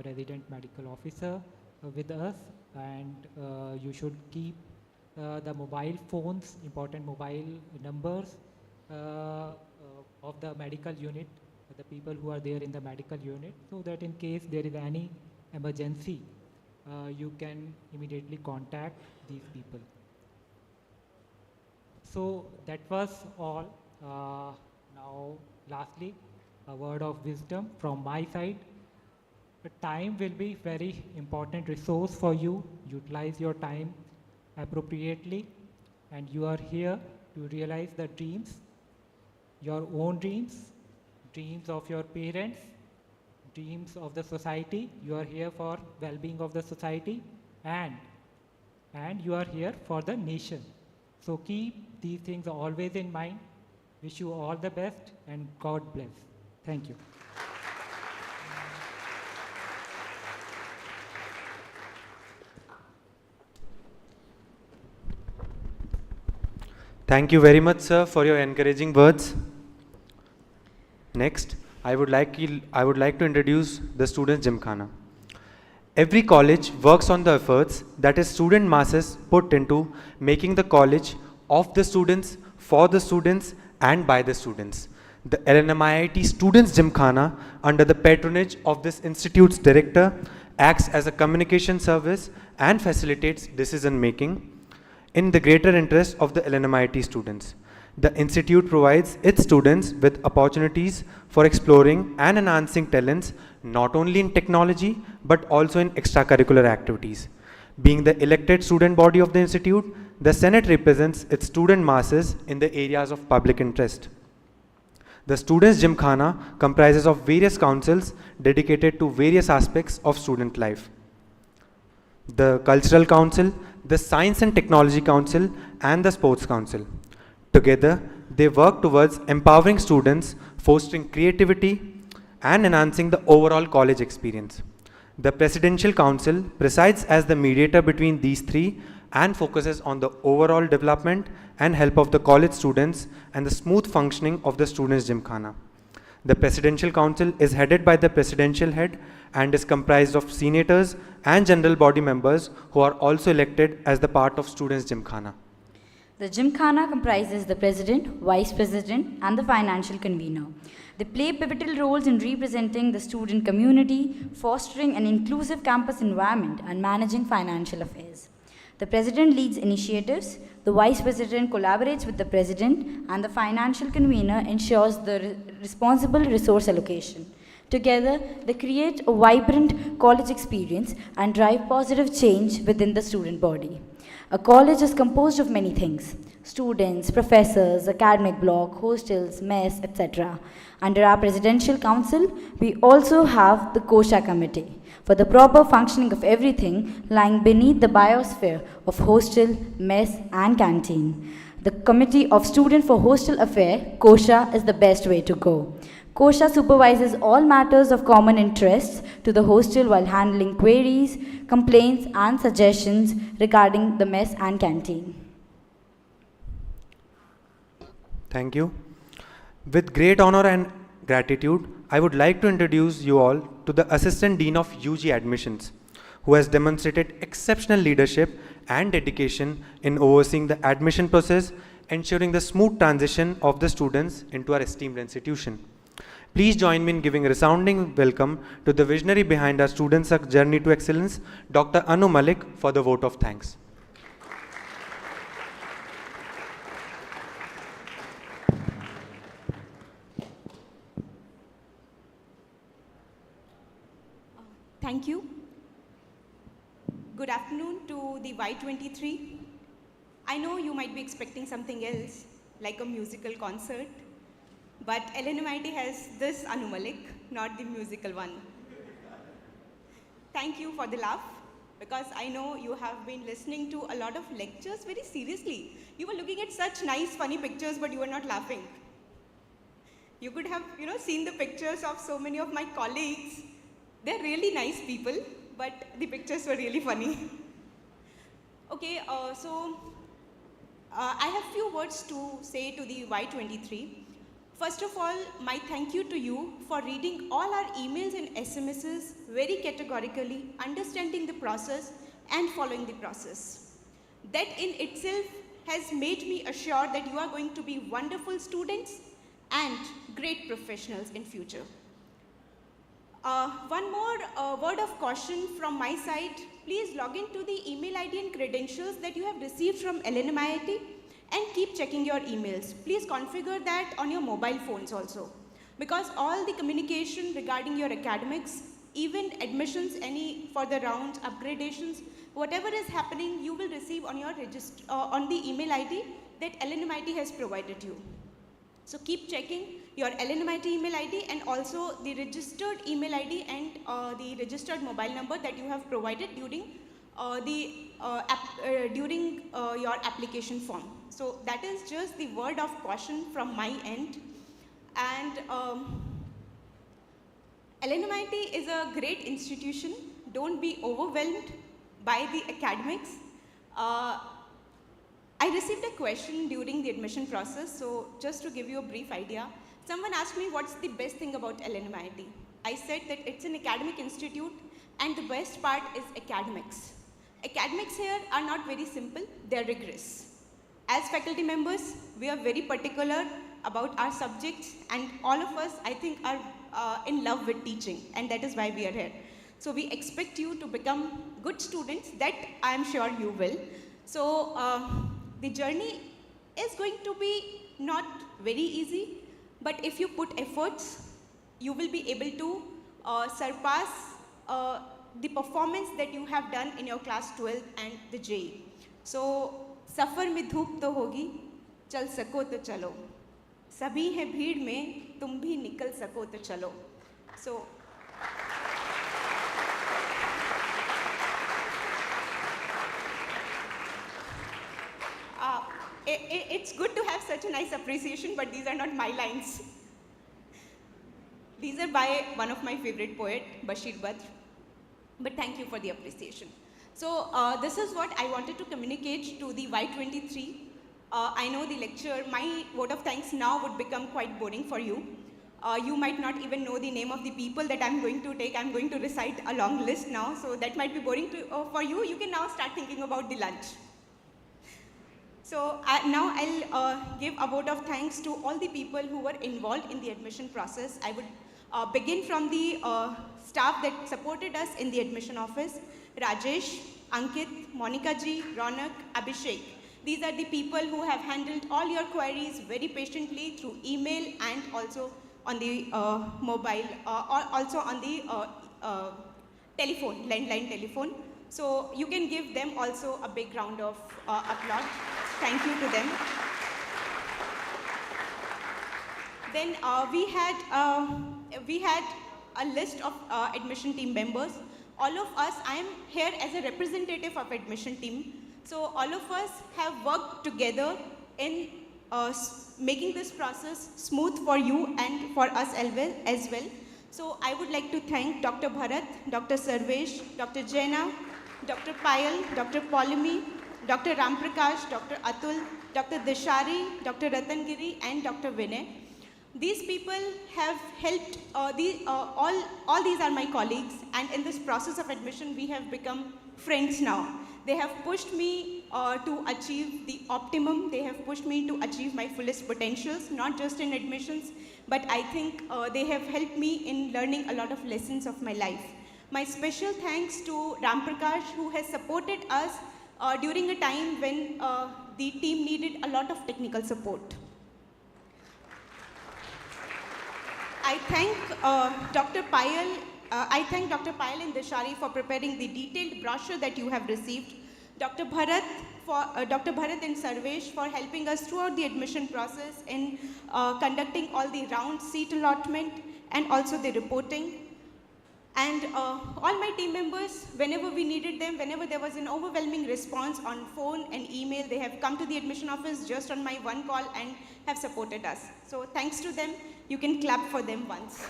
resident medical officer with us, and you should keep the mobile phones, important mobile numbers of the medical unit, the people who are there in the medical unit, so that in case there is any emergency, you can immediately contact these people. So that was all. Now, lastly, a word of wisdom from my side. The time will be very important resource for you. Utilize your time appropriately, and you are here to realize the dreams, your own dreams, dreams of your parents, dreams of the society. You are here for well-being of the society, and you are here for the nation. So keep these things always in mind. Wish you all the best, and God bless. Thank you. Thank you very much, sir, for your encouraging words. Next, I would like to introduce the Students' Gymkhana. Every college works on the efforts that its student masses put into making the college of the students, for the students, and by the students. The LNMIIT Students' Gymkhana, under the patronage of this institute's director, acts as a communication service and facilitates decision making in the greater interest of the LNMIIT students. The institute provides its students with opportunities for exploring and enhancing talents not only in technology but also in extracurricular activities. Being the elected student body of the institute, the Senate represents its student masses in the areas of public interest. The Students' Gymkhana comprises of various councils dedicated to various aspects of student life. The Cultural Council, the Science and Technology Council, and the Sports Council. Together, they work towards empowering students, fostering creativity, and enhancing the overall college experience. The Presidential Council presides as the mediator between these three and focuses on the overall development and help of the college students and the smooth functioning of the Students' Gymkhana. The Presidential Council is headed by the Presidential Head and is comprised of senators and general body members who are also elected as the part of Students' Gymkhana. The Gymkhana comprises the President, Vice President, and the Financial Convener. They play pivotal roles in representing the student community, fostering an inclusive campus environment, and managing financial affairs. The President leads initiatives, the Vice President collaborates with the President, and the Financial Convener ensures the responsible resource allocation. Together, they create a vibrant college experience and drive positive change within the student body. A college is composed of many things: students, professors, academic block, hostels, mess, etc. Under our Presidential Council, we also have the Kosha Committee for the proper functioning of everything lying beneath the biosphere of hostel, mess, and canteen. The Committee of Student for Hostel Affair, Kosha, is the best way to go. Kosha supervises all matters of common interest to the hostel while handling queries, complaints, and suggestions regarding the mess and canteen. Thank you. With great honor and gratitude, I would like to introduce you all to the Assistant Dean of UG Admissions, who has demonstrated exceptional leadership and dedication in overseeing the admission process, ensuring the smooth transition of the students into our esteemed institution. Please join me in giving a resounding welcome to the visionary behind our students' journey to excellence, Dr. Anu Malik, for the vote of thanks. Thank you. Good afternoon to the Y23. I know you might be expecting something else, like a musical concert, But LNMIIT has this Anu Malik, not the musical one. Thank you for the laugh, because I know you have been listening to a lot of lectures very seriously. You were looking at such nice, funny pictures, but you were not laughing. You could have, seen the pictures of so many of my colleagues. They're really nice people, but the pictures were really funny. Okay, I have few words to say to the Y23. First of all, my thank you to you for reading all our emails and SMSs very categorically, understanding the process and following the process. That in itself has made me assured that you are going to be wonderful students and great professionals in future. One more word of caution from my side. Please log into the email ID and credentials that you have received from LNMIIT and keep checking your emails. Please configure that on your mobile phones also, because all the communication regarding your academics, even admissions, any further rounds, upgradations, whatever is happening, you will receive on your on the email ID that LNMIIT has provided you. So keep checking your LNMIIT email ID and also the registered email ID and the registered mobile number that you have provided during your application form. So that is just the word of caution from my end. And LNMIIT is a great institution. Don't be overwhelmed by the academics. I received a question during the admission process, so just to give you a brief idea, someone asked me what's the best thing about LNMIIT. I said that it's an academic institute and the best part is academics. Academics here are not very simple, they're rigorous. As faculty members, we are very particular about our subjects, and all of us, I think, are in love with teaching, and that is why we are here. So we expect you to become good students, that I am sure you will. So the journey is going to be not very easy, but if you put efforts, you will be able to surpass the performance that you have done in your class 12 and the JEE. So, सफर में धूप तो होगी, चल सको तो चलो. सभी हैं भीड़ में, तुम भी निकल सको तो चलो. So, it's good to have such a nice appreciation, but these are not my lines. These are by one of my favorite poet, Bashir Badr. But thank you for the appreciation. So this is what I wanted to communicate to the Y23. I know the lecture, my vote of thanks now would become quite boring for you. You might not even know the name of the people that I'm going to take. I'm going to recite a long list now, so that might be boring for you. You can now start thinking about the lunch. So now I'll give a vote of thanks to all the people who were involved in the admission process. I would begin from the staff that supported us in the admission office: Rajesh, Ankit, Monica ji, Ronak, Abhishek. These are the people who have handled all your queries very patiently through email and also on the mobile, or also on the telephone, landline telephone. So you can give them also a big round of applause. Thank you to them. Then we had a list of admission team members. All of us, I am here as a representative of admission team. So all of us have worked together in making this process smooth for you and for us as well. So I would like to thank Dr. Bharat, Dr. Sarvesh, Dr. Jaina, Dr. Payal, Dr. Paulimi, Dr. Ramprakash, Dr. Atul, Dr. Dishari, Dr. Ratangiri, and Dr. Vinay. These people have helped, all these are my colleagues, and in this process of admission, we have become friends now. They have pushed me to achieve the optimum. They have pushed me to achieve my fullest potentials, not just in admissions, but I think they have helped me in learning a lot of lessons of my life. My special thanks to Ramprakash, who has supported us during a time when the team needed a lot of technical support. I thank Dr. Payal and Dishari for preparing the detailed brochure that you have received. Dr. Bharat Dr. Bharat and Sarvesh for helping us throughout the admission process in conducting all the round seat allotment and also the reporting. And all my team members, whenever we needed them, whenever there was an overwhelming response on phone and email, they have come to the admission office just on my one call and have supported us. So thanks to them. You can clap for them once.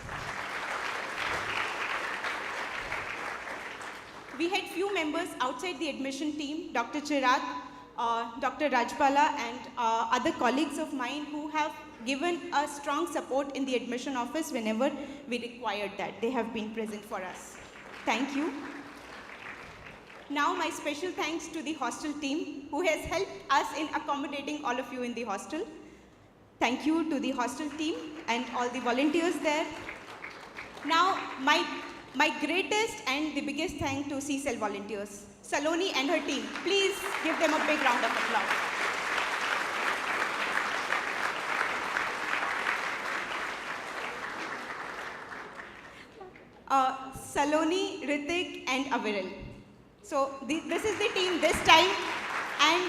We had few members outside the admission team, Dr. Chirag, Dr. Rajpala, and other colleagues of mine who have given us strong support in the admission office whenever we required that. They have been present for us. Thank you. Now my special thanks to the hostel team who has helped us in accommodating all of you in the hostel. Thank you to the hostel team and all the volunteers there. Now my greatest and the biggest thank to C-Cell volunteers, Saloni and her team. Please give them a big round of applause. Saloni, Ritik, and Aviral. So this is the team this time, and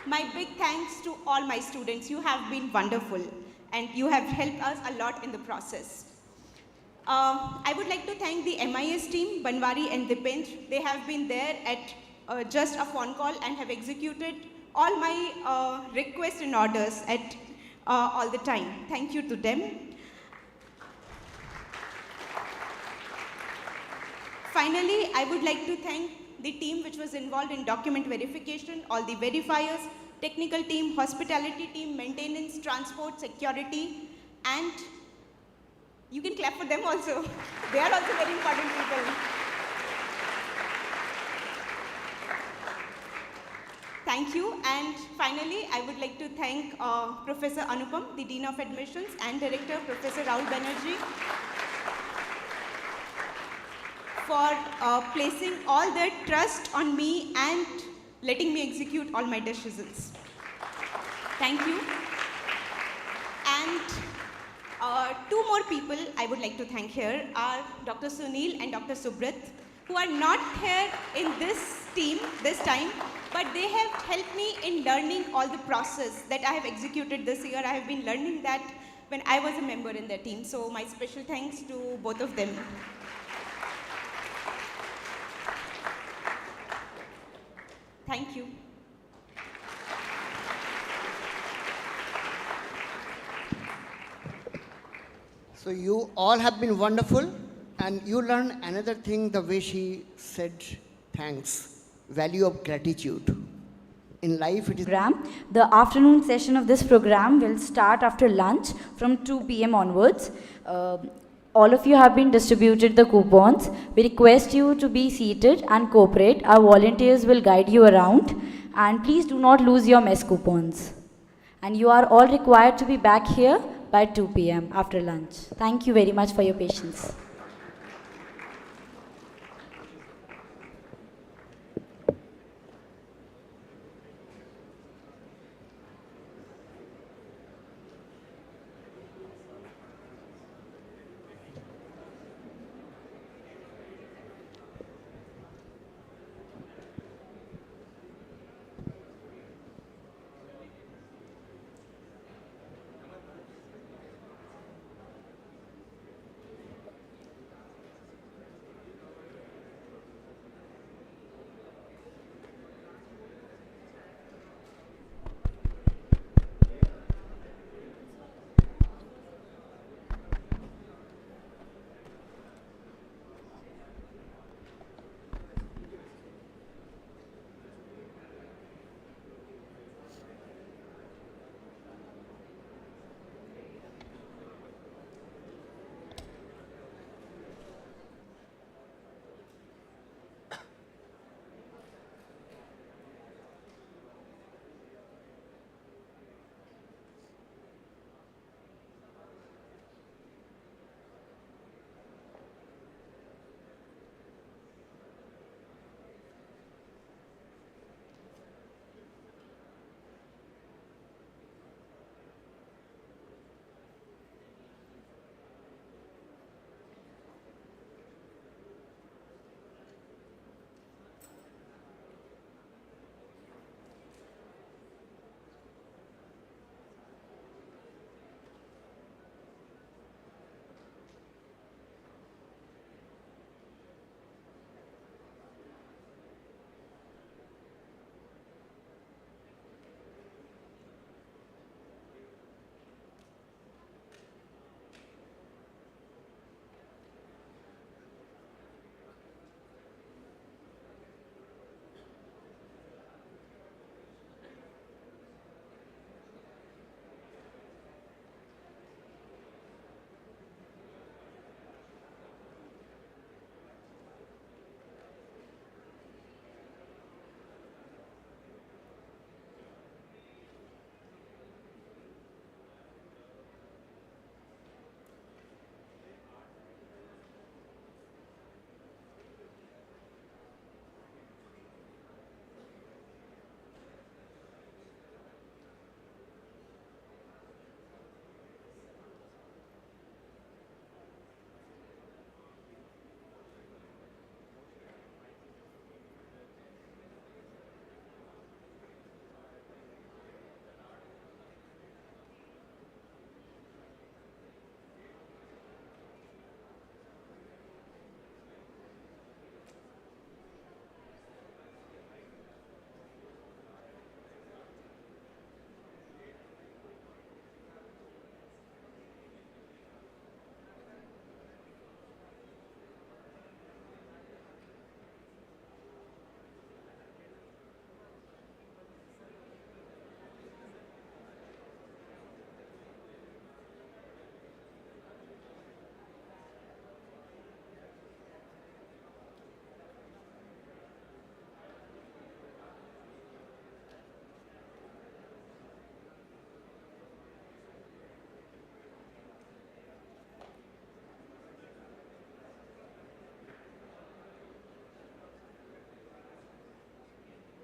my big thanks to all my students. You have been wonderful, and you have helped us a lot in the process. I would like to thank the MIS team, Banwari and Dipendra. They have been there at just a phone call and have executed all my requests and orders at all the time. Thank you to them. Finally, I would like to thank the team which was involved in document verification, all the verifiers, technical team, hospitality team, maintenance, transport, security, and you can clap for them also. They are also very important people. Thank you. And finally, I would like to thank Professor Anupam, the Dean of Admissions, and Director Professor Rahul Banerjee, for placing all their trust on me and letting me execute all my decisions. Thank you. And two more people I would like to thank here are Dr. Sunil and Dr. Subrat, who are not here in this team this time, but they have helped me in learning all the process that I have executed this year. I have been learning that when I was a member in their team. So my special thanks to both of them. Thank you. So you all have been wonderful, and you learn another thing the way she said thanks, value of gratitude. In life it is... The afternoon session of this program will start after lunch from 2 p.m. onwards. All of you have been distributed the coupons. We request you to be seated and cooperate. Our volunteers will guide you around. And please do not lose your mess coupons. And you are all required to be back here by 2 p.m. after lunch. Thank you very much for your patience.